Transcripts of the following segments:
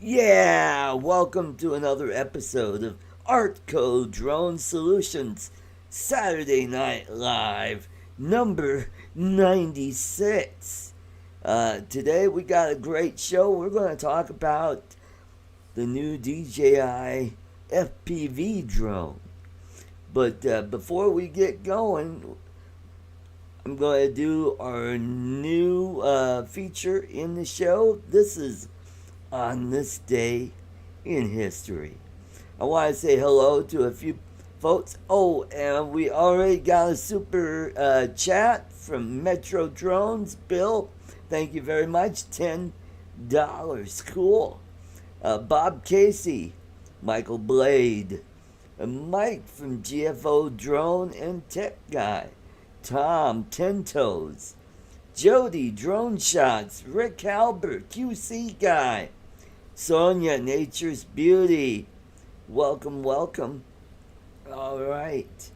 Yeah, welcome to another episode of ArtCo Drone Solutions Saturday Night Live, number 96. Today we got a great show. We're going to talk about the new DJI FPV drone. But before we get going, I'm going to do our new feature in the show. This is on this day in history. I want to say hello to a few folks. Oh, and we already got a super chat from Metro Drones. Bill, thank you very much. $10. Cool. Bob Casey, Michael Blade, Mike from GFO Drone and Tech Guy, Tom Tentoes, Jody Drone Shots, Rick Halbert, QC Guy, Sonia Nature's Beauty. Welcome, welcome. All right.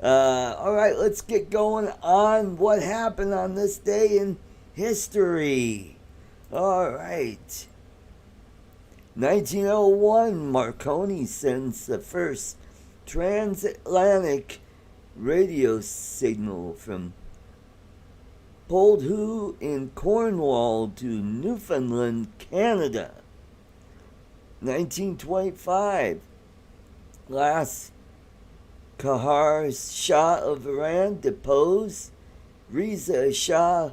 Let's get going on what happened on this day in history. All right. 1901, Marconi sends the first transatlantic radio signal from Poldhu in Cornwall to Newfoundland, Canada. 1925, last Kahar Shah of Iran deposed. Reza Shah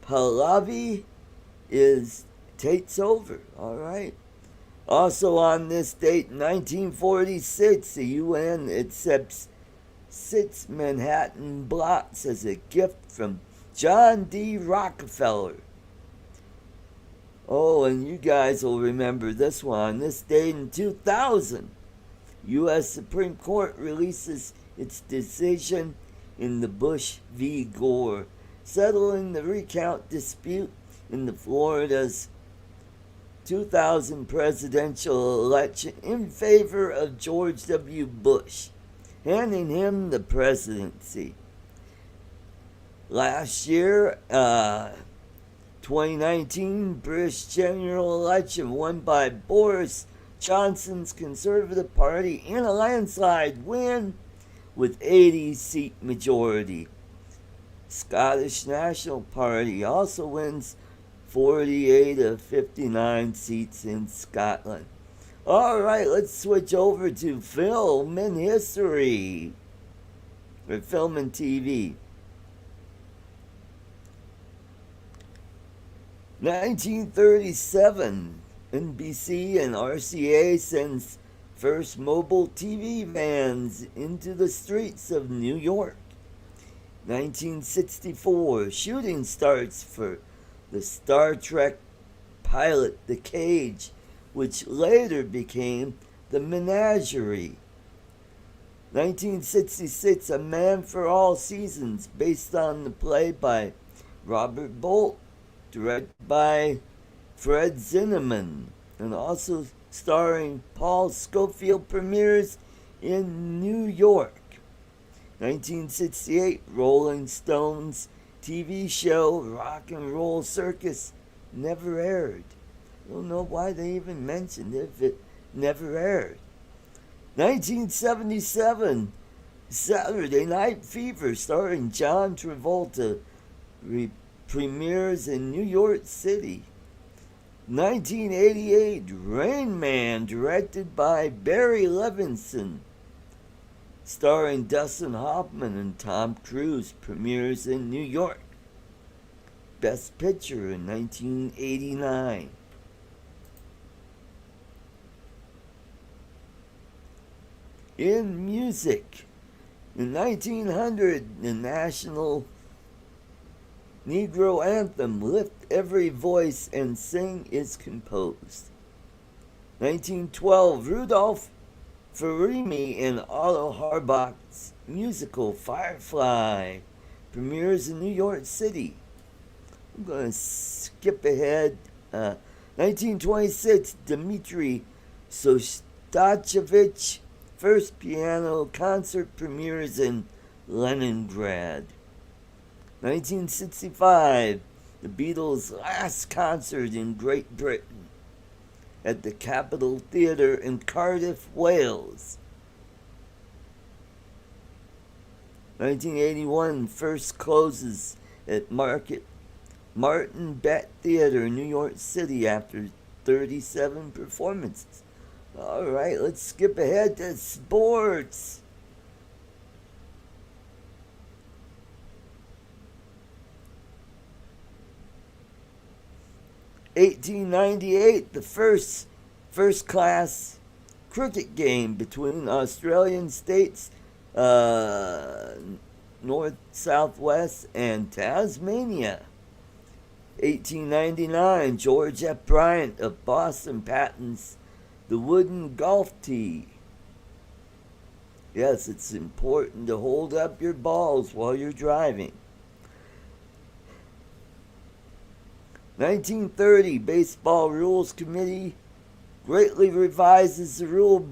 Pahlavi takes over. All right. Also on this date, 1946, the UN accepts 6 Manhattan blocks as a gift from John D. Rockefeller. Oh, and you guys will remember this one. This date in 2000, U.S. Supreme Court releases its decision in the Bush v. Gore, settling the recount dispute in the Florida's 2000 presidential election in favor of George W. Bush, handing him the presidency. Last year, 2019 British general election won by Boris Johnson's Conservative Party in a landslide win with 80-seat majority. Scottish National Party also wins 48 of 59 seats in Scotland. All right, let's switch over to film and history, or film and TV. 1937, NBC and RCA sends first mobile TV vans into the streets of New York. 1964, shooting starts for the Star Trek pilot The Cage, which later became The Menagerie. 1966, A Man for All Seasons, based on the play by Robert Bolt, directed by Fred Zinnemann, and also starring Paul Scofield, premieres in New York. 1968, Rolling Stones TV show Rock and Roll Circus never aired. I don't know why they even mentioned it if it never aired. 1977, Saturday Night Fever starring John Travolta premieres in New York City. 1988, Rain Man, directed by Barry Levinson, starring Dustin Hoffman and Tom Cruise, premieres in New York. Best Picture in 1989. In music, in 1900, the national Negro anthem, Lift Every Voice and Sing, is composed. 1912, Rudolph Ferrimi in Otto Harbach's musical Firefly premieres in New York City. I'm going to skip ahead. 1926, Dmitri Shostakovich first piano concert premieres in Leningrad. 1965, the Beatles' last concert in Great Britain. at the Capitol Theatre in Cardiff, Wales. 1981, first closes at Martin Bett Theater, New York City, after 37 performances. All right, let's skip ahead to sports. (1898), the first class cricket game between Australian states North, Southwest, and Tasmania. 1899, George F. Bryant of Boston patents the wooden golf tee. Yes, it's important to hold up your balls while you're driving. 1930, Baseball Rules Committee greatly revises the rule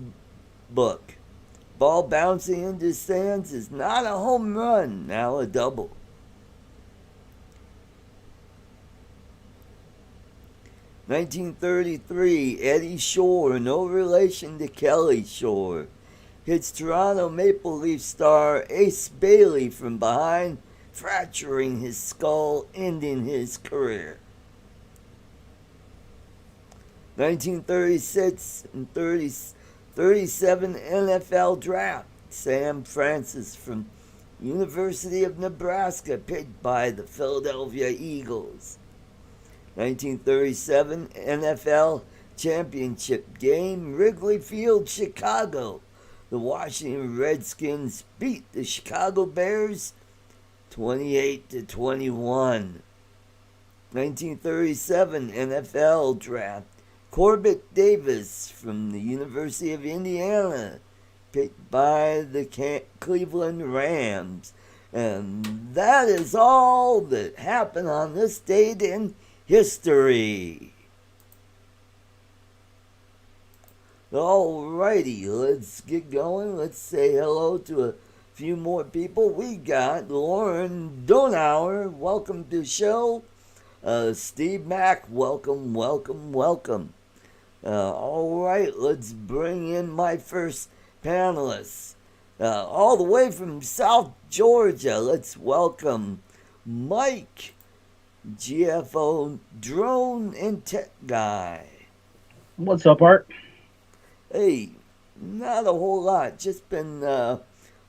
book. Ball bouncing into stands is not a home run, now a double. 1933, Eddie Shore, no relation to Kelly Shore, hits Toronto Maple Leaf star Ace Bailey from behind, fracturing his skull, ending his career. 1936 and 37 NFL draft. Sam Francis from University of Nebraska, picked by the Philadelphia Eagles. 1937 NFL championship game, Wrigley Field, Chicago. The Washington Redskins beat the Chicago Bears 28-21. 1937 NFL draft, Corbett Davis from the University of Indiana, picked by the Cleveland Rams. And that is all that happened on this date in history. Alrighty, let's get going. Let's say hello to a few more people. We got Lauren Donauer. Welcome to the show. Steve Mack, welcome. Alright, let's bring in my first panelist. All the way from South Georgia, let's welcome Mike, GFO drone and tech guy. What's up, Art? Hey, not a whole lot. Just been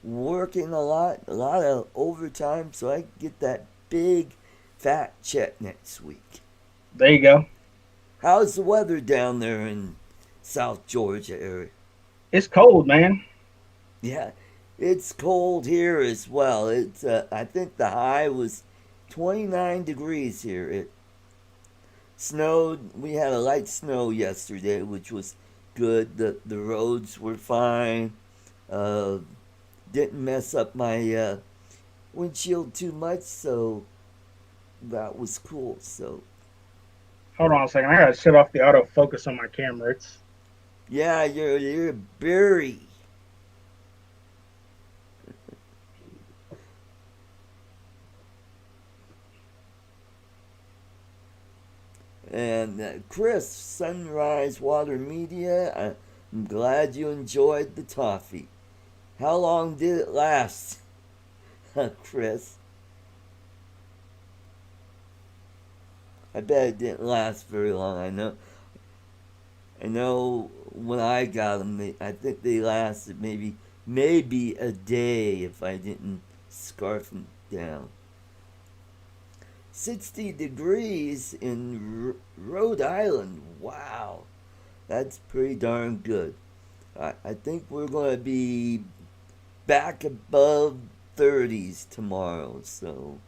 working a lot of overtime, so I get that big fat check next week. There you go. How's the weather down there in South Georgia area? It's cold, man. Yeah, it's cold here as well. It's I think the high was 29 degrees here. It snowed. We had a light snow yesterday, which was good. The roads were fine. Didn't mess up my windshield too much, so that was cool. So Hold on a second. I gotta shut off the autofocus on my camera. yeah, you're Barry. And Chris, Sunrise Water Media, I'm glad you enjoyed the toffee. How long did it last, Chris? I bet it didn't last very long. I know when I got them, I think they lasted maybe a day if I didn't scarf them down. 60 degrees in Rhode Island. Wow, that's pretty darn good. I think we're going to be back above 30s tomorrow, so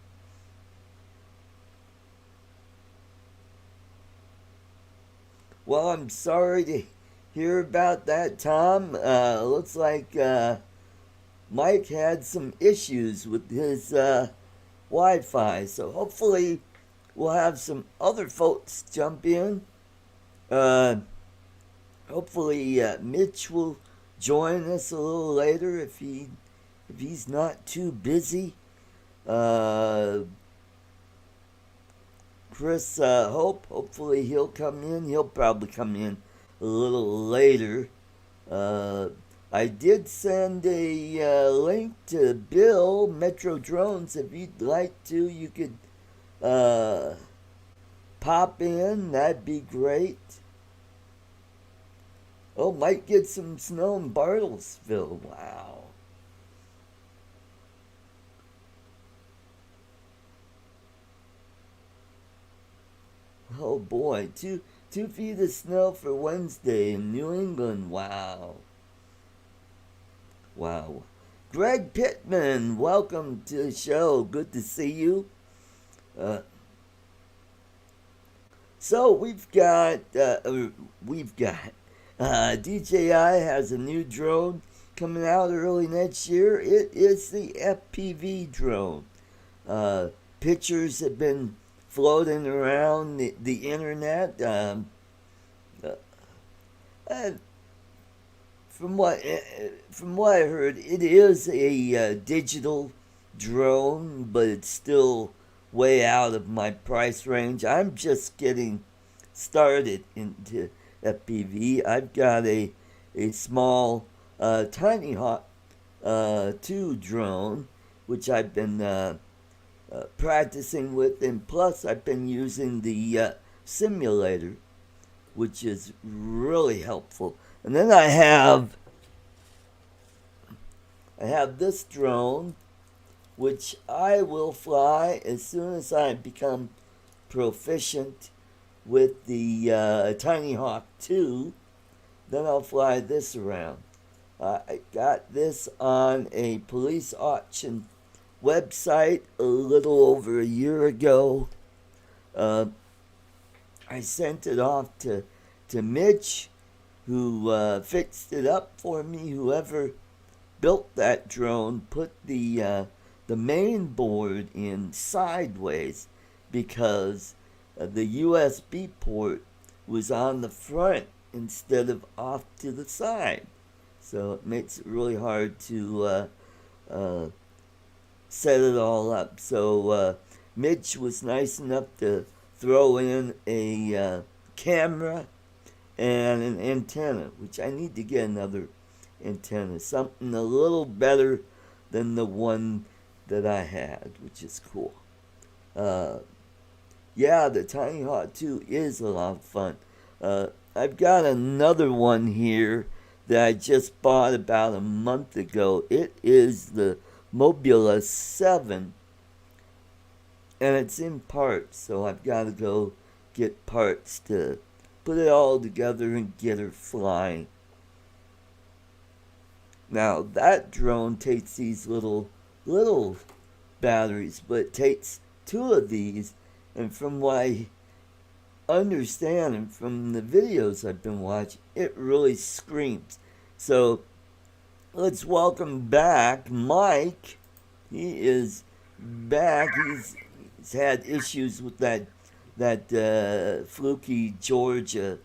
well, I'm sorry to hear about that, Tom. Looks like Mike had some issues with his Wi-Fi, so hopefully we'll have some other folks jump in. Hopefully Mitch will join us a little later if he's not too busy. Chris Hopefully he'll come in. He'll probably come in a little later. Uh, I did send a link to Bill Metro Drones. If you'd like to, you could uh, pop in. That'd be great. Oh, might get some snow in Bartlesville. Wow. Oh boy, 2 feet of snow for Wednesday in New England. Wow. Wow. Greg Pittman, welcome to the show. Good to see you. Uh, so DJI has a new drone coming out early next year. It is the FPV drone. Uh, Pictures have been floating around the internet. Uh, uh, from what I heard, it is a digital drone, but it's still way out of my price range. I'm just getting started into FPV. I've got a small Tiny Hawk 2 drone, which I've been practicing with, and plus I've been using the simulator, which is really helpful. And then I have this drone, which I will fly as soon as I become proficient with the Tiny Hawk 2. Then I'll fly this around. I got this on a police auction website a little over a year ago. I sent it off to Mitch, who fixed it up for me. Whoever built that drone put the main board in sideways because the USB port was on the front instead of off to the side. So it makes it really hard to set it all up. So Mitch was nice enough to throw in a camera and an antenna, which I need to get another antenna, something a little better than the one that I had, which is cool. Yeah, the Tiny Hawk 2 is a lot of fun. I've got another one here that I just bought about a month ago. It is the Mobula 7, and it's in parts, so I've got to go get parts to put it all together and get her flying. Now, that drone takes these little batteries, but it takes two of these, and from what I understand and from the videos I've been watching, it really screams. So let's welcome back Mike. He is back. He's had issues with that fluky Georgia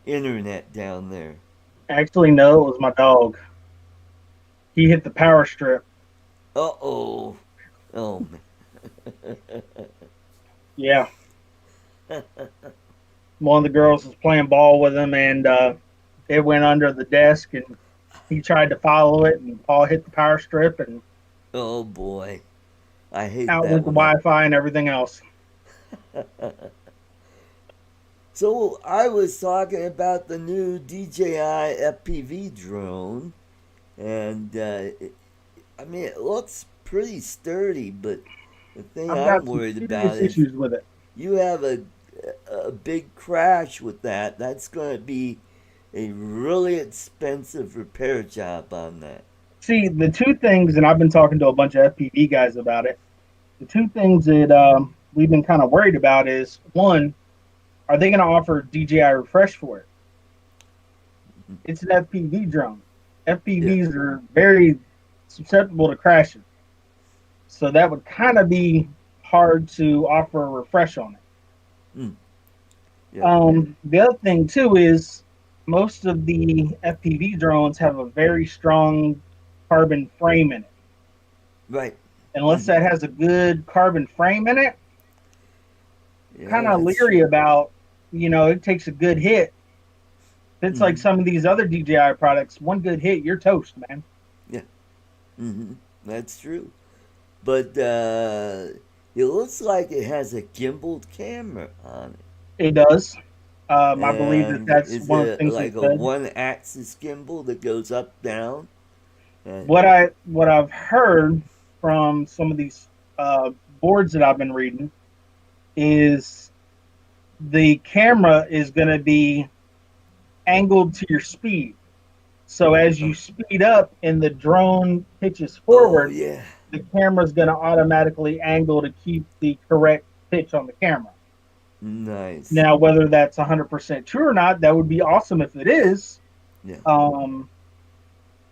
internet down there. Actually, no, it was my dog. He hit the power strip. Uh-oh. Oh, man. Yeah. One of the girls was playing ball with him, and it went under the desk, and he tried to follow it, and Paul hit the power strip, and Oh, boy. I hate out that went the when Wi-Fi and everything else. So I was talking about the new DJI FPV drone, and it looks pretty sturdy, but the thing I've I'm got some worried about serious is issues with it. you have a big crash with that. That's going to be a really expensive repair job on that. See, the two things, and I've been talking to a bunch of FPV guys about it. The two things that we've been kind of worried about is, one, are they going to offer DJI refresh for it? It's an FPV drone. Yeah. FPVs are very susceptible to crashing. So that would kind of be hard to offer a refresh on it. Mm. Yeah. The other thing, too, is most of the FPV drones have a very strong carbon frame in it. Right. Unless that has a good carbon frame in it, Yeah, kind of that's leery true. about, it takes a good hit It's like Mm-hmm. some of these other DJI products. One good hit, you're toast, man. Yeah. Mm-hmm. That's true. But it looks like it has a gimbaled camera on it. It does. I believe that And that's is one of the it things they like a said. one axis gimbal that goes up, down? And, What I've heard from some of these boards that I've been reading is the camera is going to be angled to your speed. So as you oh, speed up and the drone pitches oh, forward, yeah. the camera is going to automatically angle to keep the correct pitch on the camera. Nice. Now, whether that's 100% true or not, that would be awesome if it is. Yeah. Um,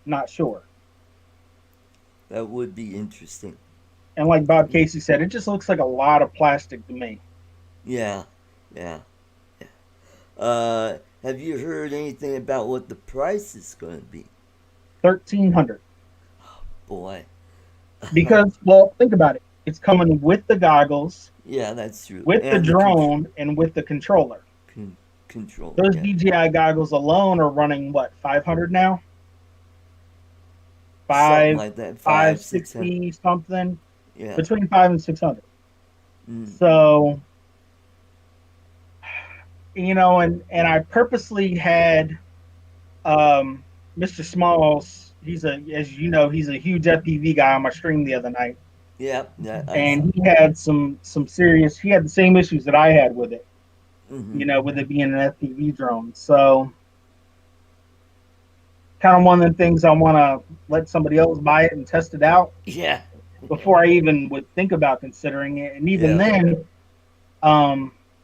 Not sure. That would be interesting. And like Bob Casey said, it just looks like a lot of plastic to me. Yeah. Yeah. Have you heard anything about what the price is going to be? 1,300. Boy. Because, well, think about it. It's coming with the goggles, Yeah, that's true. with the And the drone, and with the controller. controller. Those Yeah. DJI goggles alone are running what, 500 now? Something Five, like that. five 600. sixty something, Yeah. between 5 and 600. Mm. So, and I purposely had um, Mr. Smalls. As you know, he's a huge FPV guy on my stream the other night, Yeah. Yeah. I saw. and he had some serious. He had the same issues that I had with it. Mm-hmm. With it being an FPV drone. So, kind of one of the things I want to let somebody else buy it and test it out Yeah. before I even would think about considering it. And even Yeah. then,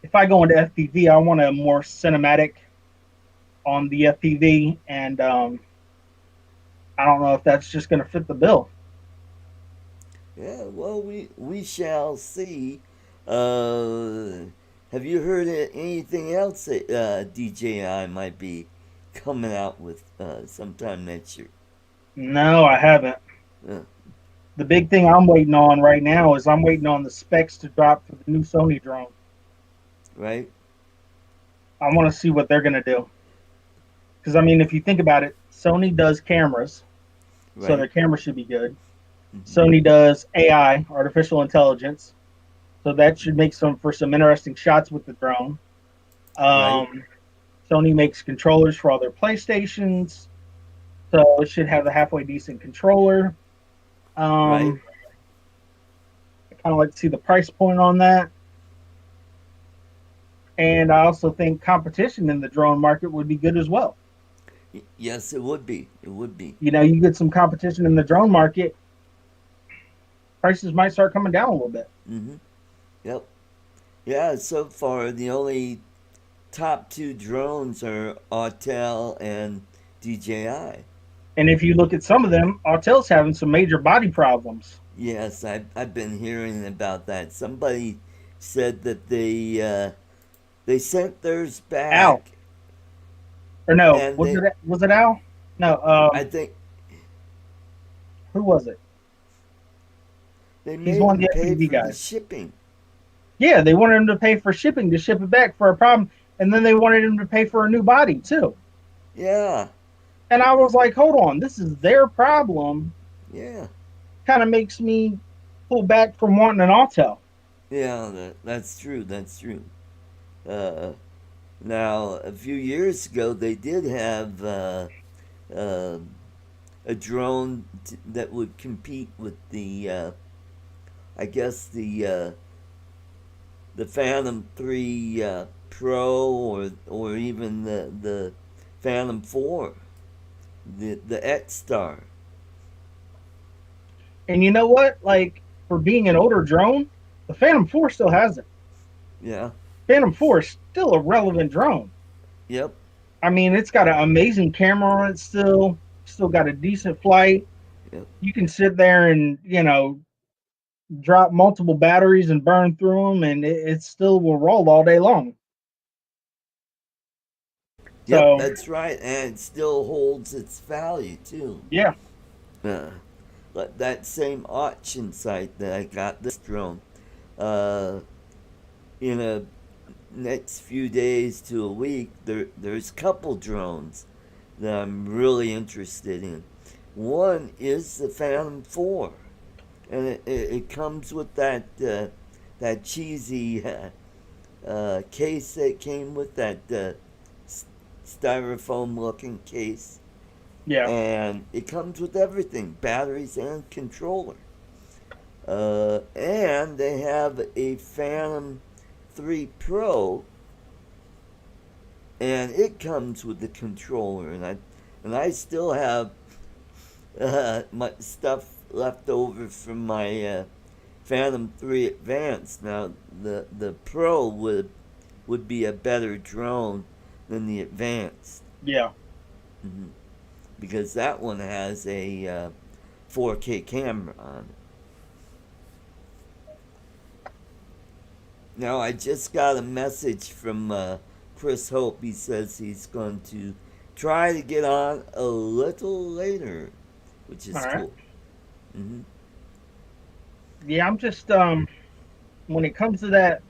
if I go into FPV, I want a more cinematic on the FPV, and I don't know if that's just going to fit the bill. Yeah. Well, we shall see. Uh, have you heard anything else that DJI might be coming out with sometime next year? No, I haven't. Uh, The big thing I'm waiting on right now is I'm waiting on the specs to drop for the new Sony drone. right. I want to see what they're going to do. Because, I mean, if you think about it, Sony does cameras, so Right. their camera should be good. Mm-hmm. Sony does AI, artificial intelligence, so that should make some interesting shots with the drone. Right. Um, Sony makes controllers for all their PlayStations, so it should have a halfway decent controller. Right. I kind of like to see the price point on that. And I also think competition in the drone market would be good as well. Yes, it would be. It would be. You get some competition in the drone market, prices might start coming down a little bit. Mm-hmm. Yep. Yeah. So far, the only top two drones are Autel and DJI. And if you look at some of them, Autel's having some major body problems. Yes, I've been hearing about that. Somebody said that they sent theirs Al, back, or no, and they was it Al? No, I think who was it? they He's made one of them the pay FPV for the guys. shipping. Yeah, they wanted him to pay for shipping to ship it back for a problem, and then they wanted him to pay for a new body too. Yeah. And I was like, hold on, this is their problem. Yeah. Kind of makes me pull back from wanting an Autel. Yeah. That's true. That's true. Uh, Now, a few years ago, they did have uh, a drone that would compete with I guess the Phantom 3 Pro, or even the Phantom 4, the X Star. And you know what? Like, for being an older drone, the Phantom 4 still has it. Yeah. Phantom 4 is still a relevant drone. Yep. I mean, it's got an amazing camera on it still got a decent flight. Yep. You can sit there and, drop multiple batteries and burn through them, and it still will roll all day long. Yep. So, That's right, and it still holds its value too. yeah. Uh, but that same auction site that I got this drone, uh, in a next few days to a week, there's a couple drones that I'm really interested in. One is the Phantom 4, and it comes with that cheesy case that came with that styrofoam looking case, Yeah. and it comes with everything, batteries and controller. And they have a Phantom 3 Pro, and it comes with the controller, and I still have my stuff left over from my Phantom 3 Advanced. Now the Pro would be a better drone than the Advanced. Yeah. Hmm. Because that one has a 4K camera on it. Now I just got a message from Chris Hope. He says he's going to try to get on a little later, which is All right. cool. Hmm. Yeah, I'm just when it comes to that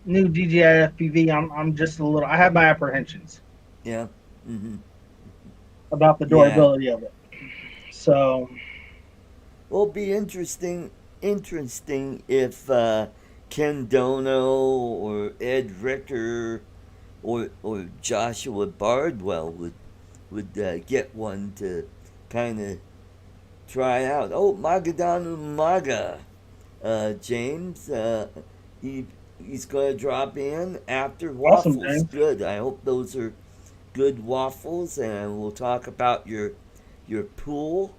new DJI FPV, I'm just a little. I have my apprehensions Yeah. Hmm. about the Yeah. durability of it. So Well, it'll be interesting if Ken Dono or Ed Ricker or Joshua Bardwell would get one to kind of try out. Oh, Magadanu Maga, James, he he's gonna drop in after awesome, waffles. James. Good. I hope those are good waffles, and we'll talk about your pool,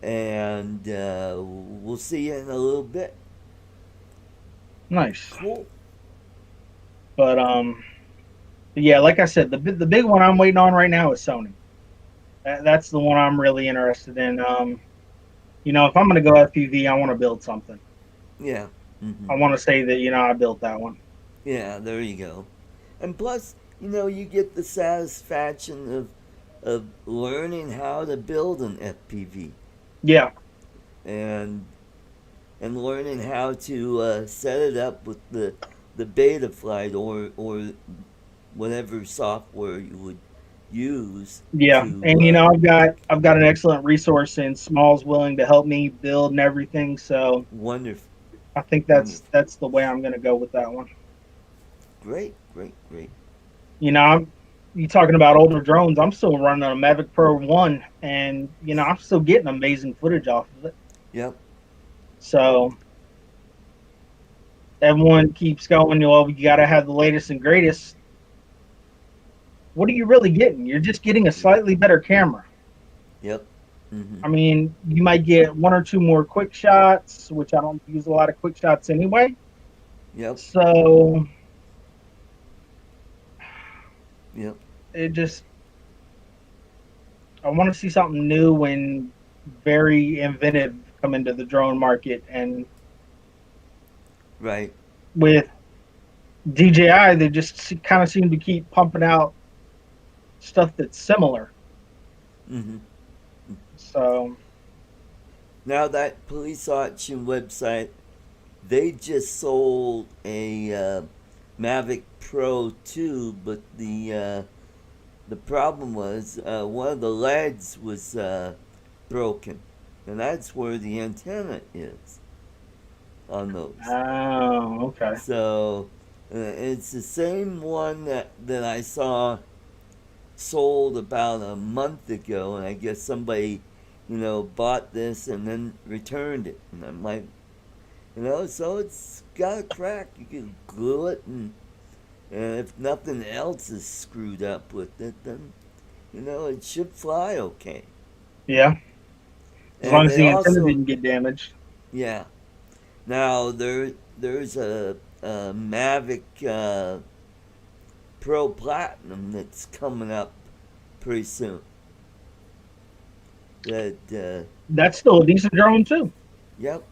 and we'll see you in a little bit. Nice. Cool. But yeah, like I said, the big one I'm waiting on right now is Sony. That's the one I'm really interested in. If I'm gonna go FPV, I want to build something. Yeah. Hmm. I want to say that I built that one. Yeah. There you go. And plus, you get the satisfaction of learning how to build an FPV, Yeah, and learning how to set it up with the beta flight or whatever software you would use yeah, and to I've got an excellent resource in Smalls willing to help me build and everything. So wonderful, I think that's wonderful, that's the way I'm gonna go with that one. great, great, great. You talking about older drones? I'm still running a Mavic Pro 1, and I'm still getting amazing footage off of it. Yep. So everyone keeps going. Well, you got to have the latest and greatest. What are you really getting? You're just getting a slightly better camera. Yep. Hmm. I mean, you might get one or two more quick shots, which I don't use a lot of quick shots anyway. Yep. So Yep. it just, I want to see something new and very inventive come into the drone market. And Right. with DJI, they just kind of seem to keep pumping out stuff that's similar. Hmm. So Now that police auction website, they just sold a Mavic Pro 2, but the problem was one of the legs was broken, and that's where the antenna is on those. oh, okay. So it's the same one that I saw sold about a month ago, and I guess somebody, bought this and then returned it, and I'm like, so it's got a crack. You can glue it, and if nothing else is screwed up with it, then it should fly okay. Yeah, as long And as they the antenna also, didn't get damaged. yeah. Now there's a Mavic Pro Platinum that's coming up pretty soon. That That's still a decent drone too. yep.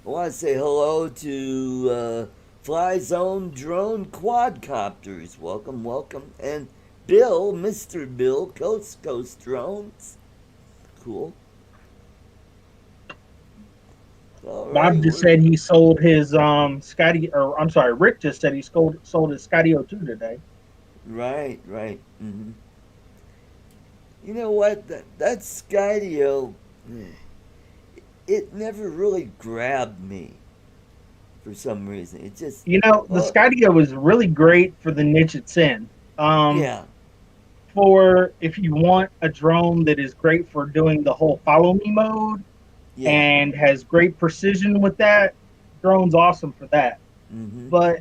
I want to say hello to Fly Zone Drone Quadcopters. Welcome, welcome, and Bill, Mr. Bill, Coast to Coast Drones. Cool. All Bob right. just said he sold his Scotty, or I'm sorry, Rick just said he sold his Scotty O2 today. Right, right. You know what? That Skydio, it never really grabbed me for some reason. It just, You know, the oh, Skydio is really great for the niche it's in. yeah, For if you want a drone that is great for doing the whole follow me mode yeah. and has great precision with that, drone's awesome for that. Mm-hmm. But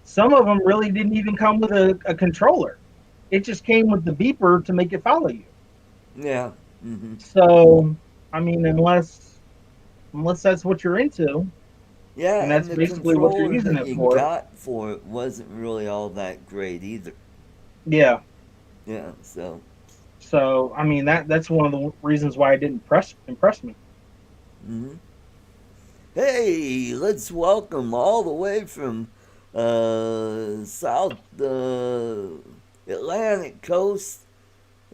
some of them really didn't even come with a controller. It just came with the beeper to make it follow you. Yeah. Mm-hmm. So, I mean, unless that's what you're into, Yeah, and and that's the basically what you're controller using that it you for. got for it wasn't really all that great either. Yeah. Yeah, so. So, I mean, that's one of the reasons why it didn't impress me. Mm-hmm. Hey, let's welcome all the way from South Atlantic coast,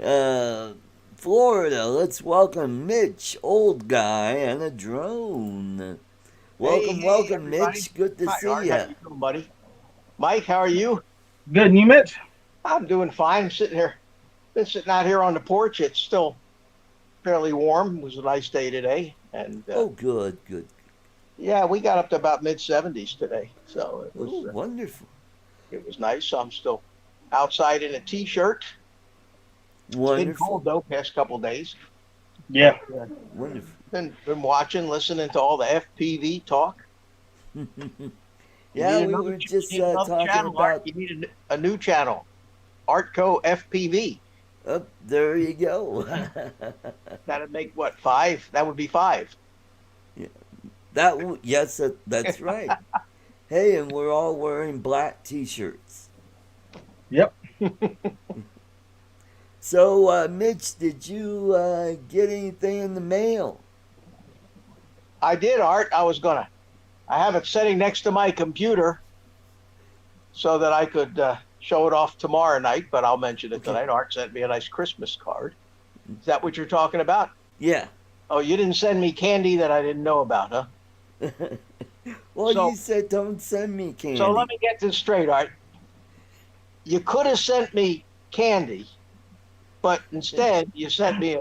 uh, Florida. Let's welcome Mitch, old guy, and a drone. Hey, Welcome, hey, welcome, everybody. Mitch. Good to Hi, see Art. How ya. you doing, buddy? Mike, how are you? Good, and you, Mitch? I'm doing fine. Sitting here, been sitting out here on the porch. It's still fairly warm. It was a nice day today, and Oh, good, good. yeah, we got up to about mid 70s today, so Oh, wonderful, it was nice. So I'm still outside in a t-shirt. It's been wonderful, cold though, past couple days, but Yeah. wonderful. been watching, listening to all the FPV talk. You Yeah, need we another were just you need another talking channel, Art. about. You need a new channel, ArtCo FPV. Oh, there you go. That'd make what, five? That would be five. Yeah, yes, that's right. Hey, and we're all wearing black T-shirts. Yep. So, Mitch, did you get anything in the mail? I did, Art. I have it sitting next to my computer so that I could show it off tomorrow night, but I'll mention it Okay. tonight. Art sent me a nice Christmas card. Is that what you're talking about? Yeah. Oh, you didn't send me candy that I didn't know about, huh? Well, you So, said don't send me so let candy. me get this straight, Art. You could have sent me candy, but instead you sent me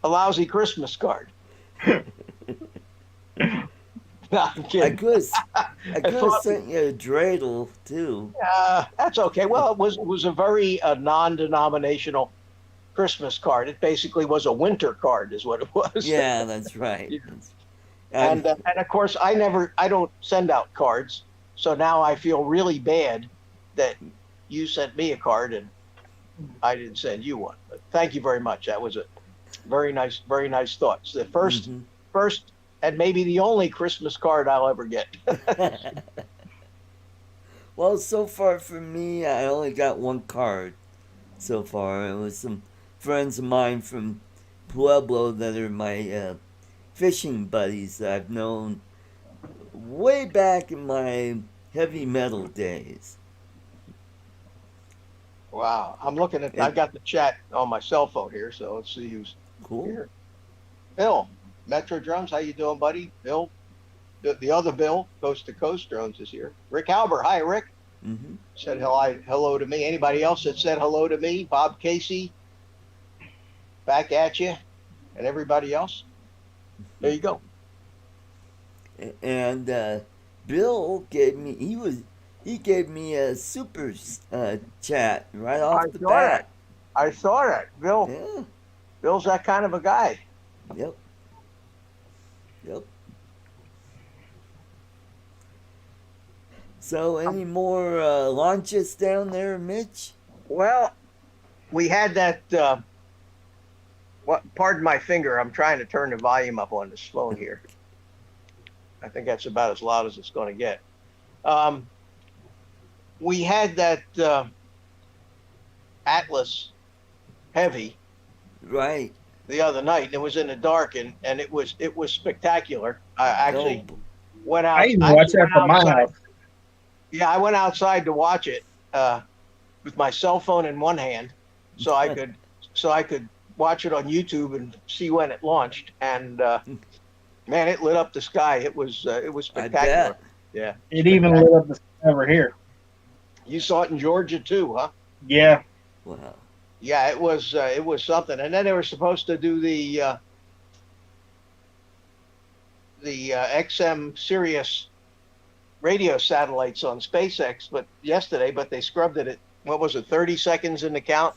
a lousy Christmas card. No, I'm I kidding. could I I could have thought, sent you a dreidel too. that's okay. Well, it was a very non-denominational Christmas card. It basically was a winter card, is what it was. Yeah, that's right. Yeah. I'm, And of course, I don't send out cards, so now I feel really bad that you sent me a card and I didn't send you one. But thank you very much. That was a very nice thoughts. The mhm. first, and maybe the only Christmas card I'll ever get. Well, so far for me, I only got one card so far. It was some friends of mine from Pueblo that are my fishing buddies that I've known way back in my heavy metal days. Wow, And I've got the chat on my cell phone here, so let's see who's cool. here. Bill, Metro Drums, how you doing, buddy? Bill, the other Bill, Coast to Coast Drones is here. Rick Albert, hi, Rick. Hmm. Said hello to me. Anybody else that said hello to me? Bob Casey, back at you, and everybody else. There you go. And Bill gave me he gave me a super chat right I off the saw that. bat. I saw that. Yeah. Bill's that kind of a guy. Yep. Yep. So, any more launches down there, Mitch? Well, we had that. What? Pardon my finger. I'm trying to turn the volume up on this phone here. I think that's about as loud as it's going to get. Um, we had that Atlas Heavy Right. the other night, and it was in the dark, and it was spectacular. I Oh, actually went I out. even I watched actually that went from my outside. house. Yeah, I went outside to watch it with my cell phone in one hand, so I could watch it on YouTube and see when it launched. And Man, it lit up the sky. It was I spectacular. bet. Yeah, It even lit up the sky over here. you saw it in Georgia too, huh? Yeah. Wow. Yeah, it was something. And then they were supposed to do the XM Sirius radio satellites on SpaceX, but yesterday, but they scrubbed it at what was it, 30 seconds in the count,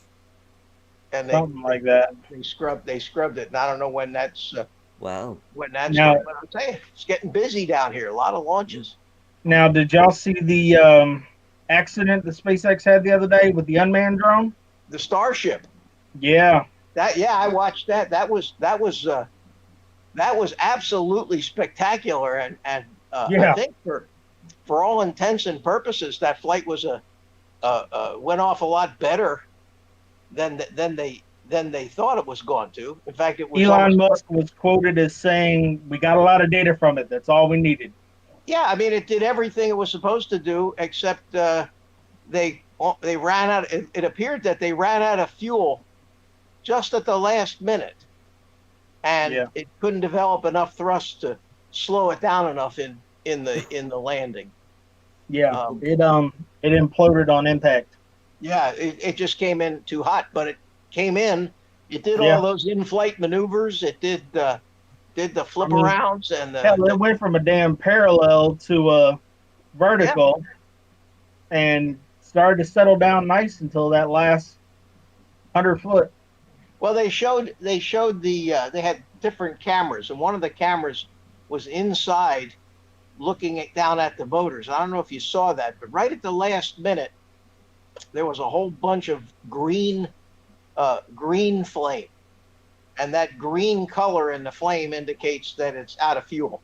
and Something like that. they scrubbed it, and I don't know Wow. when that's Now, going. But I'm saying it's getting busy down here. A lot of launches. now, did y'all see the accident that SpaceX had the other day with the unmanned drone? The Starship. Yeah. That yeah, I watched that. That was absolutely spectacular, and I Yeah. think for all intents and purposes, that flight was went off a lot better than they thought it was going to. In fact, it was Elon almost Musk was quoted as saying, "We got a lot of data from it. That's all we needed." yeah. I mean, it did everything it was supposed to do, except they ran out. It appeared that they ran out of fuel just at the last minute, and Yeah. it couldn't develop enough thrust to slow it down enough in the landing. Yeah. Um, It imploded on impact. yeah, it just came in too hot, but it came in. It did all Yeah. those in-flight maneuvers. It did the I flip mean, arounds and hell, it went from a damn parallel to a yeah. vertical and started to settle down nice until that last 100 foot. Well, they showed they had different cameras, and one of the cameras was inside looking down at the motors. I don't know if you saw that, but right at the last minute, there was a whole bunch of green flame, and that green color in the flame indicates that it's out of fuel,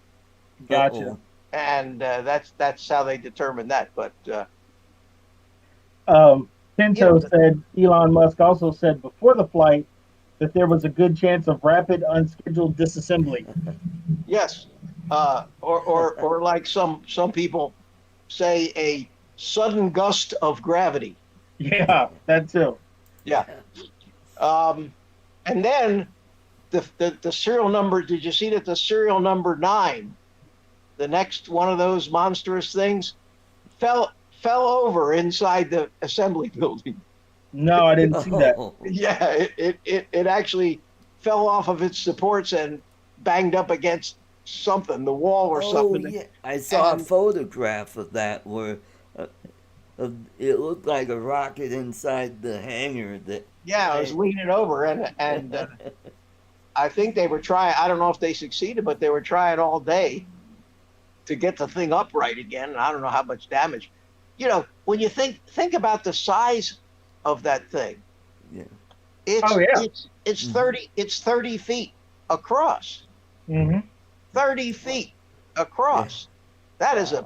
Gotcha. Uh-oh. and that's how they determined that. But Pinto said, Elon Musk also said before the flight that there was a good chance of rapid unscheduled disassembly. yes, or like some people say, a sudden gust of gravity. Yeah, that too. Yeah. And then the serial number. Did you see that the serial number 9, the next one of those monstrous things, fell over inside the assembly building? No, I didn't see that. Oh. Yeah, it actually fell off of its supports and banged up against something, the wall or Oh, something. yeah. I saw a And photograph of that where it looked like a rocket inside the hangar. That yeah, I was leaning over, and I think they were trying. I don't know if they succeeded, but they were trying all day to get the thing upright again. And I don't know how much damage. You know, when you think about the size of that thing, yeah. Oh, yeah. it's 30 feet across. Mm-hmm. 30 feet across. That is a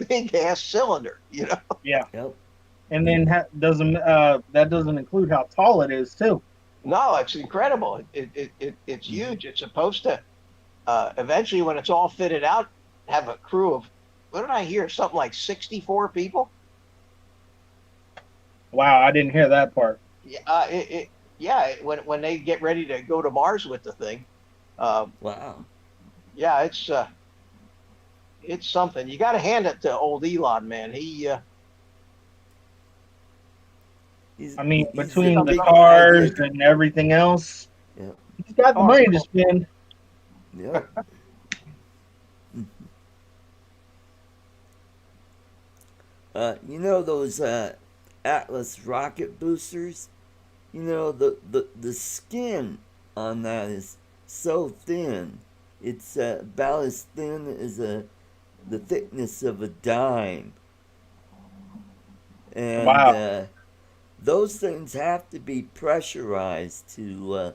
big ass cylinder, you know. Yeah, Yep. and then that doesn't include how tall it is too. No, it's incredible. It's huge. It's supposed to eventually, when it's all fitted out, have a crew of, what did I hear? Something like 64 people. Wow, I didn't hear that part. Yeah, when they get ready to go to Mars with the thing. Wow. Yeah, it's something. You got to hand it to old Elon, man. I mean, He's between a the big cars idea. and everything else, Yep. he's got the money to spend. Yep. You know those Atlas rocket boosters? You know the skin on that is so thin. It's about as thin as the thickness of a dime, and Wow. those things have to be pressurized to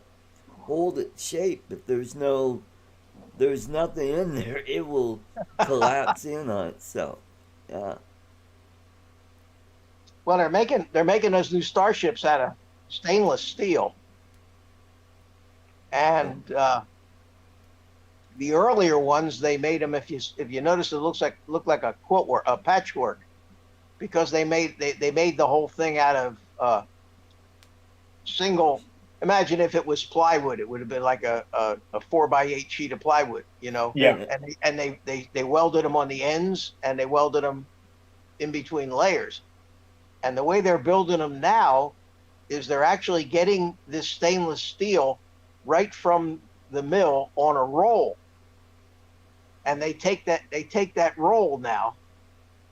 hold its shape. If there's nothing in there, it will collapse in on itself. Yeah. Well, they're making those new starships out of stainless steel, and the earlier ones they made them. If you notice, it looked like a quilt work, a patchwork, because they made the whole thing out of single Imagine if it was plywood, it would have been like a 4x8 sheet of plywood, you know. Yeah. And they welded them on the ends, and they welded them in between layers. And the way they're building them now is they're actually getting this stainless steel right from the mill on a roll. And they take that roll now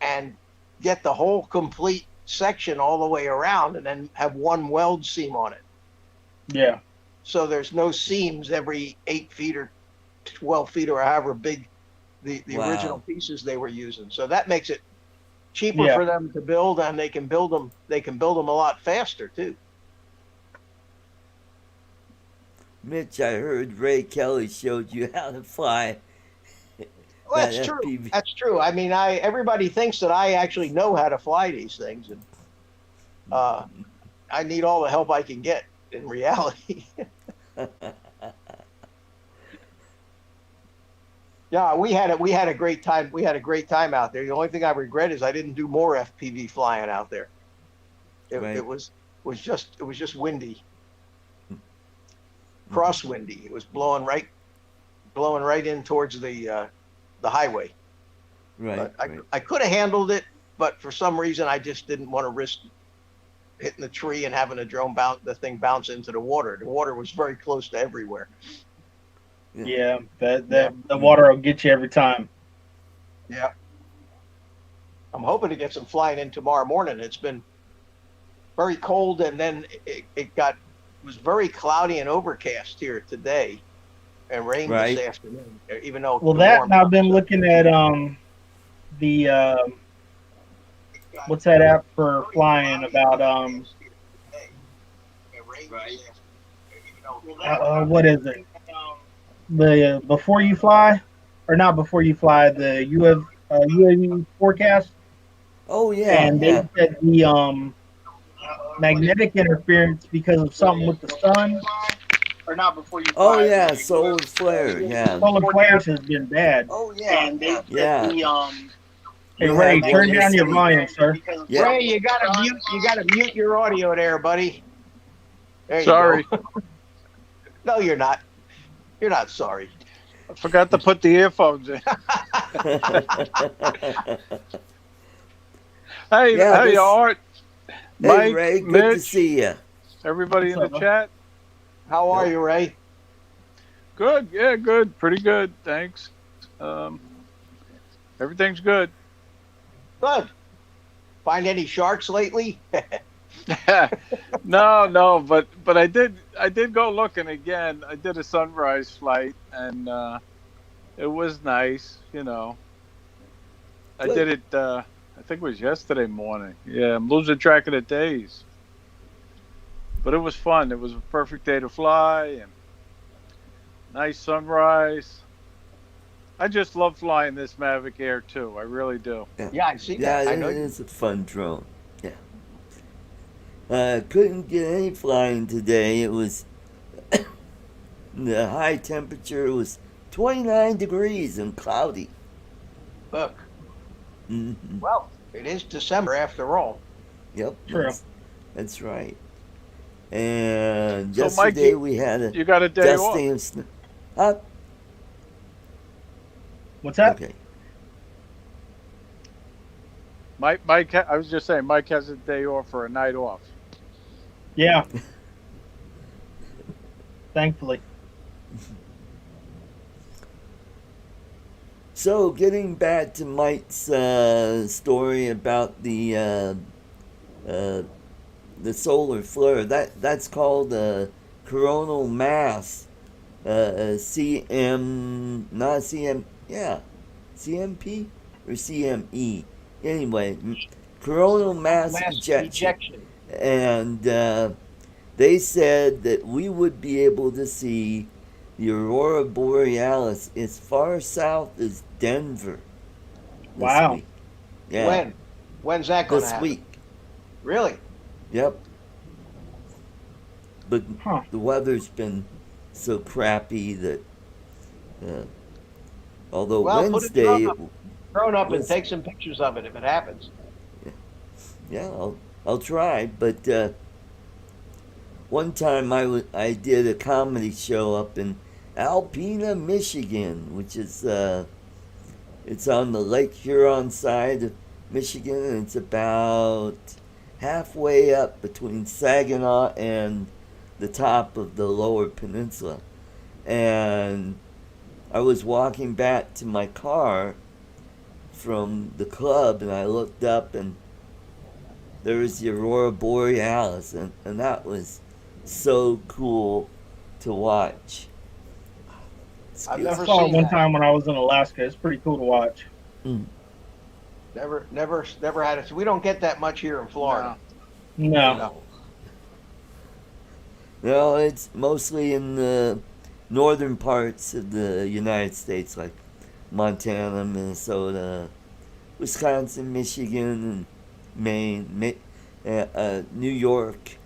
and get the whole complete section all the way around, and then have one weld seam on it. Yeah. So there's no seams every 8 feet or 12 feet or however big the Wow. original pieces they were using. So that makes it cheaper Yeah. for them to build, and they can build them a lot faster too. Mitch, I heard Ray Kelly showed you how to fly. Well, that's that true. FPV. That's true. I mean, everybody thinks that I actually know how to fly these things, and I need all the help I can get in reality. Yeah, we had a great time. We had a great time out there. The only thing I regret is I didn't do more FPV flying out there. Right. It was just windy, crosswindy. It was blowing right in towards the highway. Right. But Right. I could have handled it, but for some reason I just didn't want to risk hitting the tree and having the thing bounce into the water. The water was very close to everywhere. Yeah. The water will get you every time. Yeah. I'm hoping to get some flying in tomorrow morning. It's been very cold, and then it was very cloudy and overcast here today, and rained Right. this afternoon. Even though Well, it that warmed and I've up, been so- looking at the what's that app for flying about what is it? The before you fly, or not before you fly, the UAV forecast. Oh yeah. And they Yeah. said the magnetic interference because of something with the sun, or not before you Oh fly. yeah. Solar flare. Yeah. Solar flares has been bad. Oh yeah. And they said Yeah. Hey You Ray, had turn one down your yesterday. volume, sir. Yeah. Ray, you gotta mute your audio there, buddy. There you Sorry, go. No, you're not. You're not sorry. I forgot to put the earphones in. Hey, Yeah, hey, this- Art, Hey Mike, Ray, good to Mitch, see you. everybody in What's the up, chat. How are you, Ray? Good, yeah, good, pretty good, thanks. Everything's good. Good. Find any sharks lately? No, but I did go looking again. I did a sunrise flight, and it was nice, you know. I Good. did it. I think it was yesterday morning. Yeah, I'm losing track of the days, but it was fun. It was a perfect day to fly, and nice sunrise. I just love flying this Mavic Air too. I really do. Yeah, I see Yeah, that. I it know. is a fun drone. Yeah. Couldn't get any flying today. It was the high temperature was 29 degrees and cloudy. Look, Hmm. well, it is December after all. Yep. True. That's right. And So, Mike, yesterday we had a You got a day off. dusting of snow. Huh? What's that? Okay. Mike, I was just saying, Mike has a day off or a night off. Yeah. Thankfully. So, getting back to Mike's story about the solar flare, that's called coronal mass, CM, not CM, yeah, CMP or CME. Anyway, coronal mass ejection. And they said that we would be able to see the aurora borealis as far south as Denver this Wow. week. Yeah, When's that going to this happen? week. Really? Yep. But Huh. the weather's been so crappy that, although Well, put a Wednesday, drone up. Drone up and was- take some pictures of it if it happens. yeah, I'll try, but one time I did a comedy show up in Alpena, Michigan, which is it's on the Lake Huron side of Michigan, and it's about halfway up between Saginaw and the top of the lower peninsula. And I was walking back to my car from the club, and I looked up, and there was the Aurora Borealis, and that was so cool to watch. I've I never saw it seen one that. time when I was in Alaska. It's pretty cool to watch. Mm. Never had it. We don't get that much here in Florida. No. No. No, it's mostly in the northern parts of the United States, like Montana, Minnesota, Wisconsin, Michigan, and Maine, New York.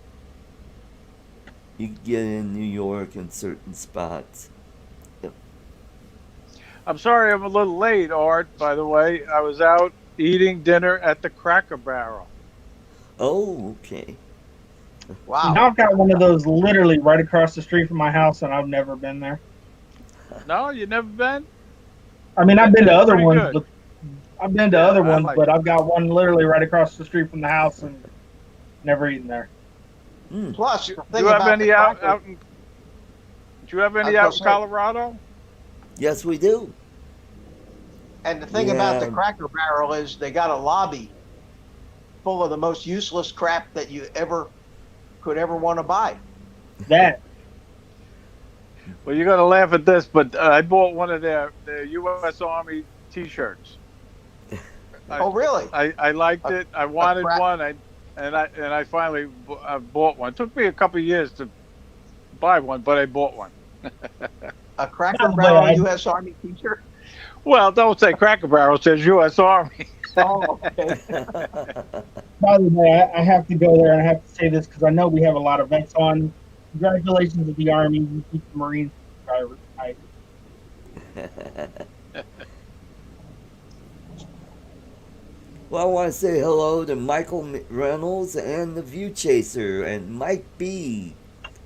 You can get in New York in certain spots. I'm sorry I'm a little late, Art, by the way. I was out eating dinner at the Cracker Barrel. Oh, okay. Wow. Now I've got one of those literally right across the street from my house, and I've never been there. No, you never been? I mean, I've been to other Pretty ones, good. but I've been to Yeah, other I ones, like but it. I've got one literally right across the street from the house, and never eaten there. Mm. Plus, the Do thing you have about any the out, cracker- out in? Do you have any I was out gonna in say- Colorado? Yes, we do. And the thing about the Yeah. Cracker Barrel is they got a lobby full of the most useless crap that you could ever want to buy. That Well, you're gonna laugh at this, but I bought one of their U.S. Army T-shirts. Oh, really? I liked it. I wanted crap. one. I finally bought one. It took me a couple of years to buy one, but I bought one. A Cracker By the way, Barrel I- U.S. Army T-shirt? Well, don't say Cracker Barrel. It says U.S. Army. Oh, okay. By the way, I have to go there and I have to say this because I know we have a lot of vets on. Congratulations to the Army. You keep the Marines subscribers. Well, I want to say hello to Michael Reynolds and the View Chaser and Mike B,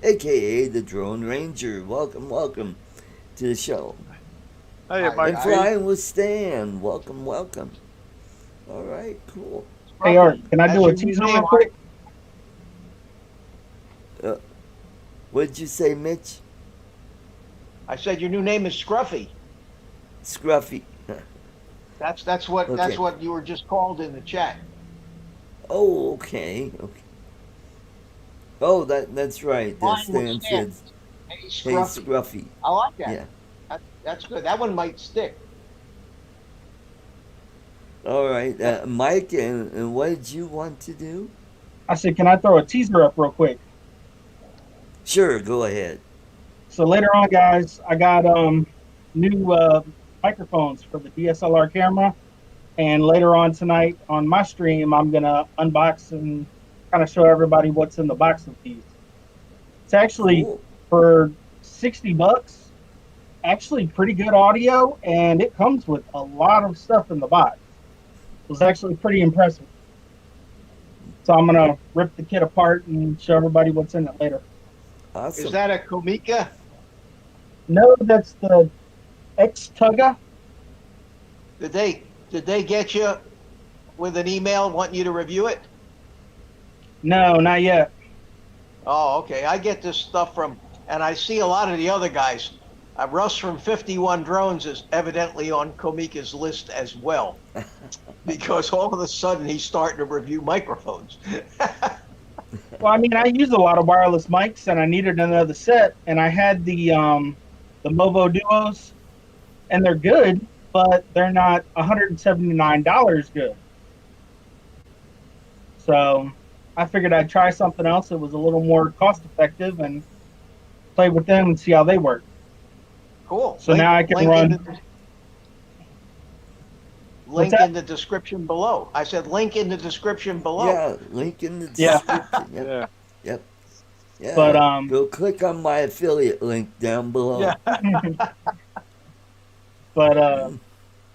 aka the Drone Ranger. Welcome, welcome to the show. Hey, And Mike. And Flying with Stan. Welcome, welcome. All right, cool. Hey, Art, can I That's do a your teaser new real name, quick? What did you say, Mitch? I said your new name is Scruffy. Scruffy. That's what Okay. you were just called in the chat. Oh, okay. Okay. Oh, that's right. Flying Stan with Stan. said, Hey, "Hey, Scruffy. Scruffy." I like that. Yeah. That's good. That one might stick. All right, Mike. And what did you want to do? I said, can I throw a teaser up real quick? Sure, go ahead. So later on, guys, I got new microphones for the DSLR camera, and later on tonight on my stream, I'm gonna unbox and kind of show everybody what's in the box of these. It's actually Cool. for $60, actually pretty good audio, and it comes with a lot of stuff in the box. It was actually pretty impressive. So I'm gonna rip the kit apart and show everybody what's in it later. Awesome. Is that a Komika? No, that's the X-Tugga. Did they get you with an email wanting you to review it? No, not yet. Oh, okay. I get this stuff from, and I see a lot of the other guys. Russ from 51 Drones is evidently on Komika's list as well, because all of a sudden he's starting to review microphones. Well, I mean, I use a lot of wireless mics, and I needed another set, and I had the Movo Duos, and they're good, but they're not $179 good. So I figured I'd try something else that was a little more cost effective and play with them and see how they work. Cool. So now I can run. Link that? in the description below. I said link in the description below. Yeah, link in the Yeah. description. Yep. Yeah. Yep. Yeah. But go click on my affiliate link down below. Yeah. but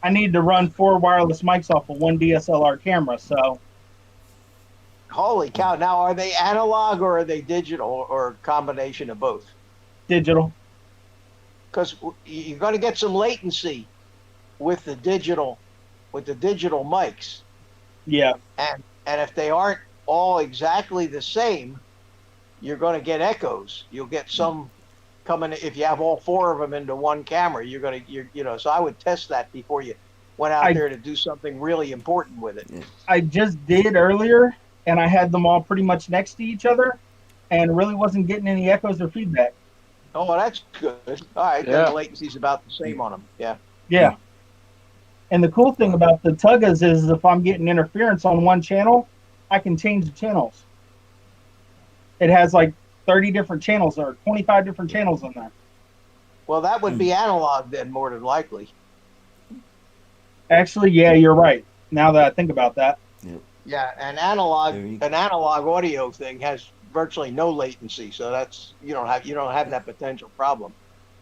I need to run 4 wireless mics off of one DSLR camera, so Holy cow! Now, are they analog or are they digital or a combination of both? Digital. Because you're going to get some latency with the digital mics, Yeah. and if they aren't all exactly the same, you're going to get echoes. You'll get some coming if you have all four of them into one camera. So I would test that before you went out there to do something really important with it. I just did earlier, and I had them all pretty much next to each other, and really wasn't getting any echoes or feedback. Oh, well, that's good. All right, then the latency's about the same on them. Yeah. Yeah. And the cool thing about the Tuggas is if I'm getting interference on one channel, I can change the channels. It has like 30 different channels or 25 different channels on that. Well, that would be analog then, more than likely. Actually, yeah, you're right. Now that I think about that. Yeah, an analog audio thing has virtually no latency, so that's you don't have that potential problem.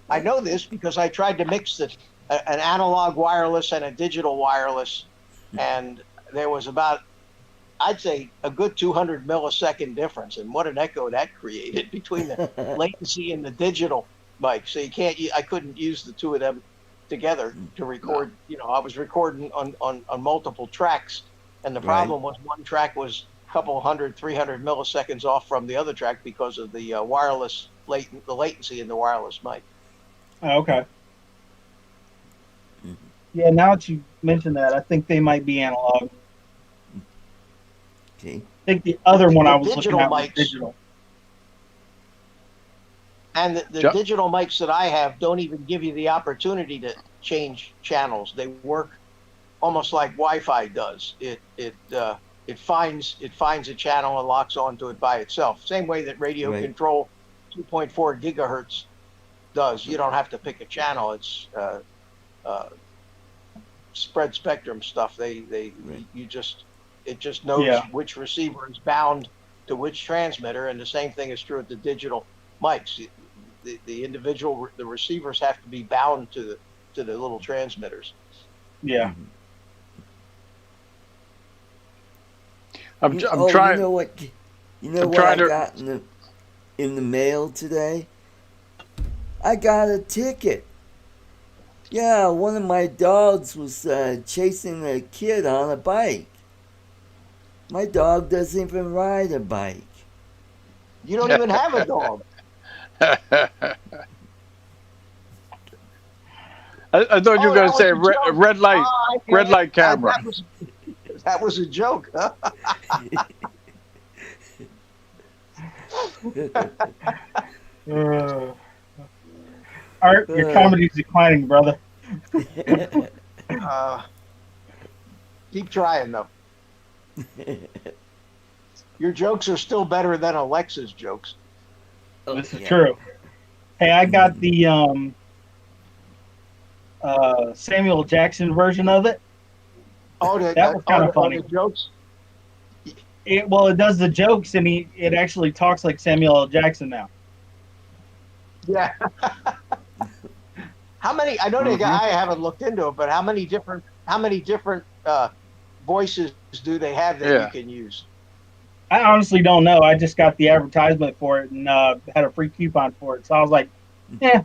I know this because I tried to mix an analog wireless and a digital wireless, and there was about, I'd say, a good 200 millisecond difference, and what an echo that created between the latency and the digital mic. So I couldn't use the two of them together to record. I was recording on multiple tracks, and the problem was one track was a couple 300 milliseconds off from the other track because of the the latency in the wireless mic. Oh, okay. Yeah, now that you mention that, I think they might be analog. Okay. I think the other one I was looking at was digital. And the digital mics that I have don't even give you the opportunity to change channels. They work almost like Wi-Fi does. It finds a channel and locks onto it by itself. Same way that radio control 2.4 gigahertz does. You don't have to pick a channel. It's spread spectrum stuff. It just knows which receiver is bound to which transmitter, and the same thing is true with the digital mics. The receivers have to be bound to the little transmitters. Yeah. I'm trying. You know what I got in the mail today? I got a ticket. Yeah, one of my dogs was chasing a kid on a bike. My dog doesn't even ride a bike. You don't even have a dog. I thought you were going to say red light camera. That was a joke, huh? Art, your comedy's declining, brother. Keep trying, though. Your jokes are still better than Alexa's jokes. This is true. Hey, I got the Samuel Jackson version of it. Oh, that was kind of funny. The jokes? It does the jokes, and it actually talks like Samuel L. Jackson now. Yeah. How many? I know I haven't looked into it, but how many different voices do they have that you can use? I honestly don't know. I just got the advertisement for it and had a free coupon for it, so I was like,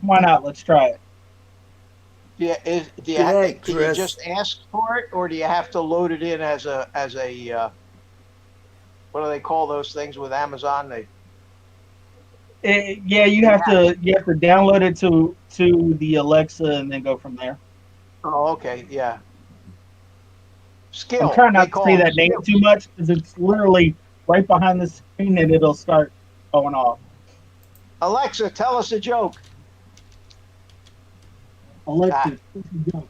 why not? Let's try it. Can you just ask for it, or do you have to load it in as a what do they call those things with Amazon? You have to download it to the Alexa and then go from there. Oh, okay, yeah. Skill. I'm trying not to say that name too much because it's literally right behind the screen and it'll start going off. Alexa, tell us a joke. Alexa, tell us a joke.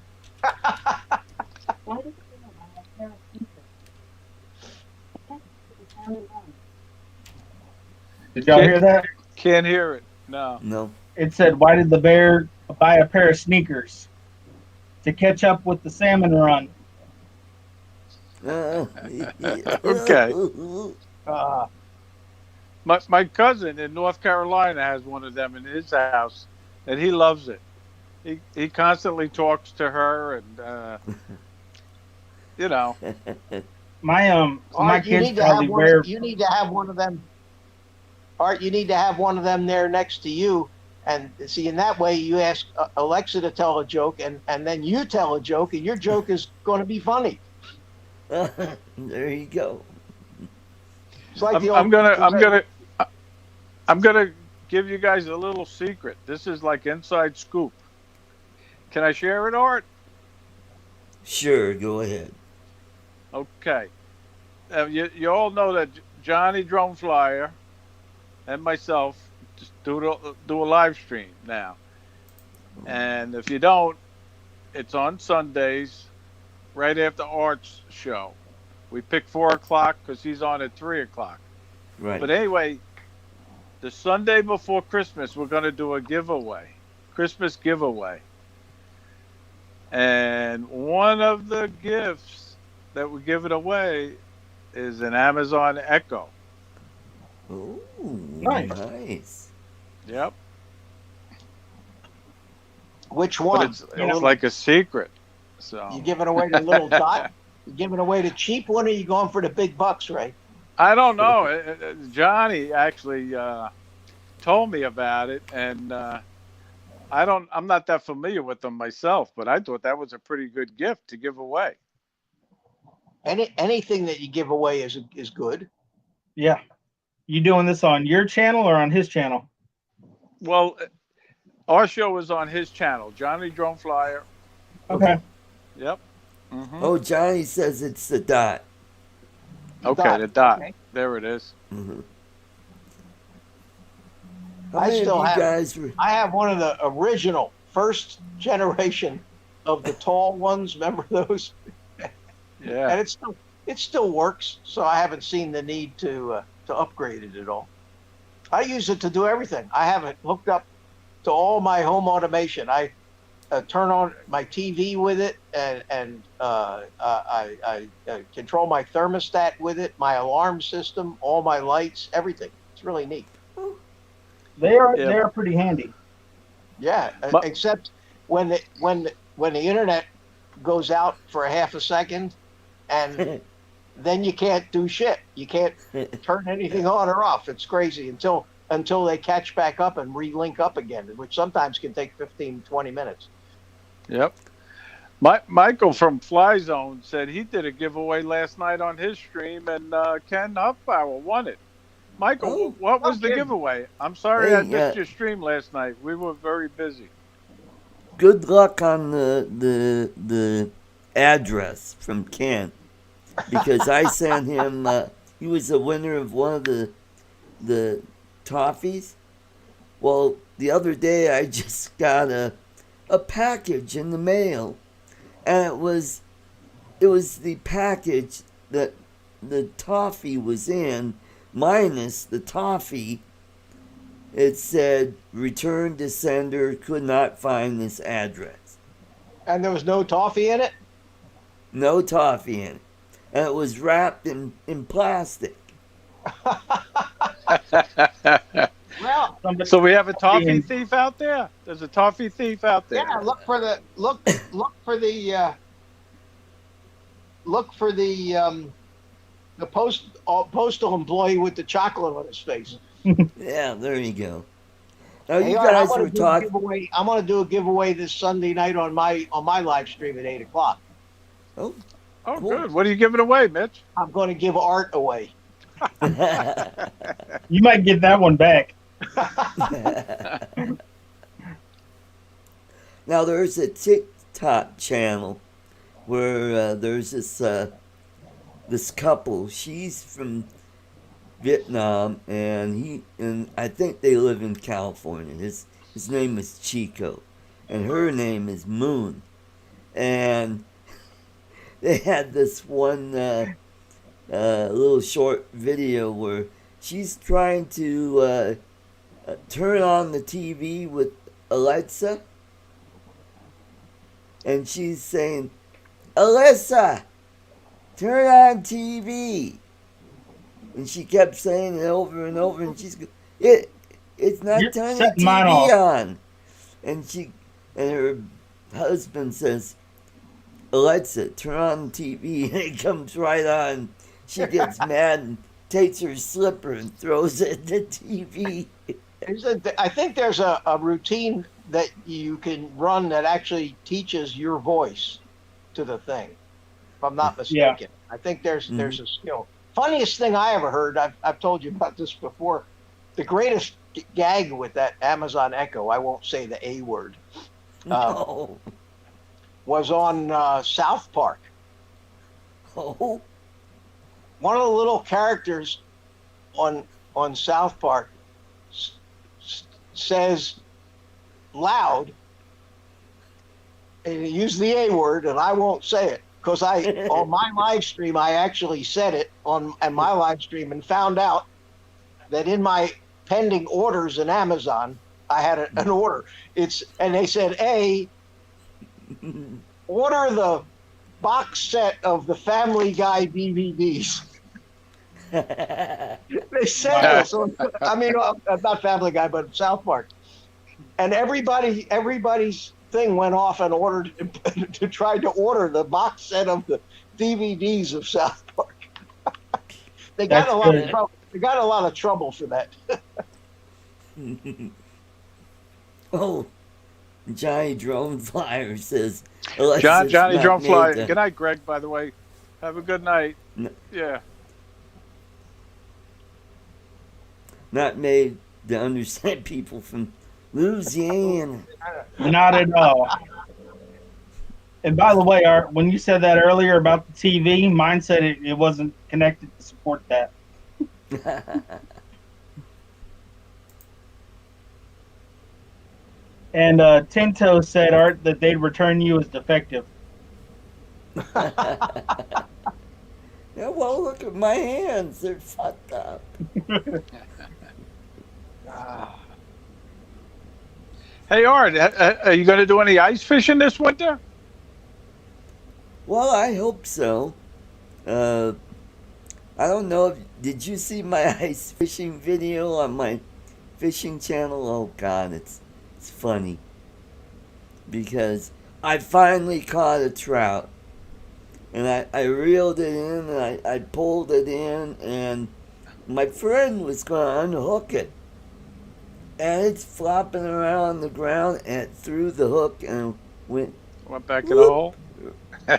Did y'all hear that? Can't hear it. No. No. It said, "Why did the bear buy a pair of sneakers? To catch up with the salmon run." Okay. My cousin in North Carolina has one of them in his house, and he loves it. He constantly talks to her, and my Art, you kids need to have probably one. wear. You need to have one of them. Art, you need to have one of them there next to you, and see, in that way, you ask Alexa to tell a joke, and then you tell a joke, and your joke is going to be funny. There you go. It's like I'm, the I'm old. gonna I'm gonna I'm gonna give you guys a little secret. This is like inside scoop. Can I share it, Art? Sure, go ahead. Okay. You all know that Johnny Drone Flyer and myself just do a live stream now. And if you don't, it's on Sundays, right after Art's show. We pick 4 o'clock because he's on at 3 o'clock. Right. But anyway, the Sunday before Christmas, we're going to do a giveaway, Christmas giveaway. And one of the gifts that we're giving away is an Amazon Echo. Ooh, Nice. nice. Yep. Which But one? it's like a secret. So You giving away the little dot? You giving away the cheap one, or you going for the big bucks, Ray? I don't know. Johnny actually told me about it, and I'm not that familiar with them myself, but I thought that was a pretty good gift to give away. Anything that you give away is good. Yeah. You doing this on your channel or on his channel? Well, our show is on his channel, Johnny Drone Flyer. Okay. Yep. Mm-hmm. Oh, Johnny says it's the dot. Okay, the dot. Okay. There it is. Mm-hmm. How I many still of you have- guys were? I have one of the original first generation of the tall ones. Remember those? Yeah. And it still works. So I haven't seen the need to upgrade it at all. I use it to do everything. I have it hooked up to all my home automation. I turn on my TV with it, and I control my thermostat with it, my alarm system, all my lights, everything. It's really neat. They are Yeah. they're pretty handy. Yeah, But- except when the internet goes out for a half a second, and then you can't do shit. You can't turn anything on or off. It's crazy until they catch back up and relink up again, which sometimes can take 15, 20 minutes. Yep. Michael from Fly Zone said he did a giveaway last night on his stream, and Ken Huffbauer won it. Michael, Oh, what was the okay. giveaway? I'm sorry Hey, I missed your stream last night. We were very busy. Good luck on the address from Ken, because I sent him. He was the winner of one of the toffies. Well, the other day I just got a package in the mail, and it was the package that the toffee was in, minus the toffee. It said, "Return to sender, could not find this address." And there was no toffee in it? No toffee in it. And it was wrapped in plastic. Well, Somebody, So we have a toffee Ian. thief out there? There's a toffee thief out there. yeah, look for the postal employee with the chocolate on his face. Yeah, there you go. Now Hey, you Art, guys were talking. I'm gonna do a giveaway this Sunday night on my live stream at 8 o'clock. Oh, Oh, Cool. good. What are you giving away, Mitch? I'm gonna give art away. you might get that one back. now there's a TikTok channel where there's this couple. She's from Vietnam, and I think they live in California. His name is Chico, and her name is Moon, and they had this one little short video where she's trying to turn on the TV with Alexa, and she's saying, "Alexa, turn on TV." And she kept saying it over and over, and it's not You're turning setting mine TV off. on. And her husband says, Alexa, turn on the TV, and it comes right on. She gets mad and takes her slipper and throws it at the TV. I think there's a routine that you can run that actually teaches your voice to the thing, if I'm not mistaken. I think there's a skill. Funniest thing I ever heard, I've told you about this before, the greatest gag with that Amazon Echo, I won't say the A word, No. was on South Park. Oh. One of the little characters on South Park says loud, and he used the A word, and I won't say it because on my live stream I actually said it on my live stream and found out that in my pending orders in Amazon I had an order. And they said, "A, order the box set of the Family Guy DVDs." They said this. I mean, not Family Guy, but South Park. And everybody's thing went off and ordered to try to order the box set of the DVDs of South Park. They got a lot of trouble. They got a lot of trouble for that. Oh, Johnny Drone Flyer says. Johnny Drone Flyer. Good night, Greg. By the way, have a good night. Yeah. Not made to understand people from Louisiana. Not at all. And by the way, Art, when you said that earlier about the TV, mine said it wasn't connected to support that. And Tinto said, Art, that they'd return you as defective. Yeah, well, look at my hands. They're fucked up. Hey, Art, are you going to do any ice fishing this winter? Well, I hope so. I don't know. Did you see my ice fishing video on my fishing channel? Oh, God, it's funny. Because I finally caught a trout. And I reeled it in, and I pulled it in, and my friend was going to unhook it. And it's flopping around on the ground, and it threw the hook and went back in the hole?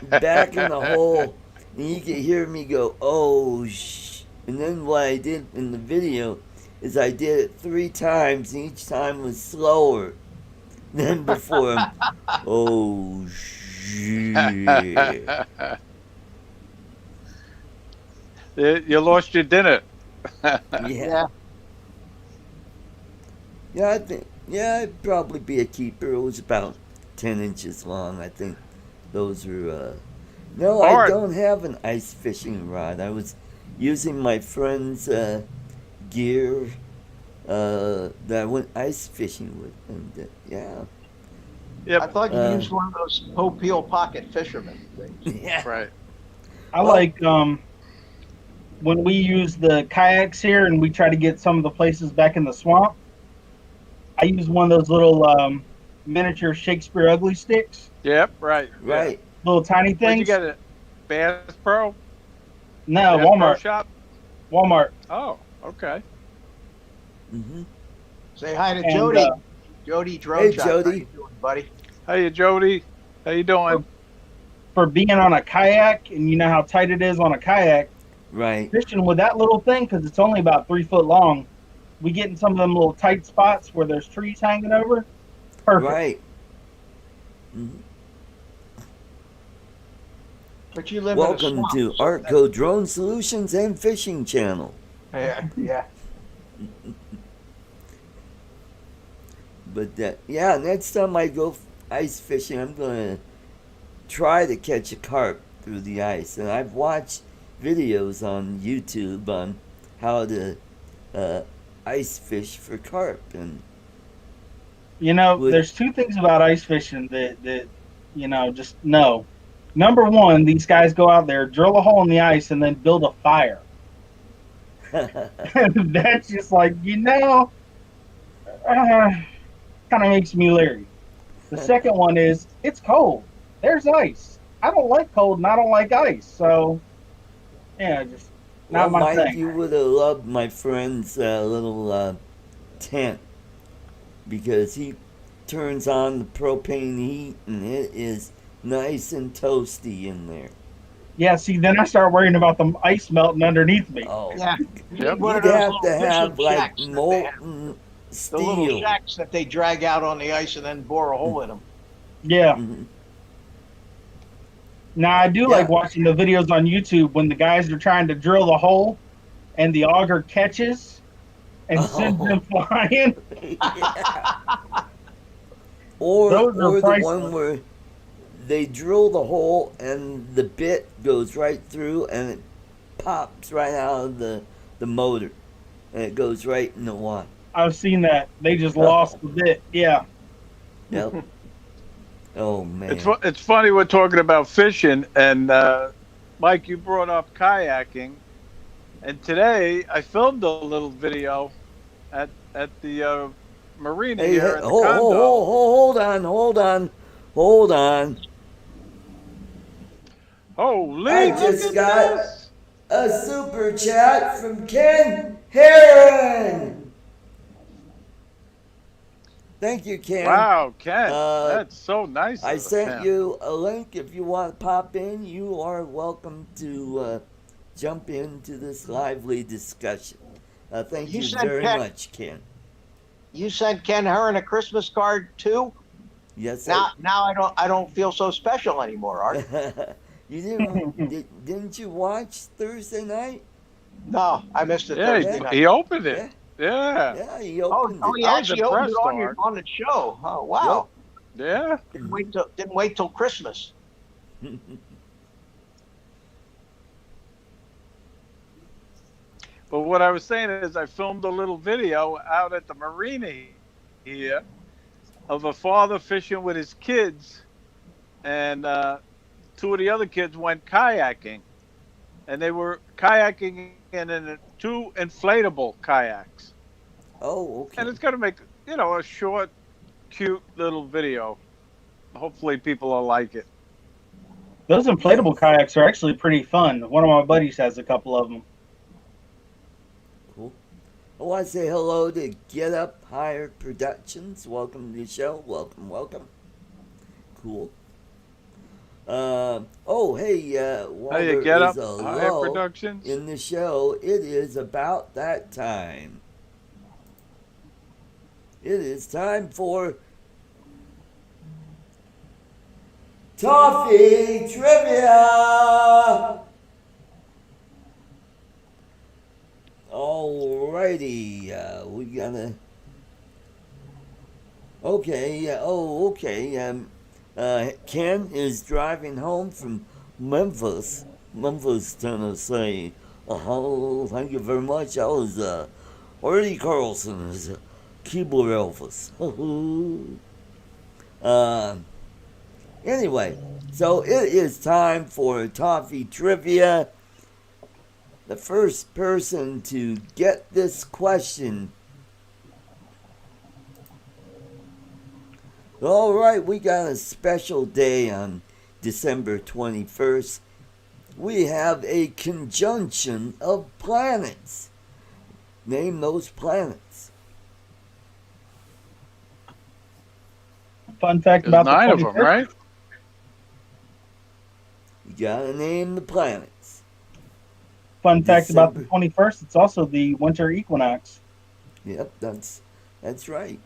Back in the hole. And you could hear me go, oh, And then what I did in the video is I did it 3 times, and each time was slower than before. Oh, shit. You lost your dinner. Yeah. Yeah, I think. Yeah, it'd probably be a keeper. It was about 10 inches long. I think those were. No, I don't have an ice fishing rod. I was using my friend's gear that I went ice fishing with, and yeah. Yep. I thought you used one of those Peel pocket fisherman things. Yeah. Right. I like when we use the kayaks here and we try to get some of the places back in the swamp. I use one of those little miniature Shakespeare ugly sticks. Yep, right. Right. Little tiny things. Where'd you get it? Bass Pro? No, Bass Walmart. Pro shop? Walmart. Oh, okay. Mm-hmm. Say hi to Jody. Jody Drone Shop. Jody. How you doing, buddy? Hey, Jody. How you doing? For being on a kayak, and you know how tight it is on a kayak. Right. Fishing with that little thing, because it's only about 3 foot long, we get in some of them little tight spots where there's trees hanging over. Perfect. Right. Mm-hmm. But you live Welcome in a swamp, to ArtCo Drone Solutions and Fishing Channel. Yeah. But next time I go ice fishing, I'm going to try to catch a carp through the ice. And I've watched videos on YouTube on how to ice fish for carp. And there's 2 things about ice fishing that just know. Number 1, these guys go out there, drill a hole in the ice, and then build a fire. That's just like, kind of makes me leery. The second one is, it's cold. There's ice. I don't like cold and I don't like ice. So, yeah, just Well, not my Mike, thing. you would have loved my friend's little tent because he turns on the propane heat and it is nice and toasty in there. Yeah, see, then I start worrying about the ice melting underneath me. Oh, Yeah. You Yep. need one of you'd those have to little have fishing like shacks that they have. molten The little steel. shacks that they drag out on the ice and then bore a hole in them. Yeah. Mhm. Now, I do like Yeah. watching the videos on YouTube when the guys are trying to drill the hole and the auger catches and sends them Oh, flying. yeah. Or Those are the one priceless. where they drill the hole and the bit goes right through and it pops right out of the motor and it goes right in the water. I've seen that. They just lost Oh, the bit. Yeah. yep. Oh It's man. it's funny we're talking about fishing, and Mike, you brought up kayaking, and today I filmed a little video at the marina Hey, here at the condo. hold on. I Holy, look just at got this! a super chat from Ken Heron. Thank you, Ken. Wow, Ken, Uh, that's so nice I of sent him. you a link. If you want to pop in, you are welcome to jump into this lively discussion. Thank You you sent very Ken. much, Ken. You sent Ken Hearn a Christmas card too. Yes, Now I don't feel so special anymore, Art. you didn't you watch Thursday night? No, I missed it Yeah, Thursday Yeah, night. he opened it. yeah, Yeah, yeah. He Oh, opened oh, it. he I was actually opened it impressed, on Art. the show. Oh, wow. Yeah. Didn't wait till Christmas. But what I was saying is, I filmed a little video out at the marina here of a father fishing with his kids, and two of the other kids went kayaking, and they were kayaking in two inflatable kayaks. Oh, And okay. it's going to make, a short, cute little video. Hopefully, people will like it. Those inflatable kayaks are actually pretty fun. One of my buddies has a couple of them. Cool. I want to say hello to Get Up Higher Productions. Welcome to the show. Welcome. Cool. While How you there get is up? a Higher lull Productions. in the show, it is about that time. It is time for Toffee Trivia! Alrighty, we gotta. Okay, Ken is driving home from Memphis, Tennessee. Oh, thank you very much. I was, Eddie Carlson is keyboard Elvis. Anyway, so it is time for Toffee Trivia. The first person to get this question. All right, we got a special day on December 21st. We have a conjunction of planets. Name those planets. Fun fact There's about 9 the of them, 21st. right? You gotta name the planets. Fun fact about the December. 21st, it's also the winter equinox. Yep, that's right.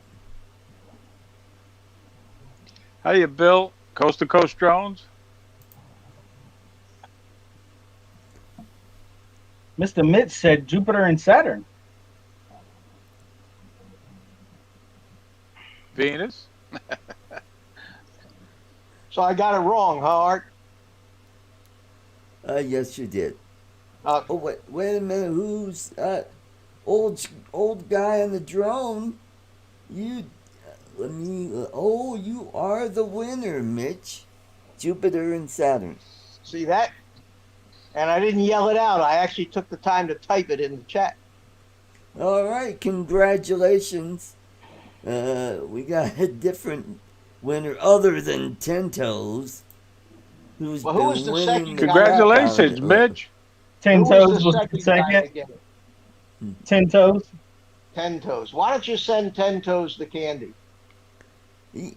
How you, Bill? Coast to Coast Drones? Mr. Mitch said Jupiter and Saturn. Venus? So I got it wrong, huh, Art? Yes, you did. Uh, Oh, wait a minute. Who's old guy on the drone? You, let me. Oh, you are the winner, Mitch. Jupiter and Saturn. See that? And I didn't yell it out. I actually took the time to type it in the chat. All right, congratulations. We got a different winner other than Ten Toes. who's Well, who was been the winning second the guy? crap out of Congratulations, it lately. Mitch. Ten Who Toes was the was the second guy to second. get it? 10 Toes. 10 Toes. Why don't you send 10 Toes the candy? I've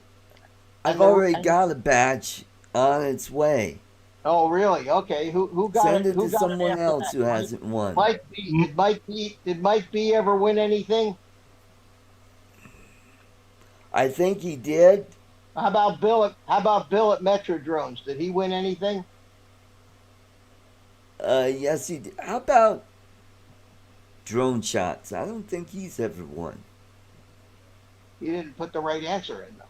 And the- already and- got a batch on its way. Oh, really? Okay. Who got Send it? it Who to got it someone after else that? who hasn't won. Mike B. Did Mike B ever win anything? I think he did. How about Bill at Metro Drones? Did he win anything? Yes, he did. How about drone shots? I don't think he's ever won. He didn't put the right answer in though.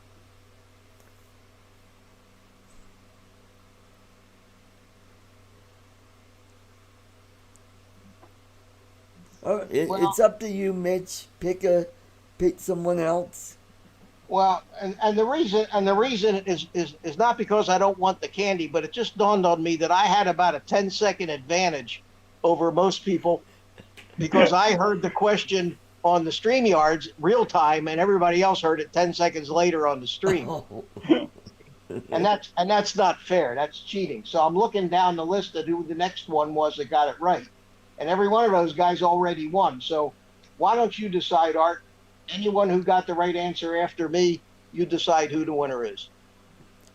Oh, Well- it's up to you, Mitch. Pick someone else. Well, and the reason is not because I don't want the candy, but it just dawned on me that I had about a 10-second advantage over most people because I heard the question on the StreamYards real time, and everybody else heard it 10 seconds later on the stream. Oh. And that's not fair. That's cheating. So I'm looking down the list of who the next one was that got it right, and every one of those guys already won. So why don't you decide, Art? Anyone who got the right answer after me, you decide who the winner is.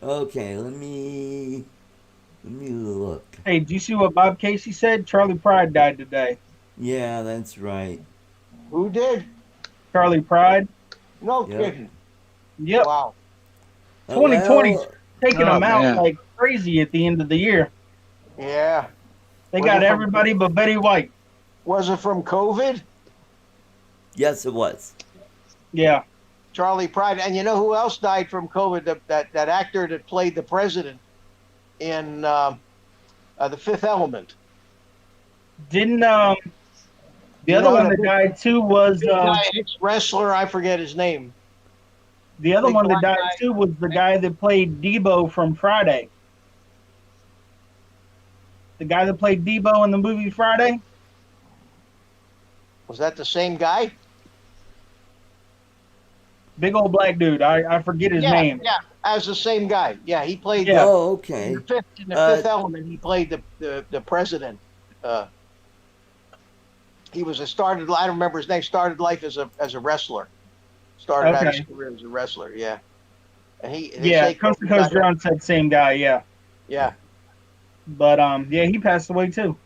Okay, let me look. Hey, do you see what Bob Casey said? Charlie Pride died today. Yeah, that's right. Who did? Charlie Pride. No Yep. kidding. Yep. Wow. 2020 Well, taking Oh, them out man. like crazy at the end of the year. Yeah. They Was got it from- everybody but Betty White. Was it from COVID? yes, it was. Yeah. Charlie Pride. And you know who else died from COVID? That actor that played the president in The Fifth Element. Didn't the You other know, one the that big- died too was Big guy, ex-wrestler, I forget his name. the other big one that black died guy. too was the guy that played Debo from Friday. The guy that played Debo in the movie Friday. Was that the same guy? Big old black dude. I forget his name. Yeah, as the same guy. Yeah, he played Yeah. Oh, okay. in the Fifth Element. He played the president. He was I don't remember his name. Started life as a wrestler. Started out his Okay. career as a wrestler. Yeah, and they Yeah, say Coast to COVID Coast got him. Drone said same guy. Yeah, Yeah. but yeah, he passed away too.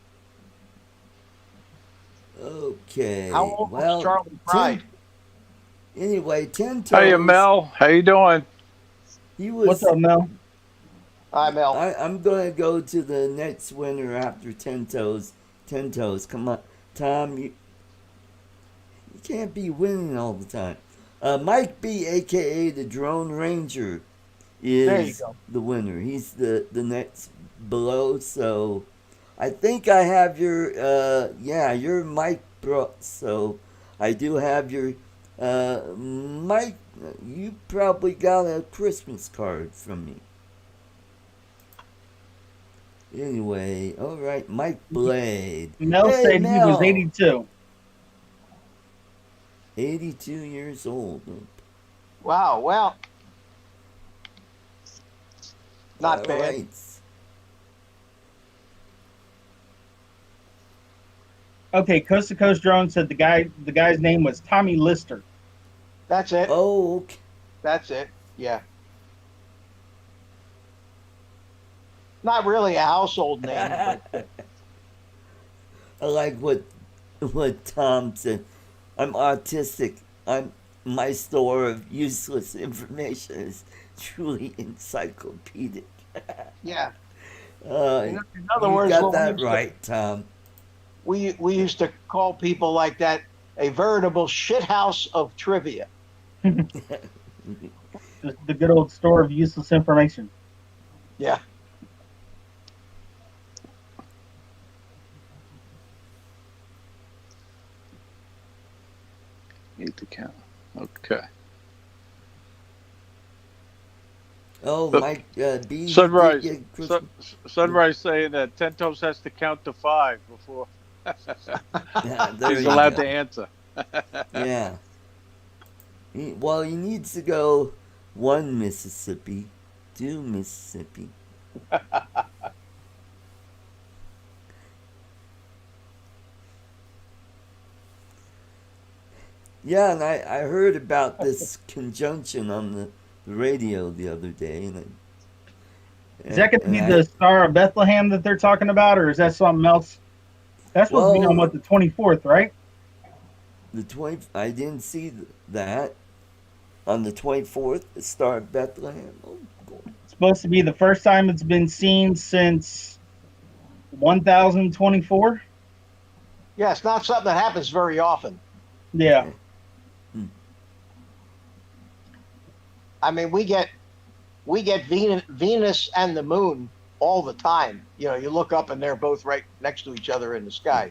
Okay. How old well, was Charlie Pride? Anyway, 10 Toes. Hiya, Mel. How you doing? He was. What's up, Mel? Hi, Mel. I'm gonna go to the next winner after 10 Toes. 10 Toes. Come on, Tom. You can't be winning all the time. Mike B, aka the Drone Ranger, There you is go. the winner. He's the next below. So I think I have your you're Mike Brooks. So I do have your Mike. You probably got a Christmas card from me. Anyway, all right, Mike Blade. Mel Hey, said he was Mel. 82. 82 years old. Wow. Well, not All bad. right. Okay, Coast to Coast Drone said the guy's name was Tommy Lister. That's it. Oh, okay. That's it. Yeah. Not really a household name, but I like what Tom said. I'm autistic. My store of useless information is truly encyclopedic. yeah. Uh, In other you words, got what we that used to- right, Tom. We used to call people like that a veritable shithouse of trivia. Just the good old store of useless information. Yeah. Need to count. Okay. Oh, But- Mike B. Sunrise. you did get Christmas- Sunrise saying that 10 Toes has to count to 5 before Yeah, there he's you allowed go. to answer. Yeah. He needs to go 1 Mississippi, 2 Mississippi. Yeah, and I heard about this conjunction on the radio the other day, Is that going to and be the Star of Bethlehem that they're talking about, or is that something else? That's supposed to be on well, what, the 24th, right? the 20 I didn't see that on the 24th, the Star of Bethlehem. Oh, God. It's supposed to be the first time it's been seen since 1024. Yeah, it's not something that happens very often. Yeah. Okay. Hmm. I mean, we get Venus and the moon all the time. You know, you look up and they're both right next to each other in the sky.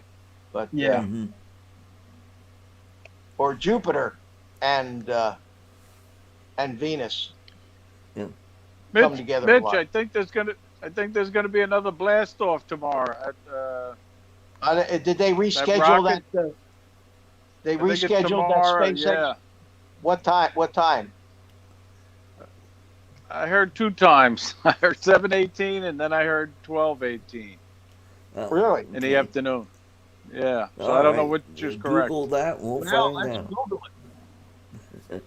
But Yeah. Mm-hmm. or Jupiter and Venus come Mitch, together a Mitch, lot. I think there's gonna be another blast off tomorrow at Did they reschedule rocket- that? They I think it's rescheduled tomorrow, that SpaceX. yeah. What time? What time? I heard 2 times. I heard 7:18 and then I heard 12:18 Oh, Really? in the afternoon. Yeah. So all I don't know right. which is correct. Google that. We'll find out. Google it.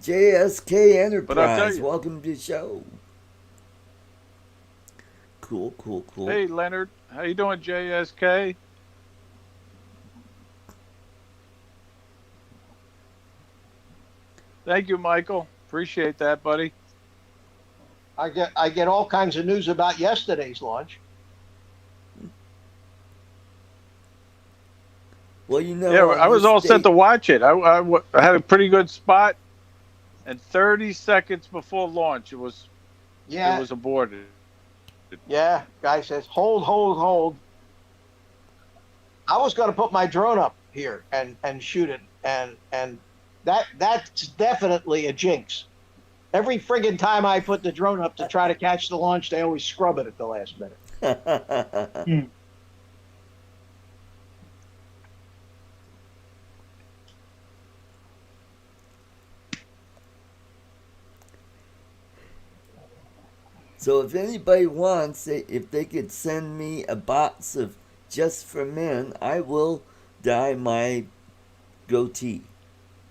JSK But I'll tell Enterprise, you. welcome to the show. Cool. Hey Leonard, how you doing, JSK? Thank you, Michael. Appreciate that, buddy. I get all kinds of news about yesterday's launch. Well, you know, Yeah, on I was this all set date- to watch it. I had a pretty good spot, and 30 seconds before launch, it was Yeah, aborted. yeah. Guy says, hold. I was going to put my drone up here and shoot it, and that's definitely a jinx. Every friggin' time I put the drone up to try to catch the launch, they always scrub it at the last minute. So if anybody wants, if they could send me a box of Just for Men, I will dye my goatee.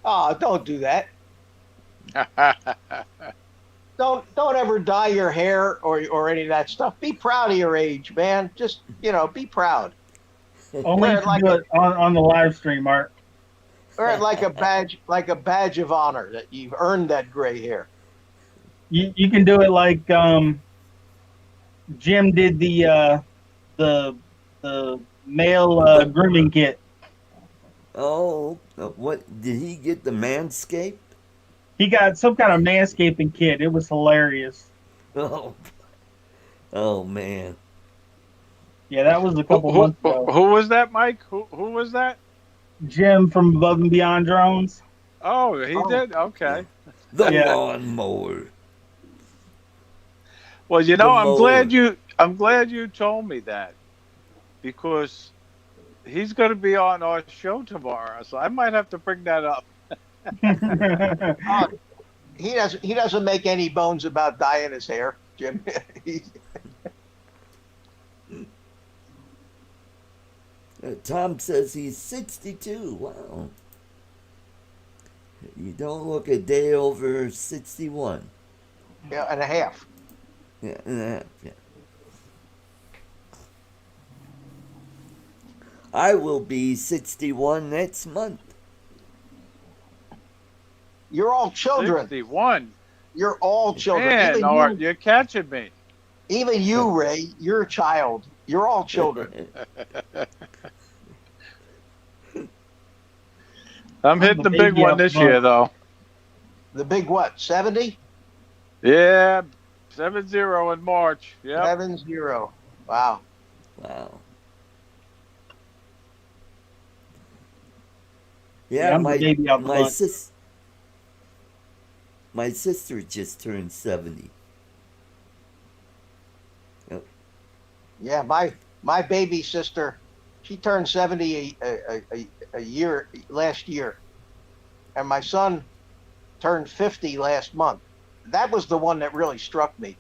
Oh, don't do that. Don't ever dye your hair or any of that stuff. Be proud of your age, man. Just be proud. Only Wear if it you like do it on the live stream, Art. Wear it like a badge of honor that you've earned that gray hair. You can do it like Jim did the male grooming kit. Oh, what did he get? The Manscaped? He got some kind of manscaping kit. It was hilarious. Oh man. Yeah, that was a couple months ago. Who was that, Mike? Who was that? Jim from Above and Beyond Drones. Oh, he did? Okay. The Yeah. lawnmower. Well, The I'm glad you told me that, because he's going to be on our show tomorrow, so I might have to bring that up. He doesn't make any bones about dyeing his hair, Jim. Tom says he's 62. Wow. You don't look a day over 61. Yeah, and a half. Yeah. I will be 61 next month. You're all children. 61. You're all children. Man, Art, you're catching me. Even you, Ray, you're a child. You're all children. I'm hitting the big baby one up this front. year, though. The big what? 70? Yeah, 7-0 in March. Yeah. 7-0. Wow. Wow. Yeah, I'm the baby out the my bunch. my sister just turned 70. Yeah, my baby sister, she turned 70 a year last year, and my son turned 50 last month. that was the one that really struck me.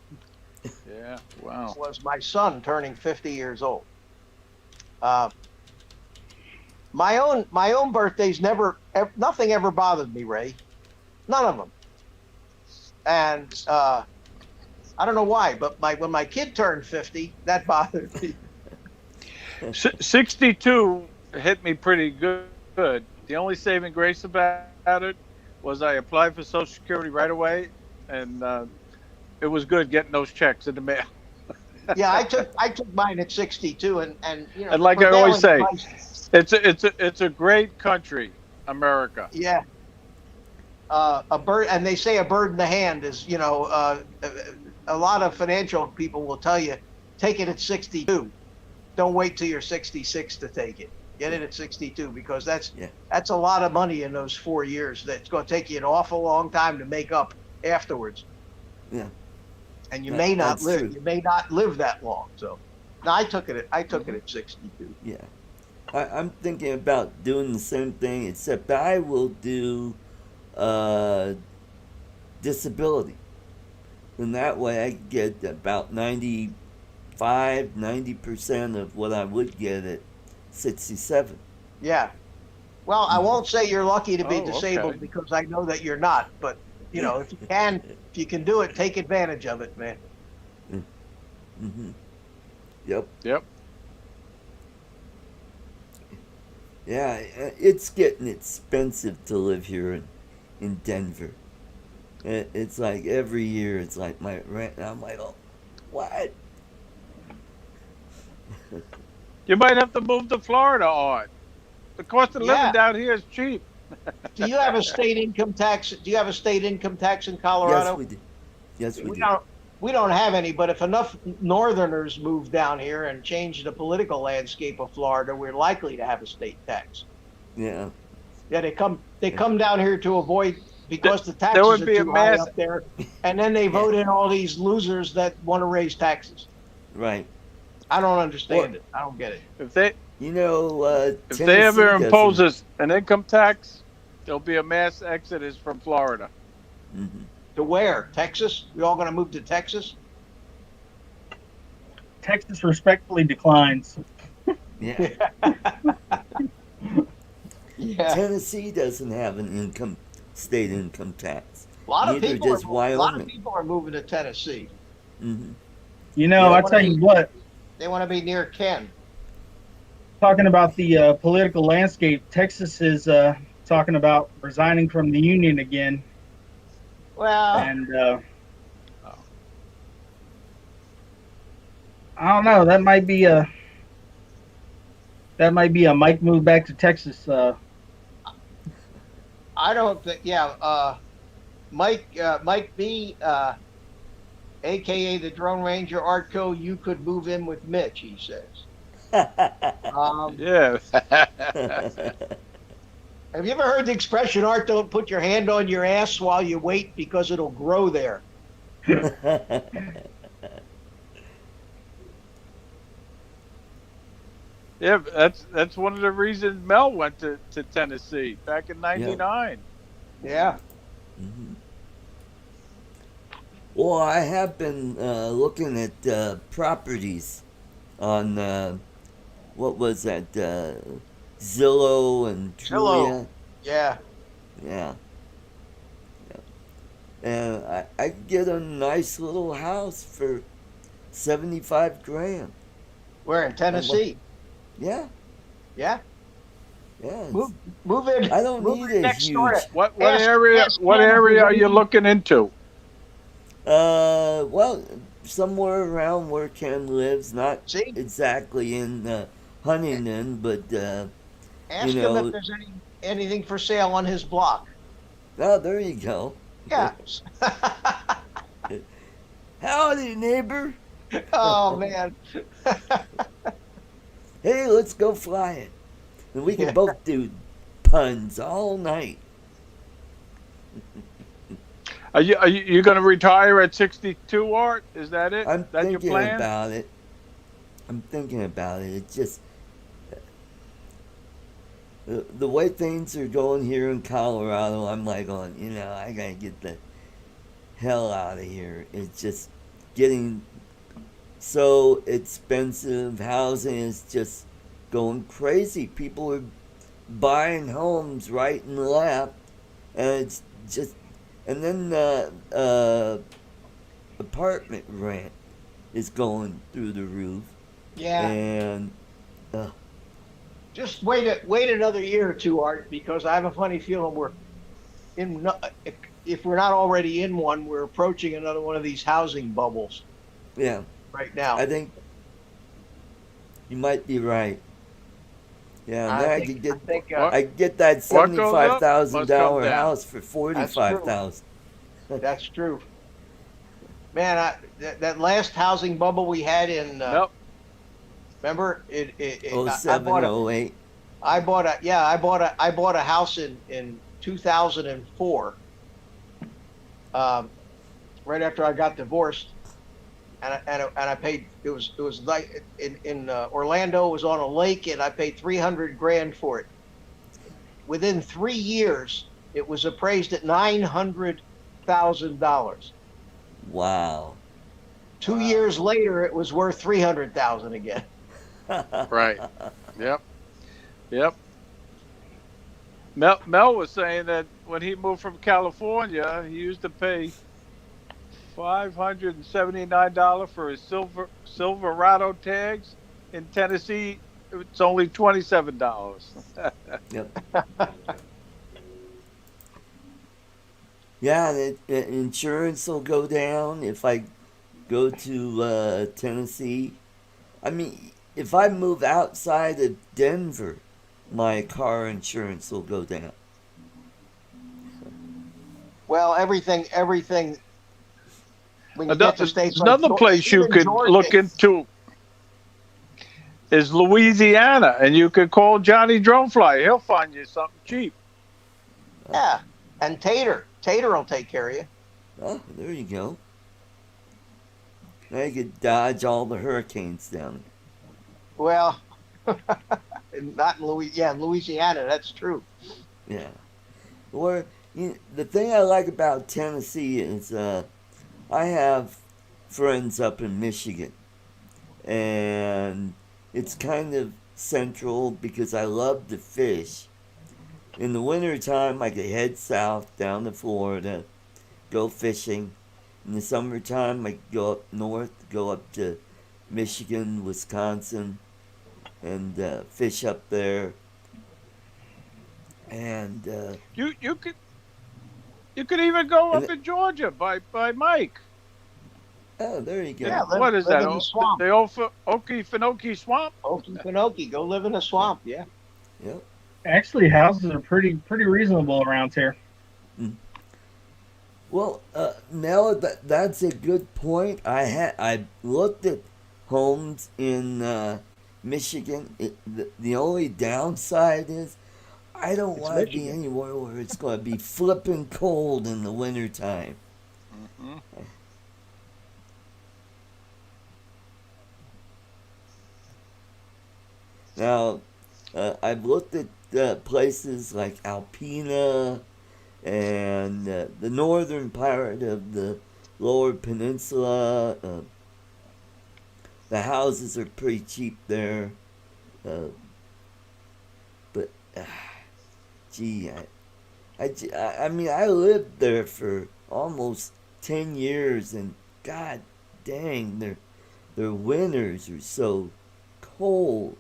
Yeah. Wow. Was my son turning 50 years old. Uh, my own birthdays nothing ever bothered me, Ray. None of them. And I don't know why, but when my kid turned 50, that bothered me. 62 hit me pretty good. The only saving grace about it was I applied for Social Security right away, and it was good getting those checks in the mail. Yeah, I took mine at 62, and you know, And the like I always prevailing say, price. it's a great country, America. Yeah, a bird, and they say a bird in the hand is, you know, a lot of financial people will tell you take it at 62. Don't wait till you're 66 to take it. Get it at 62 because that's a lot of money in those 4 years. That's going to take you an awful long time to make up afterwards. Yeah. And you may not live. True. You may not live that long. So, no, I took it at 62. Yeah. I'm thinking about doing the same thing, except I will do disability. And that way I get about 90% of what I would get at 67. Yeah. Well, I won't say you're lucky to be Oh, disabled okay. because I know that you're not. But you know, if you can do it, take advantage of it, man. Mm-hmm. Yep. Yep. Yeah, it's getting expensive to live here in Denver. It's like every year it's like my rent. And I'm like, oh, what? You might have to move to Florida, Art. The cost of Yeah. living down here is cheap. Do you have a state income tax? Do you have a state income tax in Colorado? Yes, we do. Yes, we do. We don't have any, but if enough Northerners move down here and change the political landscape of Florida, we're likely to have a state tax. Yeah. Yeah, they come down here to avoid because the taxes There would are be a too high mass- up there, and then they vote in all these losers that want to raise taxes. Right. I don't understand it. I don't get it. If they You know, if they ever Tennessee impose doesn't- an income tax, there'll be a mass exodus from Florida. Mhm. To where? Texas? We all going to move to Texas? Texas respectfully declines. Yeah. Yeah. Tennessee doesn't have an state income tax. A lot of Neither people does a lot of Wyoming. people are moving to Tennessee. Hmm. You know, Yeah, I tell you what, They want to be near Ken. talking about the political landscape, Texas is talking about resigning from the union again, Well, and I don't know. That might be a Mike move back to Texas. I don't think. Yeah, Mike B, aka the Drone Ranger ArtCo, you could move in with Mitch. He says. Yeah. Have you ever heard the expression, Art, don't put your hand on your ass while you wait because it'll grow there? Yeah, that's one of the reasons Mel went to Tennessee back in '99. Yeah. Mhm. Well, I have been looking at properties on what was that? Zillow and Zillow. Trulia. Yeah. Yeah. And I could get a nice little house for 75 grand. We're in Tennessee. Yeah. Yeah. Yeah. Move in. I don't move need in a next door huge. to- What Ask area are you looking into? Well, somewhere around where Ken lives, not See? exactly in Huntington, but Ask you him know. if there's anything for sale on his block. Oh, there you go. Yeah. Howdy, neighbor. Oh man. Hey, let's go flying, and we can Yeah. both do puns all night. Are you going to retire at 62, Art? Is that it? I'm That your thinking plan? about it. I'm thinking about it. It's just the way things are going here in Colorado. I'm like, going, I gotta get the hell out of here. It's just getting so expensive. Housing is just going crazy. People are buying homes right and left, and it's just, and then apartment rent is going through the roof. Yeah. And Just wait another year or two, Art, because I have a funny feeling we're in. If we're not already in one, we're approaching another one of these housing bubbles yeah, right now. I think you might be right. Yeah, and I then I think, could get I think I could get that What goes up $75,000 must come down. house for $45,000. that's true. Man, that last housing bubble we had in, Nope. remember Oh I seven, bought a, 08. I bought a house in 2004, right after I got divorced, and I paid. It was like in Orlando. It was on a lake, and I paid $300,000 for it. Within 3 years, it was appraised at $900,000. Wow. 2 years later, it was worth $300,000 again. Right. Yep. Yep. Mel was saying that when he moved from California, he used to pay $579 for his Silverado tags. In Tennessee, it's only $27. Yep. Yeah, and insurance will go down if I go to Tennessee. I mean, if I move outside of Denver, my car insurance will go down. Well, everything. When you get to states like Another place you even could Georgia, look into is Louisiana, and you could call Johnny Dronefly. He'll find you something cheap. Yeah, and Tater will take care of you. Oh, there you go. Now you could dodge all the hurricanes down Well, not in Louisiana. Yeah, in Louisiana, that's true. there. Yeah. Or the thing I like about Tennessee is I have friends up in Michigan, and it's kind of central because I love to fish. In the wintertime, I could head south down to Florida, go fishing. In the summertime, I could go up north, go up to Michigan, Wisconsin, and fish up there. And You could even go And up in Georgia by Mike. oh, there you go. Yeah, What is live that? in the swamp. The old Okefenokee Swamp? Okefenokee, go live in a swamp. Yeah. Yep. Actually, houses are pretty reasonable around here. Well, Mel, that's a good point. I looked at homes in Michigan. The only downside is I don't It's want to be Michigan. anywhere where it's going to be flipping cold in the wintertime. Mm-hmm. Now, I've looked at places like Alpena and the northern part of the lower peninsula. The houses are pretty cheap there. But, gee, I mean, I lived there for almost 10 years, and god dang, their winters are so cold.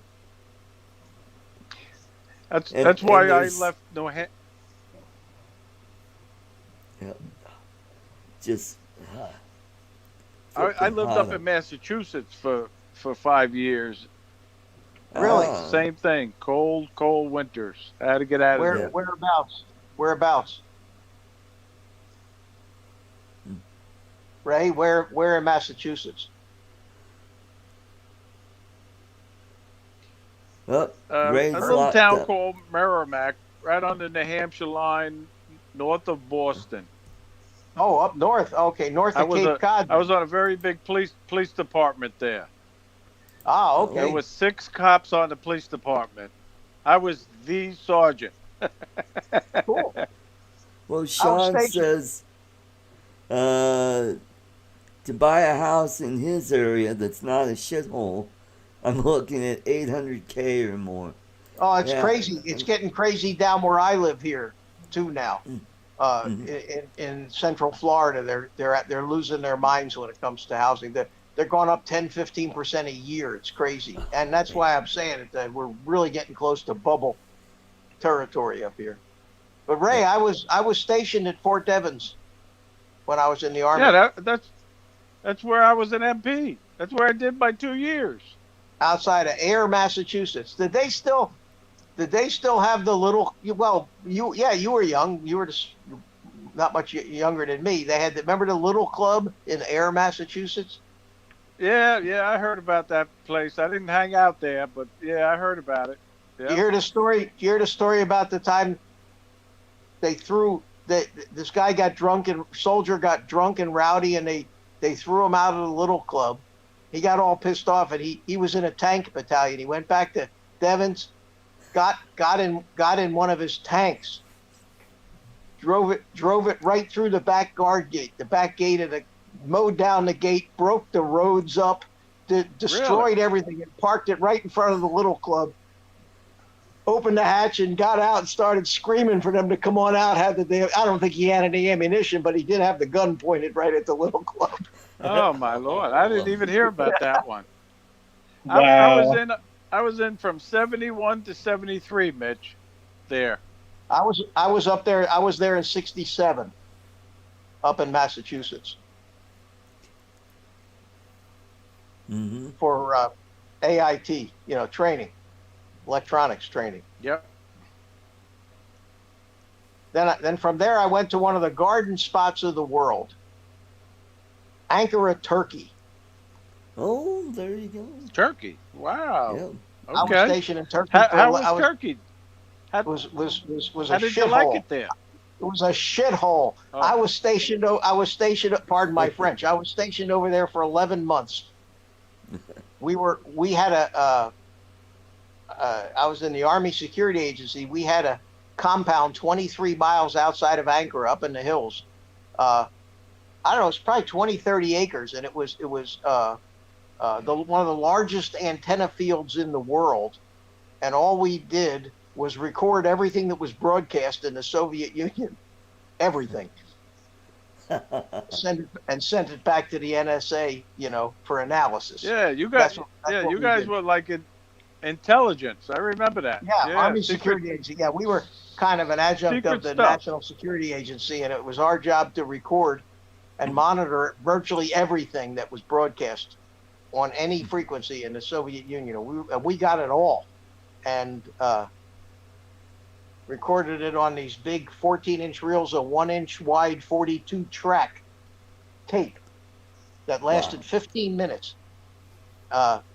That's why I there's- left New Hampshire. Yep. Just. I lived up in Massachusetts for 5 years. Really? Same thing. Cold winters. I had to get out of there. Whereabouts? Ray, where in Massachusetts? Oh, A Ray's little locked town up. called Merrimack, right on the New Hampshire line, north of Boston. Oh, up north. Okay, north of Cape Cod. I was on a very big police department there. Ah, okay. There was 6 cops on the police department. I was the sergeant. Cool. Well, Sean Outstation. says Uh, to buy a house in his area that's not a shithole, I'm looking at 800K or more. Oh, it's Yeah. crazy. It's getting crazy down where I live here too now. Mm-hmm. In Central Florida, they're losing their minds when it comes to housing. They're going up 10-15% a year. It's crazy, and that's why I'm saying it, that we're really getting close to bubble territory up here. But Ray, Yeah. I was stationed at Fort Devens when I was in the Yeah, Army that's where I was an MP. That's where I did my 2 years. outside of Ayer, Massachusetts. Did they still have the little? Well, you were young. You were just not much younger than me. They had remember the little club in Ayer, Massachusetts. Yeah, I heard about that place. I didn't hang out there, but yeah, I heard about it. You Yep. hear the story? You hear the story about the time they threw this guy got drunk and soldier got drunk and rowdy, and they threw him out of the little club. He got all pissed off, and he was in a tank battalion. He went back to Devens, got in one of his tanks, drove it right through the back guard gate, the back gate of the mowed down the gate, broke the roads up, destroyed everything, and parked it right in front of the little club. Opened the hatch and got out and started screaming for them to come on out. I don't think he had any ammunition, but he did have the gun pointed right at the little club. Oh my lord! I didn't even hear about that one. Wow. I was in from 71 to 73, Mitch. There. I was up there. I was there in '67, up in Massachusetts Mm-hmm. for AIT, training, electronics training. Yep. Then from there, I went to one of the garden spots of the world, Ankara, Turkey. Oh, there you go. Turkey. Wow. Yeah. I was Okay. stationed in Turkey. How was Turkey? How was How a did you like shithole. it there? It was a shithole. Oh. I was stationed. Pardon my French. I was stationed over there for 11 months. I was in the Army Security Agency. We had a compound 23 miles outside of Ankara, up in the hills. I don't know. It's probably 20, 30 acres, and it was one of the largest antenna fields in the world. And all we did was record everything that was broadcast in the Soviet Union, everything, send it back to the NSA, for analysis. Yeah, you guys. That's what You we guys did. were like intelligence. I remember that. Yeah, Army Security Agency. Yeah, we were kind of an adjunct Secret of the stuff. National Security Agency, and it was our job to record and monitor virtually everything that was broadcast on any frequency in the Soviet Union. We got it all, and recorded it on these big 14-inch reels, a 1-inch wide 42-track tape that lasted 15 minutes.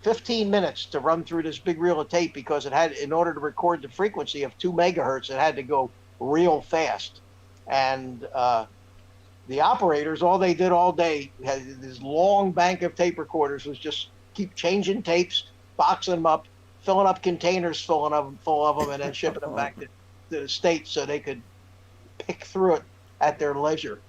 15 minutes to run through this big reel of tape, because it had, in order to record the frequency of 2 megahertz, it had to go real fast. And the operators, all they did all day, had this long bank of tape recorders, was just keep changing tapes, boxing them up, filling up containers full of them, and then shipping them back to the States so they could pick through it at their leisure.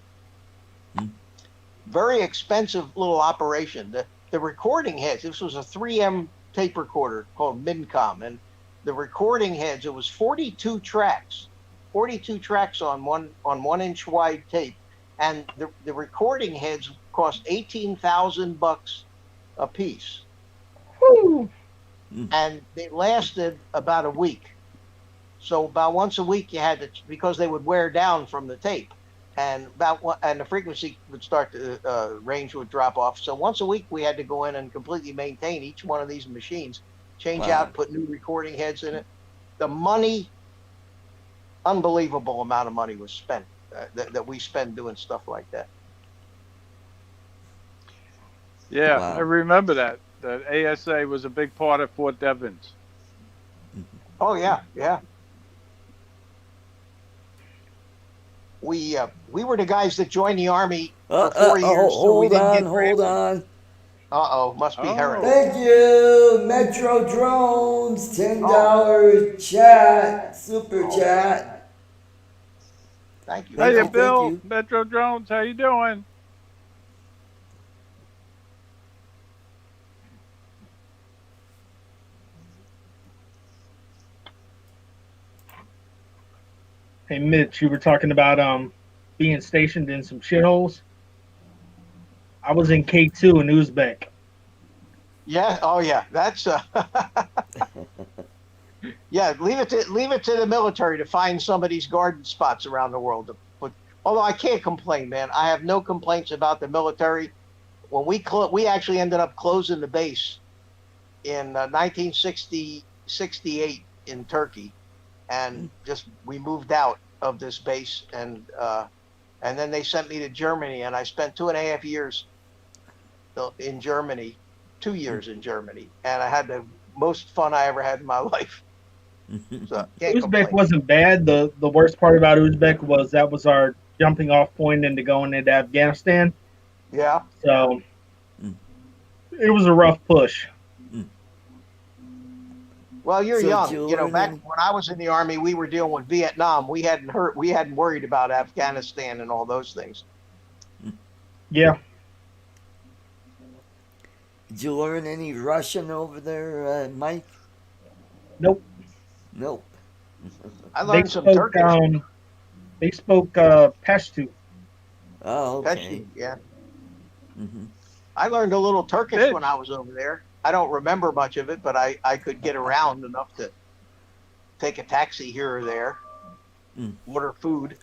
Very expensive little operation. The recording heads, this was a 3M tape recorder called Mincom, and the recording heads, it was 42 tracks on 1-inch wide tape, and the recording heads cost $18,000 a piece. Woo. And they lasted about a week. So about once a week you had to, because they would wear down from the tape, and the frequency would start to range would drop off. So once a week we had to go in and completely maintain each one of these machines, change out, put new recording heads in it. The money, unbelievable amount of money was spent that we spend doing stuff like that. Yeah, Wow. I remember that. That ASA was a big part of Fort Devens. Oh yeah. We were the guys that joined the Army for 4 years. Hold on. Must be Oh. Heron. Thank you, Metro Drones, $10 chat, super chat. Thank you. Hey, Thank you. Bill, Metro Drones, how you doing? Hey Mitch, you were talking about being stationed in some shitholes. I was in K2 in Uzbek. Yeah. Oh yeah. That's yeah. Leave it to the military to find some of these garden spots around the world. But although I can't complain, man, I have no complaints about the military. When we actually ended up closing the base in 1968 in Turkey, and just we moved out of this base, and then they sent me to Germany, and I spent 2.5 years in Germany, 2 years in Germany, and I had the most fun I ever had in my life. So can't Uzbek complain. wasn't bad. The worst part about Uzbek was that was our jumping off point into going into Afghanistan. Yeah. So it was a rough push. Well, you're So did young. you You know, learn back any? when I was in the army, we were dealing with Vietnam. We hadn't worried about Afghanistan and all those things. Yeah. Did you learn any Russian over there, Mike? Nope. Nope. I They learned some spoke Turkish. Pashto. Oh, okay. Peshtu, yeah. Hmm. I learned a little Turkish Mitch, when I was over there. I don't remember much of it, but I could get around enough to take a taxi here or there, Mm. order food.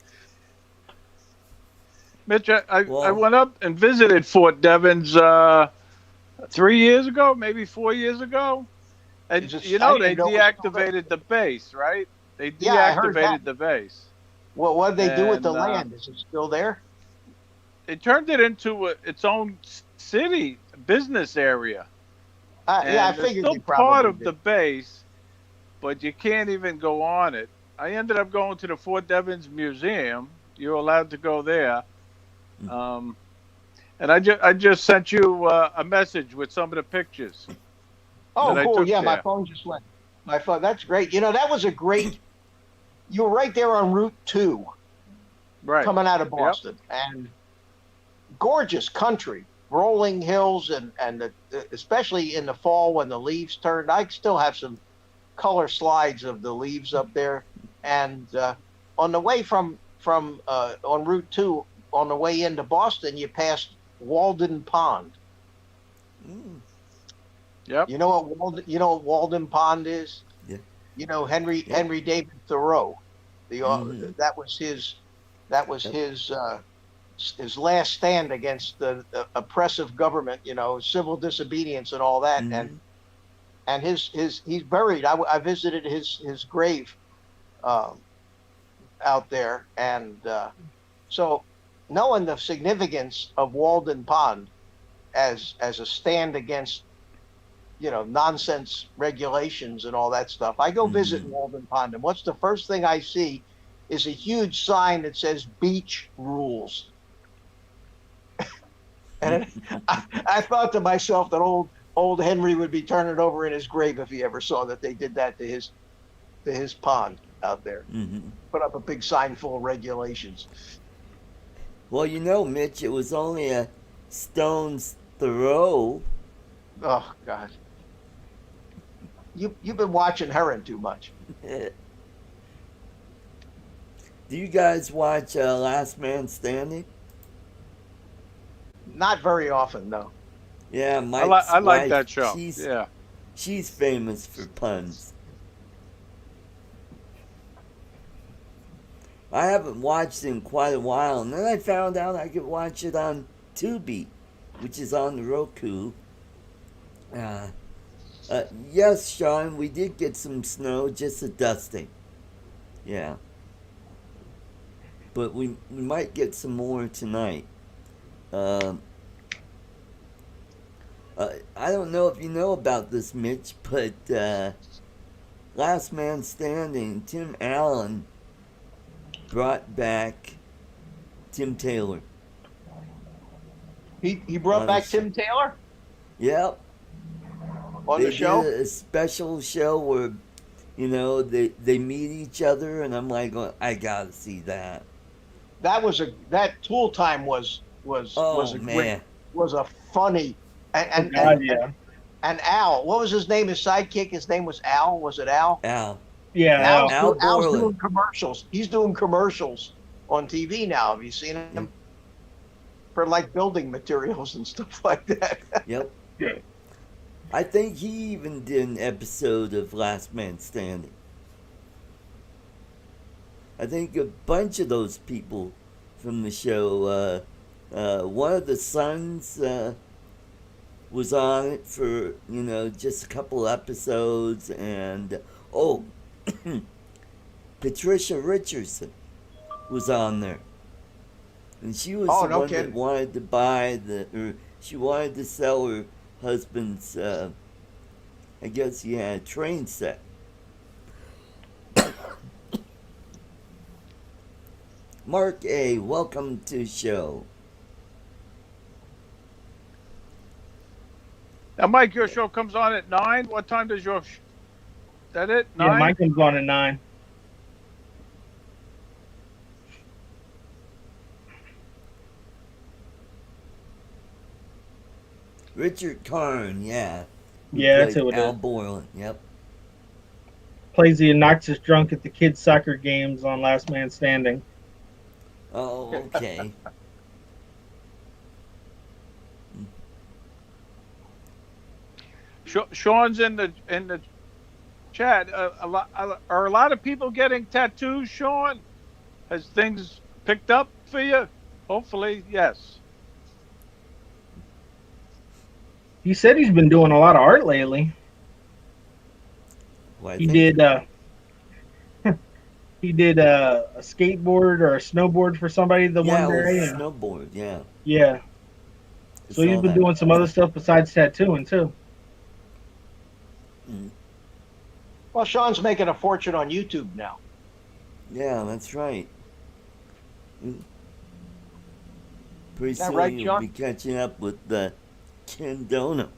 Mitch, I Well, went up and visited Fort Devens 3 years ago, maybe 4 years ago. And Is it? you I know, didn't they even know it was still there. deactivated the base, right? They Yeah, I heard that. deactivated the base. What did they do with the And land? Is it still there? they turned it into its own city, business area. Yeah, I And it's figured they still part probably of the did. base, but you can't even go on it. I ended up going to the Fort Devens Museum. You're allowed to go there. Um, and I just sent you a message with some of the pictures that Oh, I cool. took Yeah, my there. phone just went. My phone. That's great. You know, that was a great. You were right there on Route 2 Right. coming out of Yep. Boston, and gorgeous country, rolling hills, and especially in the fall when the leaves turned. I still have some color slides of the leaves up there, and on the way from on Route 2 on the way into Boston, you passed Walden Pond. mm, Yep. You know what Walden Pond is? yeah. You know Yep. Henry David Thoreau. Hmm. That was his Yep. his last stand against the oppressive government, you know, civil disobedience and all that. Hmm. And he's buried. I visited his grave um, out there, and so knowing the significance of Walden Pond as a stand against, you know, nonsense regulations and all that stuff, I go visit Hmm. Walden Pond, and what's the first thing I see is a huge sign that says beach rules. And I thought to myself that old Henry would be turning over in his grave if he ever saw that they did that to his pond out there. Hmm. Put up a big sign full of regulations. Well, you know, Mitch, it was only a stone's throw. Oh God, you've been watching Heron too much. Do you guys watch Last Man Standing? Not very often, no. Yeah, Mike's I like wife. that show. She's Yeah. she's famous for puns. I haven't watched it in quite a while, and then I found out I could watch it on Tubi, which is on the Roku. Uh, yes, Sean, we did get some snow, just a dusting. Yeah, but we might get some more tonight. Um, I don't know if you know about this, Mitch, but Last Man Standing, Tim Allen brought back Tim Taylor. He brought On back the Tim Taylor Yep, on they the show. did a special show where, you know, they meet each other, and I'm like, oh, I gotta see that. That Tool Time was Oh a great, man, was a funny Oh, and God, yeah. and Al, what was his name? His sidekick. His name was Al. Was it Al? Al. Yeah, Al's, Al Al's Borland. doing commercials. He's doing commercials on TV now. Have you seen him? Yeah. For like building materials and stuff like that. Yep. yeah. I think he even did an episode of Last Man Standing. I think a bunch of those people from the show, one of the sons was on it for, just a couple episodes, and Patricia Richardson was on there. And she was Oh, the no one that kidding. wanted to she wanted to sell her husband's, I guess he had a train set. Mark A., welcome to the show. Now, Mike, your show comes on at 9. What time does your? That it? 9. Yeah, mine comes on at 9. Richard Karn, yeah. Yeah, that's played who it Al is. Borland, yep. Plays the obnoxious drunk at the kids' soccer games on Last Man Standing. Oh, okay. Sean's in the chat. Are a lot of people getting tattoos, Sean? Has things picked up for you? Hopefully, yes. He said he's been doing a lot of art lately. Well, I He think- did he did a skateboard or a snowboard for somebody the yeah, one it was day. a and- snowboard, yeah. Yeah. I So he's saw been that. doing some other stuff besides tattooing too. Mm. Well, Sean's making a fortune on YouTube now. Yeah, that's right. Mm. Pretty Is that soon right, you'll John? be catching up with Ken Dono.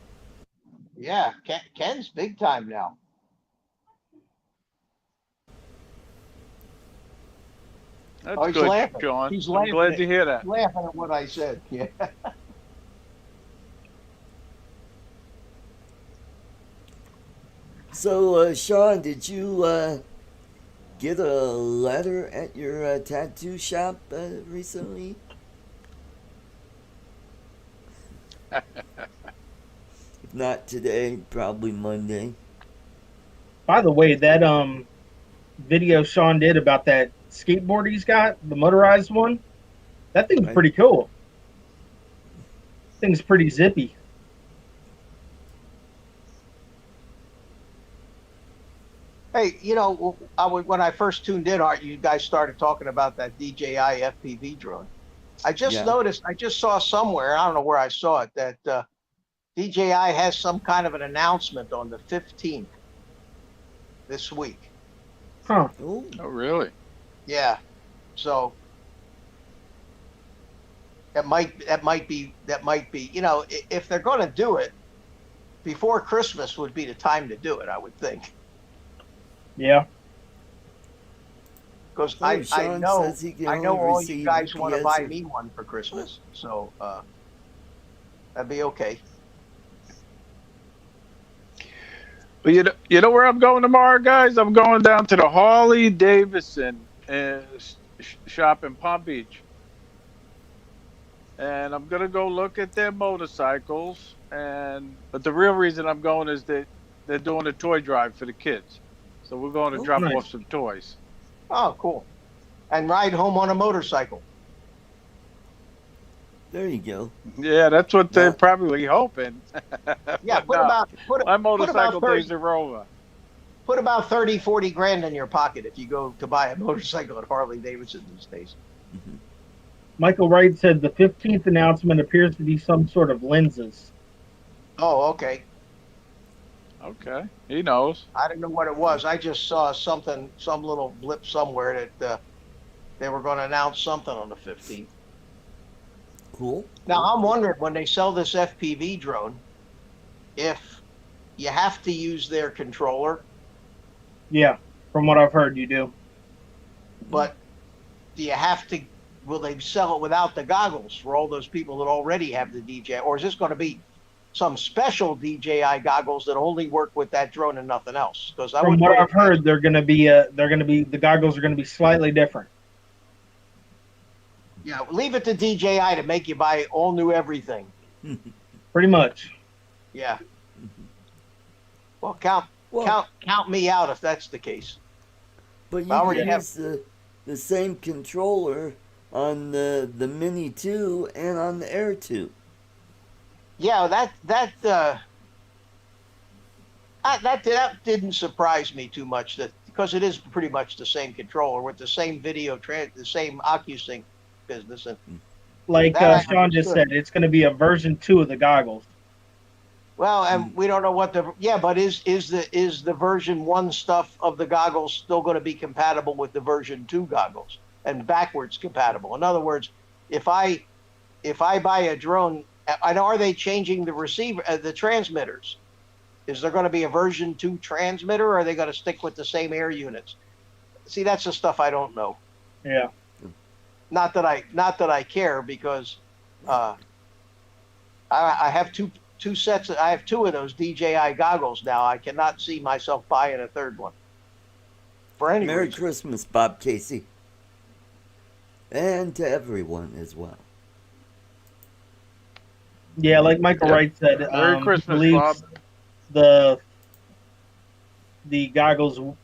Yeah, Ken's big time now. That's Oh, he's good, laughing. Sean. He's I'm laughing glad at- to hear that. Laughing at what I said. Yeah. So, Sean, did you get a letter at your tattoo shop recently? If not today, probably Monday. By the way, that video Sean did about that skateboard he's got, the motorized one, that thing's Right. pretty cool. Thing's pretty zippy. Hey, when I first tuned in, Art, you guys started talking about that DJI FPV drone. I just Yeah. noticed, I just saw somewhere, I don't know where I saw it, that DJI has some kind of an announcement on the 15th this week. Huh. Oh, Oh, really? Yeah. So that might be, if they're going to do it before Christmas would be the time to do it, I would think. Yeah. Because Oh, I Sean know says he can I know only all you receive guys want to buy UPS. me one for Christmas, so that'd be okay. But you know where I'm going tomorrow, guys? I'm going down to the Harley Davidson shop in Palm Beach. And I'm going to go look at their motorcycles. But the real reason I'm going is that they're doing a toy drive for the kids. So we're going to Oh, drop nice. off some toys. Oh, cool. And ride home on a motorcycle. there you go. Yeah, that's what they're Yeah. probably hoping. Yeah, But put no, about my motorcycle 30 days are over. put about 30, 40 grand in your pocket if you go to buy a motorcycle at Harley Davidson these days. Mhm. Michael Wright said the 15th announcement appears to be some sort of lenses. Oh, okay. Okay, he knows. I didn't know what it was. I just saw some little blip somewhere that they were going to announce something on the 15th. Cool. Now, I'm wondering when they sell this FPV drone, if you have to use their controller, Yeah, from what I've heard, you do. but do you have to, will they sell it without the goggles for all those people that already have the DJI? Or is this going to be some special DJI goggles that only work with that drone and nothing else. Because I From would what I've heard, the goggles are going to be slightly different. Yeah, leave it to DJI to make you buy all new everything. Pretty much. Yeah. Well, count me out if that's the case. But you I already can have- use the same controller on the Mini 2 and on the Air 2. Yeah, that didn't surprise me too much, that because it is pretty much the same controller with the same the same OcuSync business. And Like That I Sean just understood. said, it's going to be a version 2 of the goggles. well, and we don't know what but is the version 1 stuff of the goggles still going to be compatible with the version 2 goggles and backwards compatible? In other words, if I buy a drone, I know, are they changing the receiver, the transmitters? Is there going to be a version 2 transmitter, or are they going to stick with the same air units? See, that's the stuff I don't know. Yeah. Not that I care, because I have two sets. I have 2 of those DJI goggles now. I cannot see myself buying a third one for any Merry reason. Christmas, Bob Casey. And to everyone as well. Yeah, like Michael Yep. Wright said, Merry he Christmas, believes Bob. the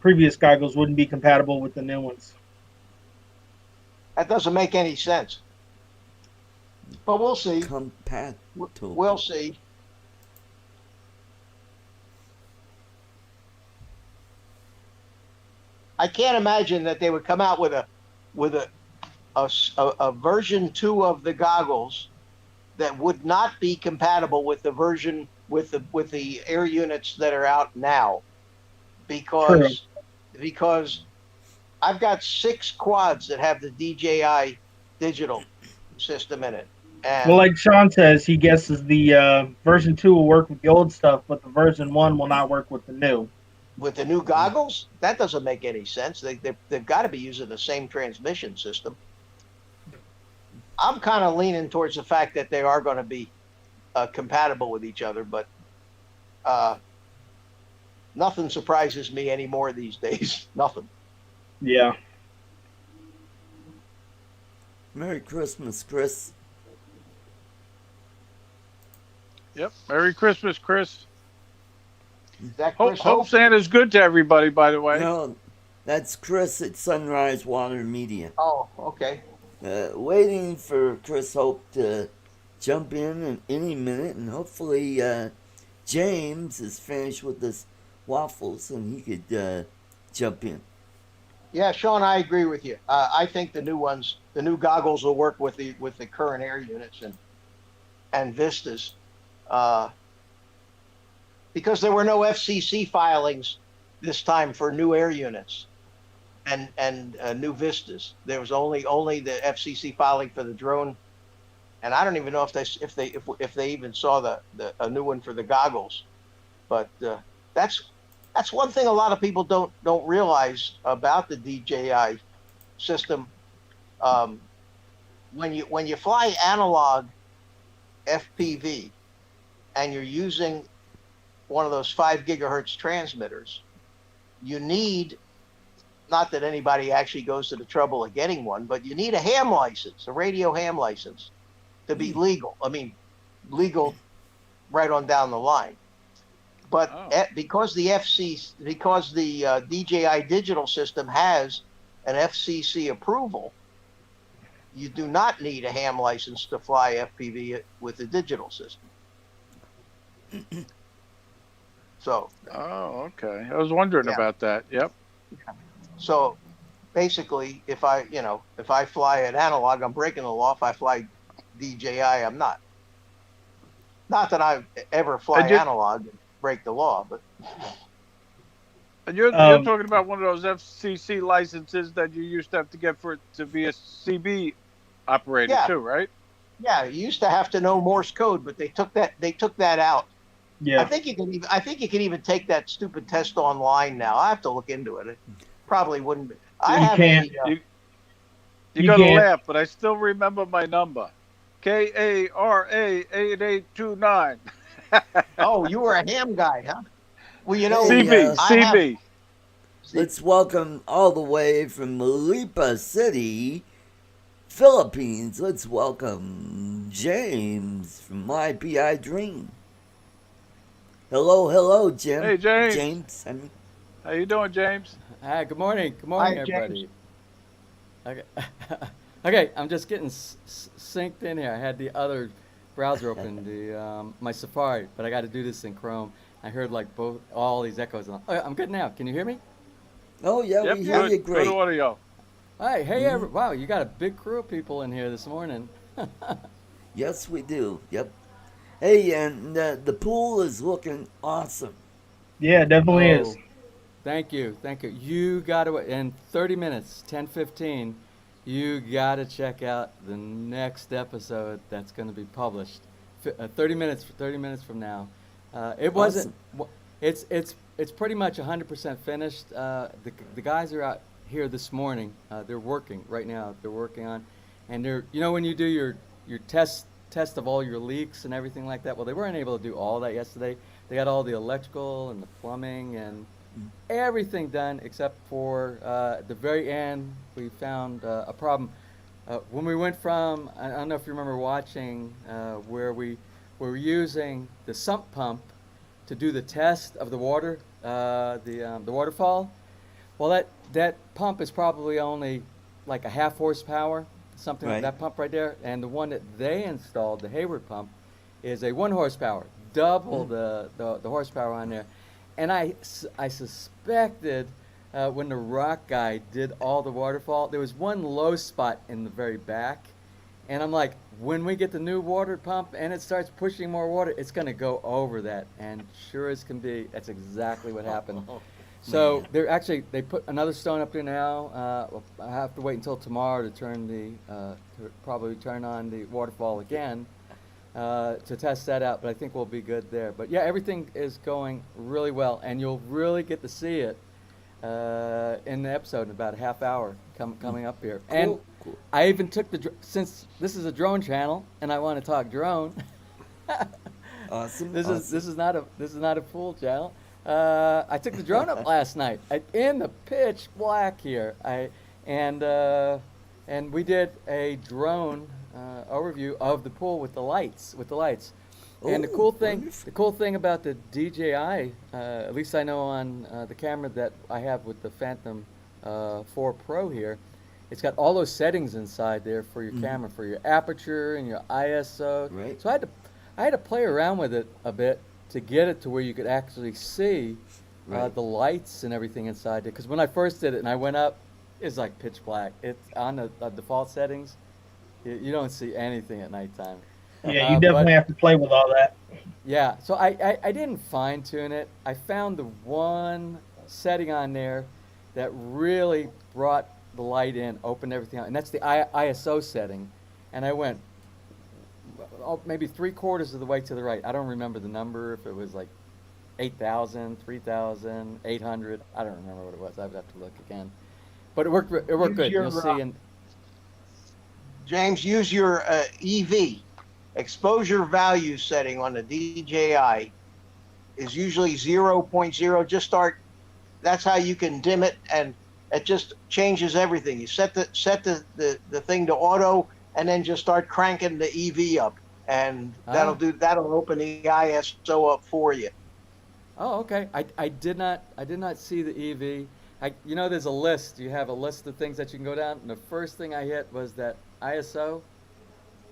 previous goggles wouldn't be compatible with the new ones. That doesn't make any sense. But we'll see. Compatible. We'll see. I can't imagine that they would come out with a version 2 of the goggles that would not be compatible with the version with the air units that are out now, because I've got 6 quads that have the DJI digital system in it. And Well, like Sean says, he guesses the version 2 will work with the old stuff, but the version 1 will not work with the new. with the new goggles, that doesn't make any sense. They've got to be using the same transmission system. I'm kind of leaning towards the fact that they are going to be compatible with each other, but nothing surprises me anymore these days. Nothing. Yeah. Merry Christmas, Chris. Yep. Merry Christmas, Chris. Is that Hope, Chris hope Hope? Santa's good to everybody, by the way. No, that's Chris at Sunrise Water Media. Oh, okay. Waiting for Chris Hope to jump in any minute, and hopefully James is finished with his waffles and he could jump in. Yeah, Sean, I agree with you. I think the new goggles will work with the current air units and Vistas, because there were no FCC filings this time for new air units and new Vistas. There was only the FCC filing for the drone, and I don't even know if they even saw a new one for the goggles. But that's one thing a lot of people don't realize about the DJI system. When you fly analog FPV and you're using one of those 5 gigahertz transmitters, you need, not that anybody actually goes to the trouble of getting one, but you need a ham license, a radio ham license, to be legal. I mean, legal right on down the line. But because the DJI digital system has an FCC approval, you do not need a ham license to fly FPV with the digital system. So. Oh, okay. I was wondering about that. Yep. So basically, if I fly an analog, I'm breaking the law. If I fly DJI, I'm not. Not that I ever fly analog and break the law, but. And you're talking about one of those FCC licenses that you used to have to get for it to be a CB operator too, right? Yeah, you used to have to know Morse code, but they took that out. Yeah. I think you can even take that stupid test online now. I have to look into it. It probably wouldn't be. You gotta laugh, but I still remember my number. KARA 8829. Oh, you were a ham guy, huh? Well, you know, Hey, CB, I have. CB. let's welcome all the way from Lipa City, Philippines. Let's welcome James from My PI Dream. Hello, hello, Jim. Hey, James. James, I mean. How you doing, James? Hi, good morning. Good morning, Hi, everybody. Okay, okay, I'm just getting synced in here. I had the other browser open, the my Safari, but I got to do this in Chrome. I heard like all these echoes. Okay, I'm good now. Can you hear me? Oh, yeah, Yep, we hear you good great. audio. Hi, hey, wow, you got a big crew of people in here this morning. Yes, we do. Yep. Hey, and the pool is looking awesome. Yeah, it definitely is. Oh, thank you, thank you. You got to in 30 minutes, 10:15. You got to check out the next episode that's going to be published. 30 minutes from now. It wasn't. It's pretty much 100% finished. The guys are out here this morning. They're working right now. They're working on, and they're when you do your test of all your leaks and everything like that. Well, they weren't able to do all that yesterday. They got all the electrical and the plumbing and everything done except for the very end. We found a problem when we went from. I don't know if you remember watching where we were using the sump pump to do the test of the water, the waterfall. Well, that pump is probably only like a half horsepower, something like Right. that pump right there. And the one that they installed, the Hayward pump, is a 1 horsepower, double the horsepower on there. And I suspected when the rock guy did all the waterfall, there was one low spot in the very back. And I'm like, when we get the new water pump and it starts pushing more water, it's going to go over that. And sure as can be, that's exactly what happened. So they put another stone up there now. I have to wait until tomorrow to probably turn on the waterfall again to test that out. But I think we'll be good there. But yeah, everything is going really well, and you'll really get to see it in the episode in about a half hour coming up here. Cool, And cool. I even took since this is a drone channel and I want to talk drone. Awesome. This awesome. is not a pool channel. I took the drone up last night in the pitch black here. And we did a drone overview of the pool with the lights. And the Oh, cool thing about the DJI, at least I know on the camera that I have with the Phantom 4 Pro here, it's got all those settings inside there for your camera, for your aperture and your ISO. Right. So I had to play around with it a bit to get it to where you could actually see Right. the lights and everything inside there. Because when I first did it and I went up, it's like pitch black. It's on the default settings. You don't see anything at nighttime. Yeah, you definitely have to play with all that. Yeah, so I didn't fine tune it. I found the one setting on there that really brought the light in, opened everything out, and that's the ISO setting. And I went maybe 3/4 of the way to the right. I don't remember the number, if it was like 8,000, 3,000, 800. I don't remember what it was. I would have to look again. But it worked good. your, You'll see. And James, use your EV exposure value setting on the DJI is usually 0.0. Just start. That's how you can dim it, and it just changes everything. You set the thing to auto, and then just start cranking the EV up, and that'll open the ISO up for you. Oh, okay. I did not see the EV. There's a list. You have a list of things that you can go down, and the first thing I hit was that ISO,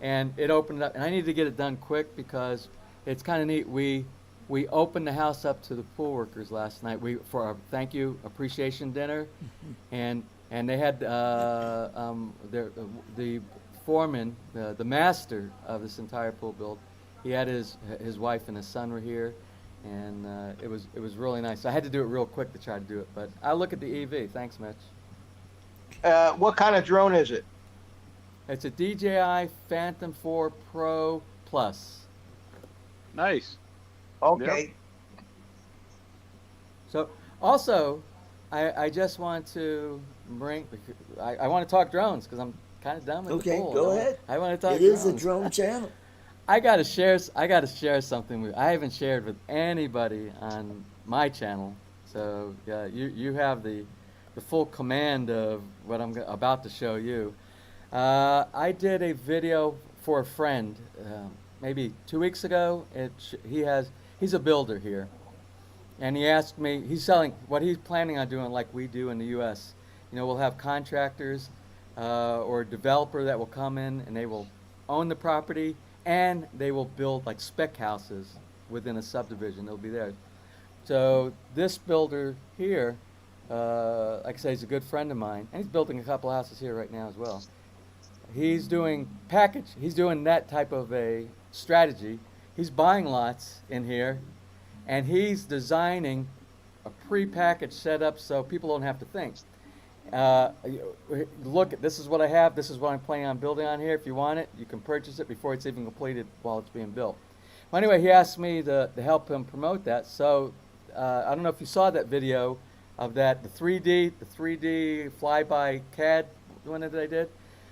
and it opened up. And I need to get it done quick because it's kind of neat. We opened the house up to the pool workers last night. For our thank you appreciation dinner, and they had the foreman, the master of this entire pool build. He had his wife and his son were here. And it was really nice. So I had to do it real quick to try to do it, but I'll look at the EV. Thanks, Mitch. What kind of drone is it? It's a DJI Phantom 4 Pro Plus. Nice. Okay. So also, I just want to bring. I want to talk drones because I'm kind of done with the Okay, pool. go ahead. I want to talk. It is a drones. drone channel. I gotta share. I gotta share something I haven't shared with anybody on my channel. So you have the full command of what I'm about to show you. I did a video for a friend maybe 2 weeks ago. He's a builder here, and he asked me. He's selling what he's planning on doing, like we do in the U.S. You know, we'll have contractors or a developer that will come in and they will own the property and they will build like spec houses within a subdivision. They'll be there. So this builder here, like I say, he's a good friend of mine, and he's building a couple houses here right now as well. He's doing He's doing that type of a strategy. He's buying lots in here, and he's designing a pre-packaged setup so people don't have to think. Look, this is what I have. This is what I'm planning on building on here. If you want it, you can purchase it before it's even completed while it's being built. Well, anyway, he asked me to help him promote that. So I don't know if you saw that video of that, the 3D flyby CAD one that I did.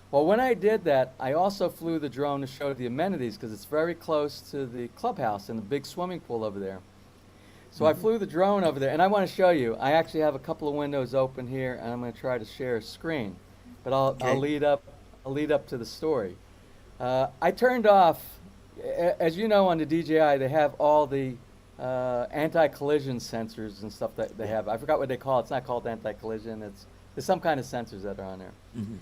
Well, when I did that, I also flew the drone to show the amenities because it's very close to the clubhouse and the big swimming pool over there. So I flew the drone over there, and I want to show you. I actually have a couple of windows open here, and I'm going to try to share a screen. But I'll lead up to the story. I turned off, as you know, on the DJI, they have all the anti-collision sensors and stuff that they have. I forgot what they call it. It's not called anti-collision. There's some kind of sensors that are on there. Mm-hmm.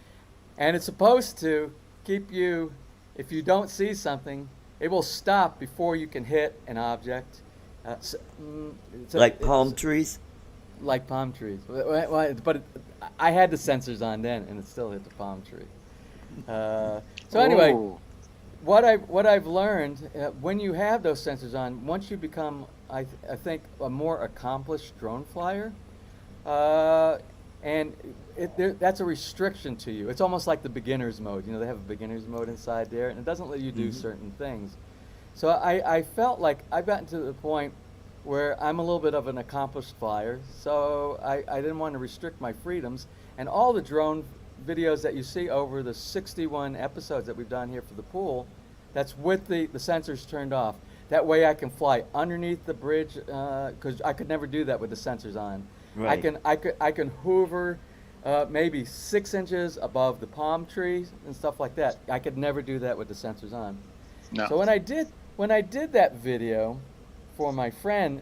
And it's supposed to keep you, if you don't see something, it will stop before you can hit an object. Like palm trees? Like palm trees. But I had the sensors on then, and it still hit the palm tree. So anyway, what I've learned, when you have those sensors on, once you become, I think, a more accomplished drone flyer, and that's a restriction to you. It's almost like the beginner's mode. You know, they have a beginner's mode inside there, and it doesn't let you do certain things. So I felt like I've gotten to the point where I'm a little bit of an accomplished flyer, so I didn't want to restrict my freedoms. And all the drone videos that you see over the 61 episodes that we've done here for the pool, that's with the sensors turned off. That way I can fly underneath the bridge, because I could never do that with the sensors on. Right. I can hover maybe 6 inches above the palm trees and stuff like that. I could never do that with the sensors on. No. So when I did that video for my friend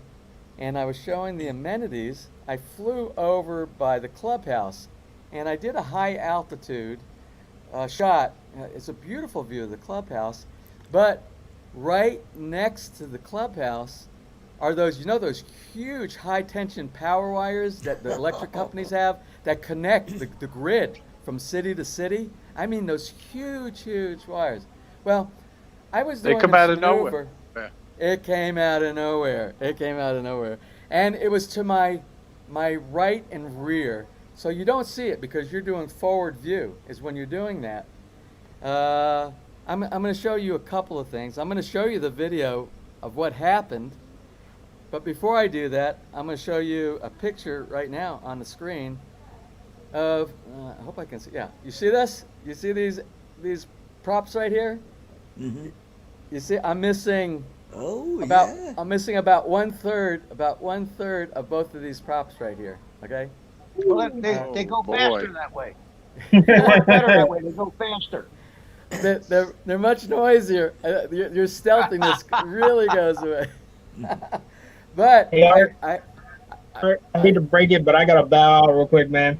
and I was showing the amenities, I flew over by the clubhouse and I did a high altitude shot. It's a beautiful view of the clubhouse, but right next to the clubhouse are those huge high tension power wires that the electric companies have that connect the grid from city to city. I mean, those huge wires. Well, I was doing They come out of nowhere. Yeah. It came out of nowhere. And it was to my right and rear. So you don't see it because you're doing forward view is when you're doing that. I'm going to show you a couple of things. I'm going to show you the video of what happened. But before I do that, I'm going to show you a picture right now on the screen of, I hope I can see, yeah. You see this? You see these props right here? Mm-hmm. You see, I'm missing I'm missing about one third of both of these props right here. Okay. Well, they go faster that way. They work better that way. They go faster. They're much noisier. Your stealthiness really goes away. But hey, I hate to break it, but I gotta bow out real quick, man.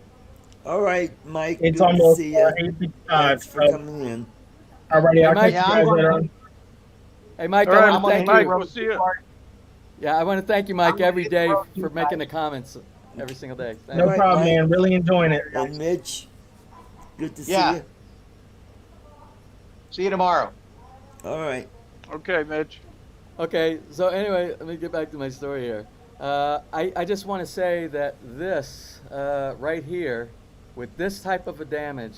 All right, Mike. It's almost 8:55. Thanks for coming in. Alrighty, I'll catch you guys later on. Hey, Mike, I want to thank you. We'll see you. Yeah, I want to thank you, Mike, every day for making the comments every single day. No problem, man. Really enjoying it. And Mitch, good to see you. See you tomorrow. All right. Okay, Mitch. Okay, so anyway, let me get back to my story here. I just want to say that this right here, with this type of a damage,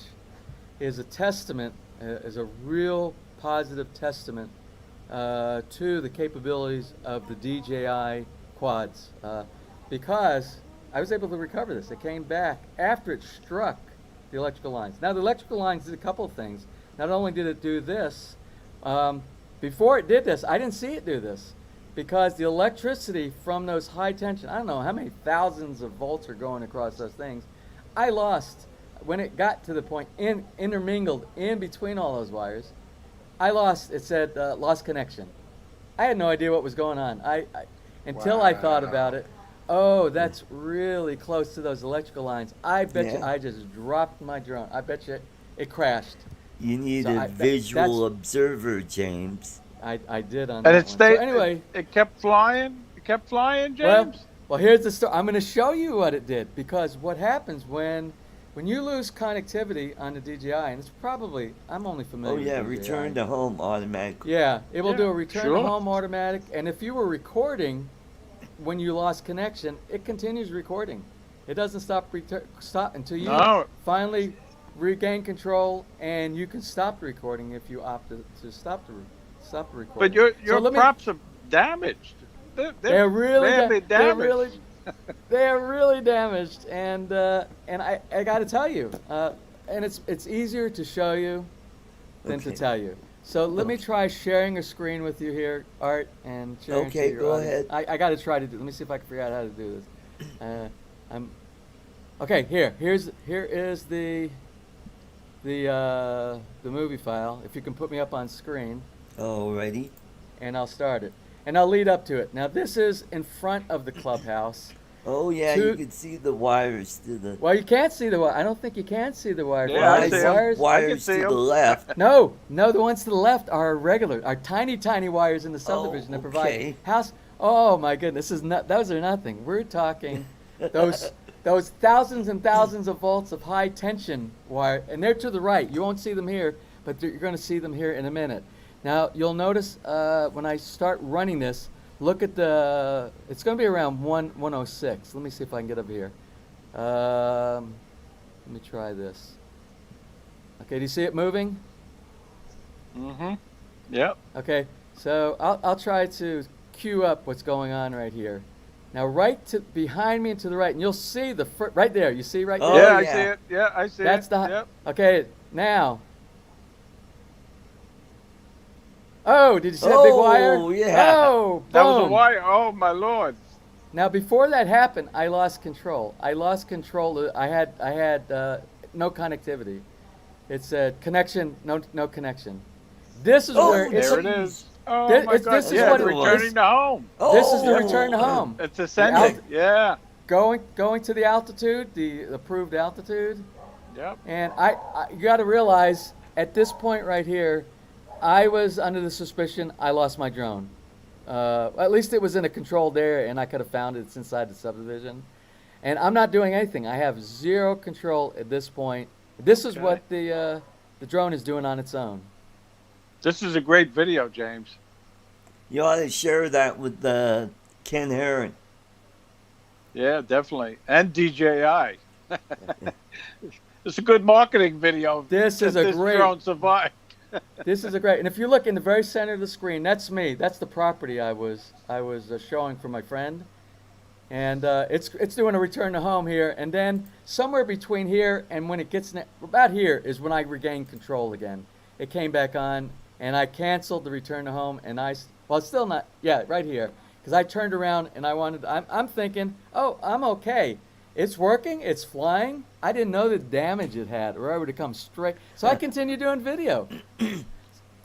is a testament, is a real positive testament to the capabilities of the DJI quads, because I was able to recover this. It came back after it struck the electrical lines. Now the electrical lines did a couple of things. Not only did it do this, before it did this, I didn't see it do this because the electricity from those high tension, I don't know how many thousands of volts are going across those things. I lost, when it got to the point, intermingled in between all those wires, I lost, it said lost connection. I had no idea what was going on. Until I thought about it. Oh, that's really close to those electrical lines. I bet you I just dropped my drone. I bet you it crashed. You need a visual observer, James. I did on And that it one. stayed. So anyway, it kept flying. It kept flying, James. well, here's the story. I'm going to show you what it did, because what happens when you lose connectivity on the DJI, and it's probably, I'm only familiar with DJI. Return to home automatically. Yeah, it will do a return to sure. home automatic, and if you were recording when you lost connection, it continues recording. It doesn't stop until you finally regain control, and you can stop the recording if you opt to stop the recording. But your props are damaged. They're really damaged. They're really damaged, and I got to tell you, and it's easier to show you than to tell you. So let me try sharing a screen with you here, Art, and sharing. Okay, go ahead. I got to try to do. Let me see if I can figure out how to do this. Okay. Here is the movie file. If you can put me up on screen. Alrighty. And I'll start it, and I'll lead up to it. Now this is in front of the clubhouse. Oh yeah, you can see the wires to the. Well, you can't see the wire. I don't think you can see the wires. Yeah, I see wires to the left. No, the ones to the left are tiny wires in the subdivision that provide house. Oh my goodness, those are nothing. We're talking those thousands and thousands of volts of high tension wire, and they're to the right. You won't see them here, but you're going to see them here in a minute. Now you'll notice when I start running this, look at it's going to be around 106. Let me see if I can get up here. Let me try this. Okay, do you see it moving? Mm-hmm. Yep. Okay, so I'll try to cue up what's going on right here. Now behind me and to the right, and you'll see right there. You see right there? Yeah, I see it. Yeah, I see That's it. Yep. Okay, now. Oh, did you see that big wire? Oh, yeah. Oh, boom. That was a wire. Oh, my Lord. Now, before that happened, I lost control. I had no connectivity. It said connection, no connection. This is where there it is. Oh, my God. This is what it returning to home. This is the return to home. It's ascending. Yeah. Going to the altitude, the approved altitude. Yep. And you got to realize at this point right here, I was under the suspicion I lost my drone. At least it was in a controlled area, and I could have found it. It's inside the subdivision. And I'm not doing anything. I have zero control at this point. This is what the drone is doing on its own. This is a great video, James. You ought to share that with Ken Heron. Yeah, definitely. And DJI. It's a good marketing video. This drone survived. This is a great, and if you look in the very center of the screen, that's me. That's the property I was showing for my friend, and it's doing a return to home here, and then somewhere between here and when it gets about here is when I regained control again. It came back on, and I canceled the return to home, and it's still not, right here, because I turned around and I'm thinking, oh, I'm okay. It's working. It's flying. I didn't know the damage it had, or I would have come straight. So I continued doing video.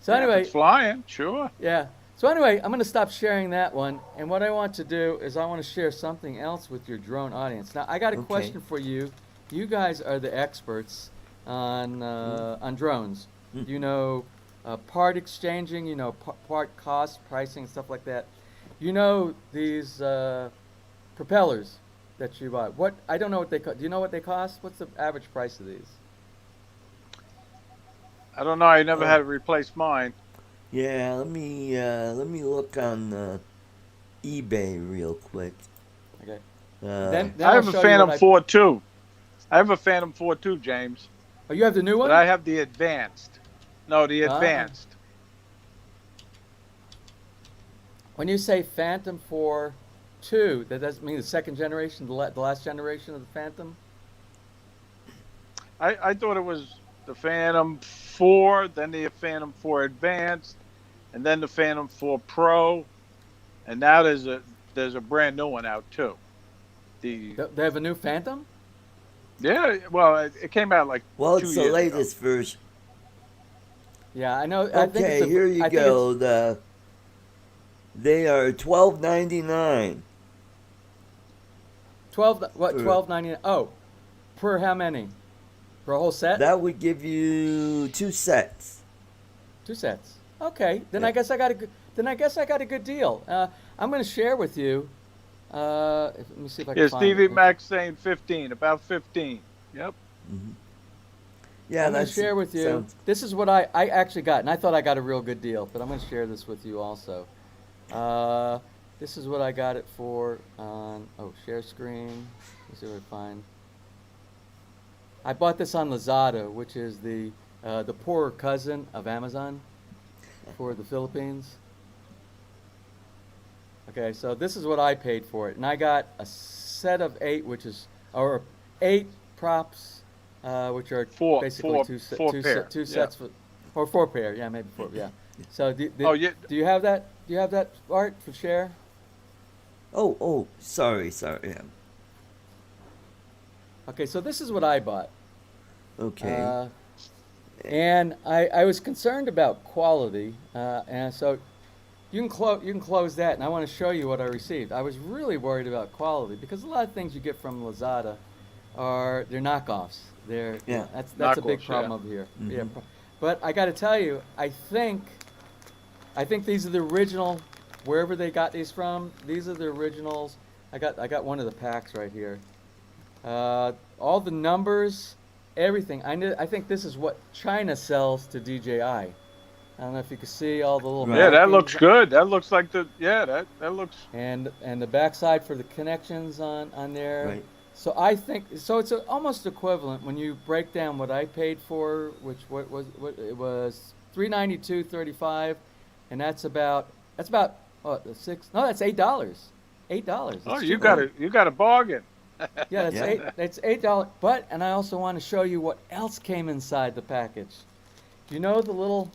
So anyway, it's flying, sure. Yeah. So anyway, I'm going to stop sharing that one. And what I want to do is I want to share something else with your drone audience. Now, I got a question for you. You guys are the experts on drones. You know part exchanging. You know part cost, pricing, stuff like that. You know these propellers that you buy. I don't know what they cost. Do you know what they cost? What's the average price of these? I don't know. I never had to replace mine. Yeah, let me look on eBay real quick. Okay. Then I have a Phantom 4 too. I have a Phantom 4 too, James. Oh, you have the new one? But I have the advanced. No, the advanced. When you say Phantom 4 2, that doesn't mean the second generation, the last generation of the Phantom? I thought it was the Phantom 4, then the Phantom 4 Advanced, and then the Phantom 4 Pro, and now there's a brand new one out too. They have a new Phantom? Yeah, well, it came out like Well, 2 it's the years latest version. Yeah, I know. I think Okay, it's a, here you I think go. They are $12.99. 12.99. Oh, per how many? For a whole set? That would give you 2 sets. 2 sets. Okay, then Yeah. I guess I got a good. Then I guess I got a good deal. I'm going to share with you. Let me see if I can ago. Yeah, find Stevie it. Mac's saying 15, about 15. Yep. Mm-hmm. Yeah, I'm going to that's share with you. sounds- This is what I actually got, and I thought I got a real good deal, but I'm going to share this with you also. This is what I got it for on, share screen. Let's see what I find. I bought this on Lazada, which is the poorer cousin of Amazon for the Philippines. Okay, so this is what I paid for it, and I got a set of 8, or 8 props, which are basically two sets, or 4 pair. Yeah, maybe 4. Yeah. So do you have that? Do you have that, Art, for share? Oh, sorry. Yeah. Okay, so this is what I bought. Okay. And I was concerned about quality, and so you can close that, and I want to show you what I received. I was really worried about quality because a lot of things you get from Lazada they're knockoffs. That's a big Knockoffs, problem yeah. over here. Mhm. Yeah, but I got to tell you, I think these are the original. Wherever they got these from, these are the originals. I got one of the packs right here. All the numbers, everything. I think this is what China sells to DJI. I don't know if you can see all the little. Right. Yeah, that markings looks good. That looks like that looks. And the backside for the connections on there. Right. So I think it's almost equivalent when you break down what I paid for, which it was $392.35, and that's about $6. No, that's $8. $8. Oh, It's you cheaper. got a bargain. Yeah, that's Yeah. That's $8. But I also want to show you what else came inside the package. You know the little.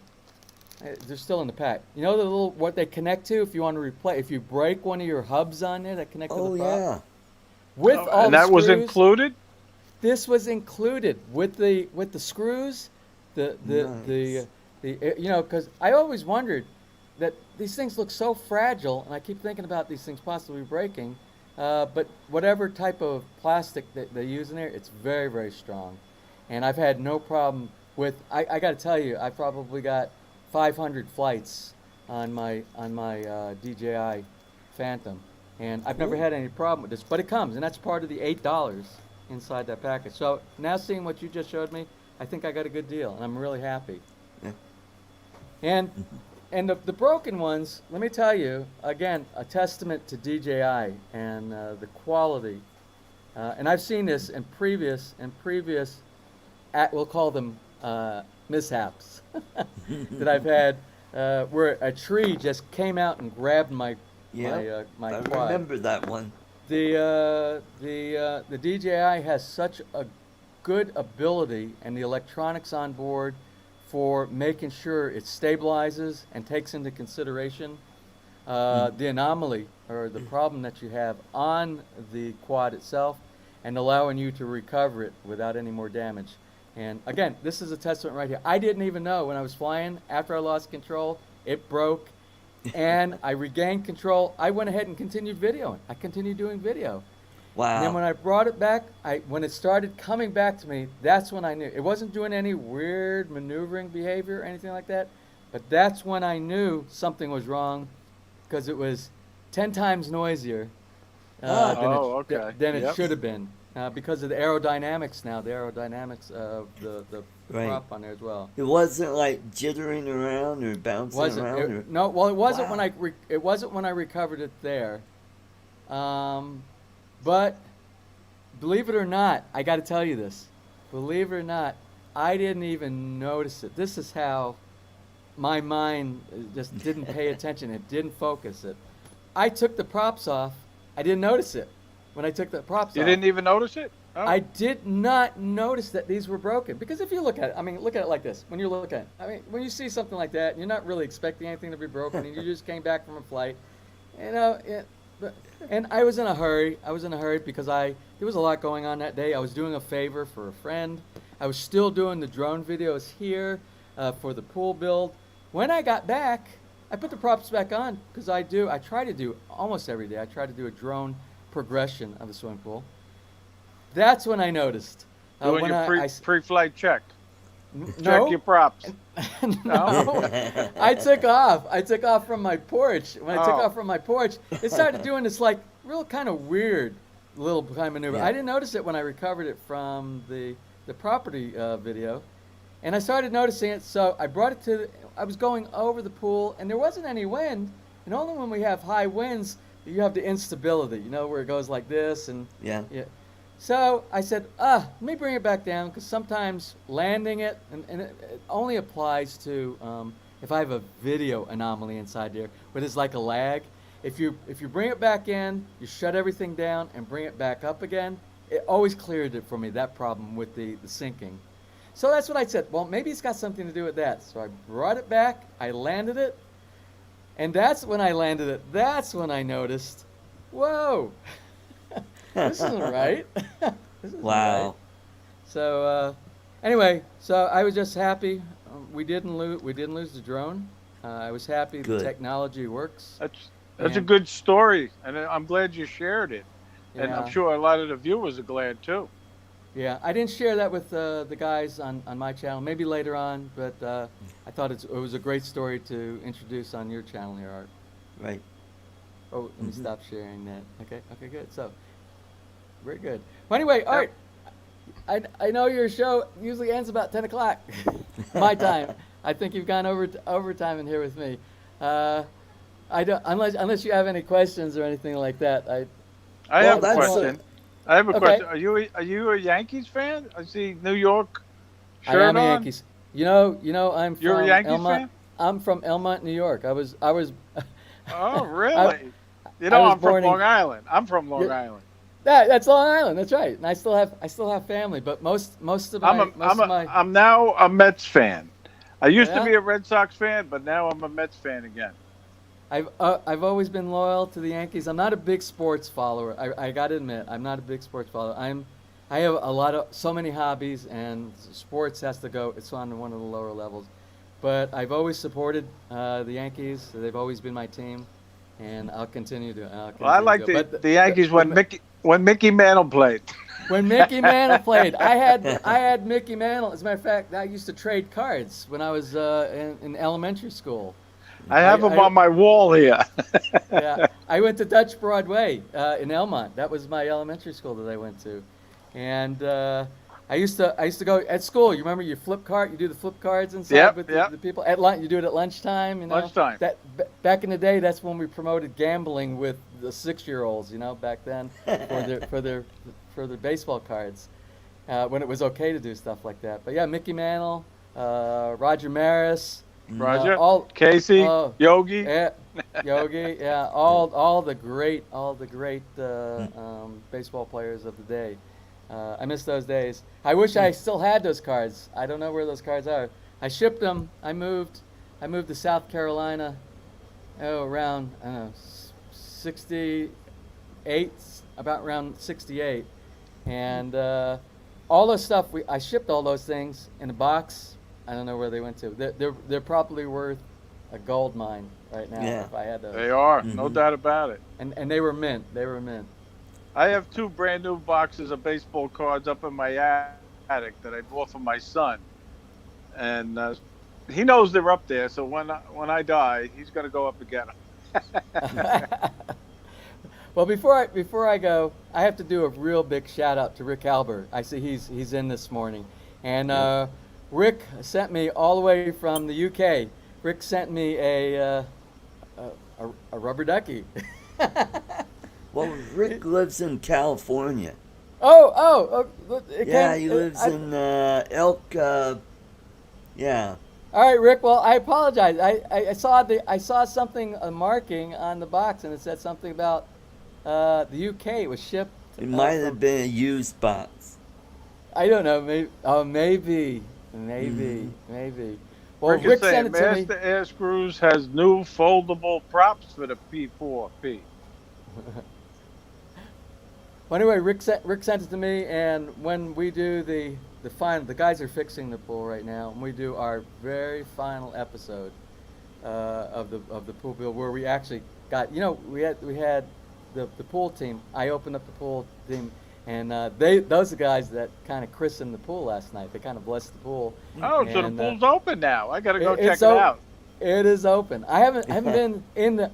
They're still in the pack. You know the little what they connect to if you want to replace. If you break one of your hubs on there that connect to Oh the prop. yeah. With all And the that was screws, included. This was included with the screws. The because I always wondered that these things look so fragile, and I keep thinking about these things possibly breaking. But whatever type of plastic that they use in there, it's very, very strong. And I've had no problem with. I got to tell you, I probably got 500 flights on my DJI Phantom, and I've never Cool. had any problem with this. But it comes, and that's part of the $8 inside that package. So now seeing what you just showed me, I think I got a good deal, and I'm really happy. Yeah. And the broken ones, let me tell you, again, a testament to DJI and the quality. And I've seen this in previous, we'll call them mishaps that I've had, where a tree just came out and grabbed my I quad. remember that one. The DJI has such a good ability and the electronics on board for making sure it stabilizes and takes into consideration the anomaly or the problem that you have on the quad itself and allowing you to recover it without any more damage. And again, this is a testament right here. I didn't even know when I was flying, after I lost control, it broke and I regained control. I went ahead and continued videoing. I continued doing video. Wow. And then when I brought it back, when it started coming back to me, that's when I knew. It wasn't doing any weird maneuvering behavior or anything like that, but that's when I knew something was wrong because it was 10 times noisier than it Yep. should have been because of the aerodynamics now, the aerodynamics of the Right. prop on there as well. It wasn't like jittering around or bouncing around. Or... No, well, it wasn't Wow. it wasn't when I recovered it there. But believe it or not, I got to tell you this. Believe it or not, I didn't even notice it. This is how my mind just didn't pay attention. It didn't focus it. I took the props off. I didn't notice it when I took the props off. You didn't even notice it? Oh. I did not notice that these were broken because if you look at it, I mean, look at it like this. When you look at it, I mean, when you see something like that, you're not really expecting anything to be broken, and you just came back from a flight, you know. And I was in a hurry. I was in a hurry because there was a lot going on that day. I was doing a favor for a friend. I was still doing the drone videos here for the pool build. When I got back, I put the props back on because I try to do almost every day. I try to do a drone progression of the swimming pool. That's when I noticed. Doing when your pre-flight check. no, Check your props. no, I took off. I took off from my porch. When I took Oh. off from my porch, it started doing this like real kind of weird little kind of maneuver. Yeah. I didn't notice it when I recovered it from the property video, and I started noticing it. So I brought it to. I was going over the pool, and there wasn't any wind. And only when we have high winds, you have the instability. You know, where it goes like this and Yeah. So I said, let me bring it back down because sometimes landing it, and it only applies to if I have a video anomaly inside there, but it's like a lag. If you bring it back in, you shut everything down and bring it back up again, it always cleared it for me, that problem with the sinking. So that's what I said. Well, maybe it's got something to do with that. So I brought it back, I landed it, and that's when I landed it. That's when I noticed, whoa. This isn't right. This isn't Wow. right. So anyway, so I was just happy we didn't lose the drone. I was happy Good. the technology works. That's a And- good story, and I'm glad you shared it. And Yeah. I'm sure a lot of the viewers are glad too. Yeah, I didn't share that with the guys on my channel. Maybe later on, but I thought it was a great story to introduce on your channel here, Art. Right. Oh, let me stop sharing that. Okay, good. So, very good. Well, anyway, Art, I know your show usually ends about 10 o'clock, my time. I think you've gone overtime in here with me. I don't unless you have any questions or anything like that. I Well, have a that's question. I have a Okay. question. Are you a Yankees fan? I see New York I shirt am a on. Yankees. You know, I'm from You're a Yankees Elmont. fan? I'm from Elmont, New York. I was. Oh, really? You know, I was I'm from born in- Long Island. I'm from Long Yeah. Island. That's Long Island. That's right. And I still have family, but most of my I'm now a Mets fan. I used to Yeah? be a Red Sox fan, but now I'm a Mets fan again. I've always been loyal to the Yankees. I'm not a big sports follower. I got to admit, I'm not a big sports follower. I have so many hobbies, and sports has to go. It's on one of the lower levels. But I've always supported the Yankees. They've always been my team, and I'll continue to. Well, I like But the Yankees when Mickey Mantle played. When Mickey Mantle played, I had Mickey Mantle. As a matter of fact, I used to trade cards when I was in elementary school. I have him on my wall here. Yeah, I went to Dutch Broadway in Elmont. That was my elementary school that I went to, and I used to go at school. You remember you do the flip cards inside Yep, with yep. the people at lunch. You do it at lunchtime. You know, Lunchtime. Back in the day, that's when we promoted gambling with the 6-year-olds. You know, back then for their baseball cards, when it was okay to do stuff like that. But yeah, Mickey Mantle, Roger Maris. Roger, Casey, Casey, Yogi. Yeah, Yogi, yeah, all the great baseball players of the day. I miss those days. I wish I still had those cards. I don't know where those cards are. I shipped them. I moved to South Carolina. Around 68, about around 68, and all those stuff. I shipped all those things in a box. I don't know where they went to. They're probably worth a gold mine right now. Yeah. If I had those. They are, no doubt about it. And they were mint. They were mint. I have 2 brand new boxes of baseball cards up in my attic that I bought for my son, and he knows they're up there. So when I die, he's gonna go up and get them. Well, before I go, I have to do a real big shout out to Rick Albert. I see he's in this morning, and Rick sent me all the way from the UK. Rick sent me a rubber ducky. Well, Rick lives in California. Oh, Yeah, he lives in Elk. Yeah. All right, Rick. Well, I apologize. I saw something, a marking on the box, and it said something about the UK. It was shipped. It might have been a used box. I don't know. Maybe. Oh, maybe. Well, Rick is Rick sent saying it to me. Master Air Screws has new foldable props for the P4P. Well, anyway, Rick sent it to me, and when we do the final, the guys are fixing the pool right now, and we do our very final episode of the pool build, where we actually got, we had the pool team. I opened up the pool team, and those are the guys that kind of christened the pool last night. They kind of blessed the pool. Oh, so the And, pool's open now. I gotta go check it's it out. It is open. I haven't been in the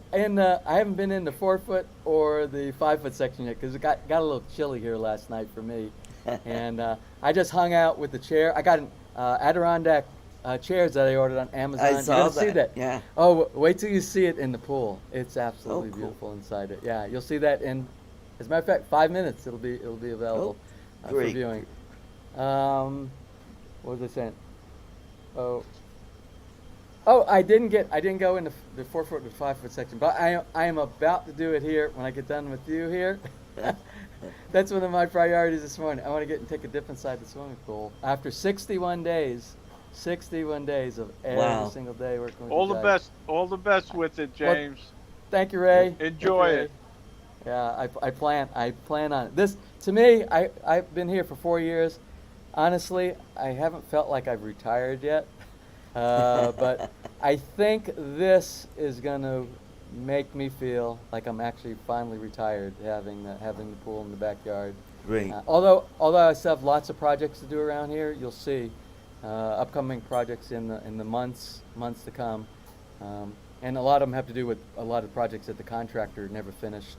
4-foot or the 5-foot section yet, because it got a little chilly here last night for me, and I just hung out with the chair. I got an Adirondack chairs that I ordered on Amazon. I saw You're gonna see that. Yeah. Oh, wait till you see it in the pool. It's absolutely cool. beautiful inside it. Yeah, you'll see that in, as a matter of fact, 5 minutes. It'll be available for great. viewing. What was I saying? Oh, I didn't go in the 4-foot or 5-foot section, but I am about to do it here when I get done with you here. That's one of my priorities this morning. I want to get and take a dip inside the swimming pool after 61 days. 61 days of every single day working with All you the guys. best. All the best with it, James. Thank you, Ray. Enjoy Thank you, it. Ray. Yeah, I plan on it. This, to me, I've been here for 4 years. Honestly, I haven't felt like I've retired yet. But I think this is going to make me feel like I'm actually finally retired, having the pool in the backyard. Great. Although I still have lots of projects to do around here, you'll see upcoming projects in the months to come, and a lot of them have to do with a lot of projects that the contractor never finished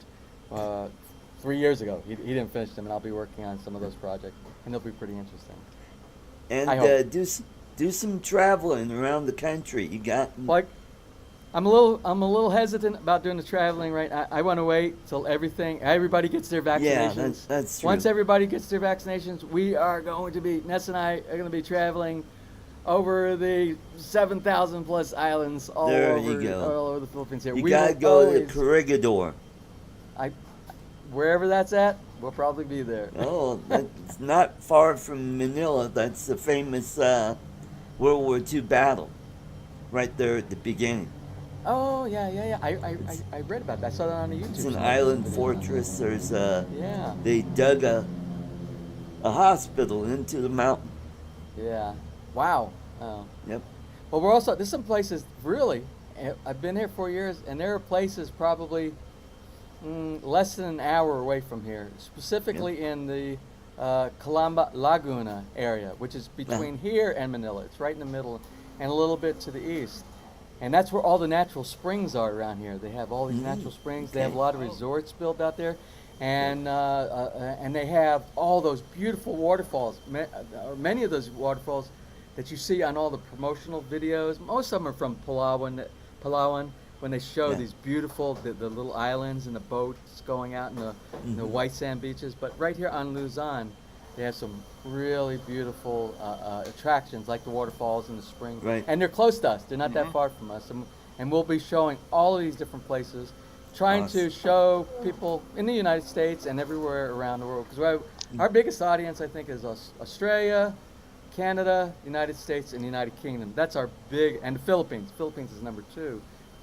3 years ago. He didn't finish them, and I'll be working on some of those projects, and they'll be pretty interesting. And I hope. do some traveling around the country. You got Like, I'm a little hesitant about doing the traveling right now. I want to wait till everybody gets their vaccinations. Yeah, that's true. Once everybody gets their vaccinations, we are going to be, Ness and I are going to be traveling over the 7,000 plus islands all over the Philippines here. You gotta go to Corregidor. Wherever that's at, we'll probably be there. Oh, that's not far from Manila. That's the famous World War II battle, right there at the beginning. Oh, yeah. I read about that. I saw that on the YouTube. It's an island fortress. There's Yeah. they dug a hospital into the mountain. Yeah. Wow. Oh. Yep. Well, there's some places, really, I've been here 4 years, and there are places probably less than an hour away from here, specifically in the Calamba Laguna area, which is between here and Manila. It's right in the middle and a little bit to the east. And that's where all the natural springs are around here. They have all these natural springs. They have a lot of resorts built out there. And they have all those beautiful waterfalls, many of those waterfalls that you see on all the promotional videos. Most of them are from Palawan, when they show these beautiful, the little islands and the boats going out in the white sand beaches. But right here on Luzon, they have some really beautiful attractions like the waterfalls and the springs. Right. And they're close to us. They're not that far from us. And we'll be showing all of these different places, trying to show people in the United States and everywhere around the world. Because our biggest audience, I think, is Australia, Canada, United States, and the United Kingdom. That's our and the Philippines. Philippines is number 2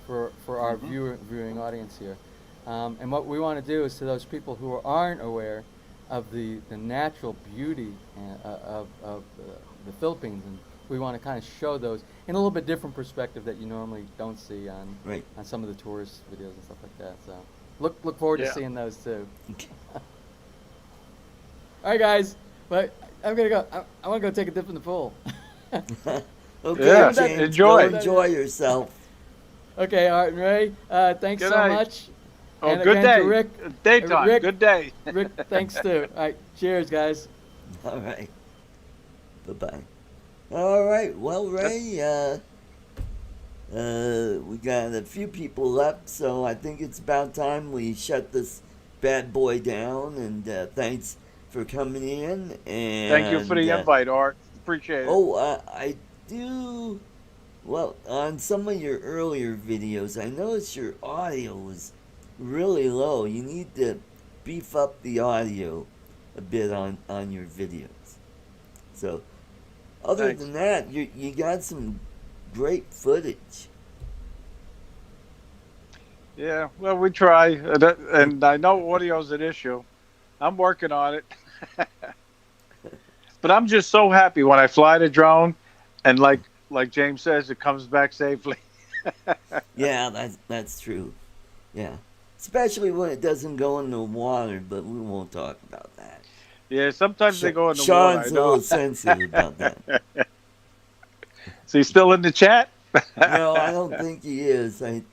for our viewing audience here. And what we want to do is, to those people who aren't aware of the natural beauty of the Philippines, and we want to kind of show those in a little bit different perspective that you normally don't see on some of the tourist videos and stuff like that. So look forward to seeing those too. All right, guys, but I'm gonna go. I want to go take a dip in the pool. Okay, James, enjoy. go enjoy yourself. Okay, Art and Ray, thanks Good so night. much. Oh, And good again, day. to Rick, Daytime. Rick- Good day. Rick, thanks too. All right, cheers, guys. All right. Bye-bye. All right. Well, Ray, we got a few people left, so I think it's about time we shut this bad boy down. And thanks for coming in. And Thank you for the invite, Art. Appreciate it. Oh, I do. Well, on some of your earlier videos, I noticed your audio was really low. You need to beef up the audio a bit on your videos. So, other Thanks. than that, you got some great footage. Yeah, well, we try, and I know audio's an issue. I'm working on it. But I'm just so happy when I fly the drone, and like James says, it comes back safely. Yeah, that's true. Yeah, especially when it doesn't go in the water, but we won't talk about that. Yeah, sometimes they go in the water. I Sean's a know. little sensitive about that. Is he still in the chat? No, I don't think he is. Thank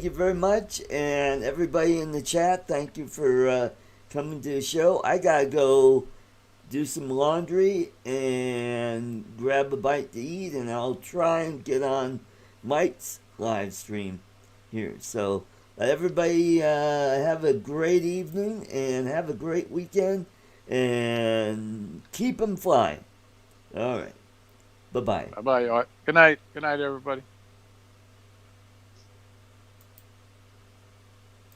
you very much, and everybody in the chat, thank you for coming to the show. I gotta go do some laundry and grab a bite to eat, and I'll try and get on Mike's live stream here. So, everybody have a great evening and have a great weekend, and keep them flying. All right. Bye bye. Bye bye. Good night. Good night, everybody.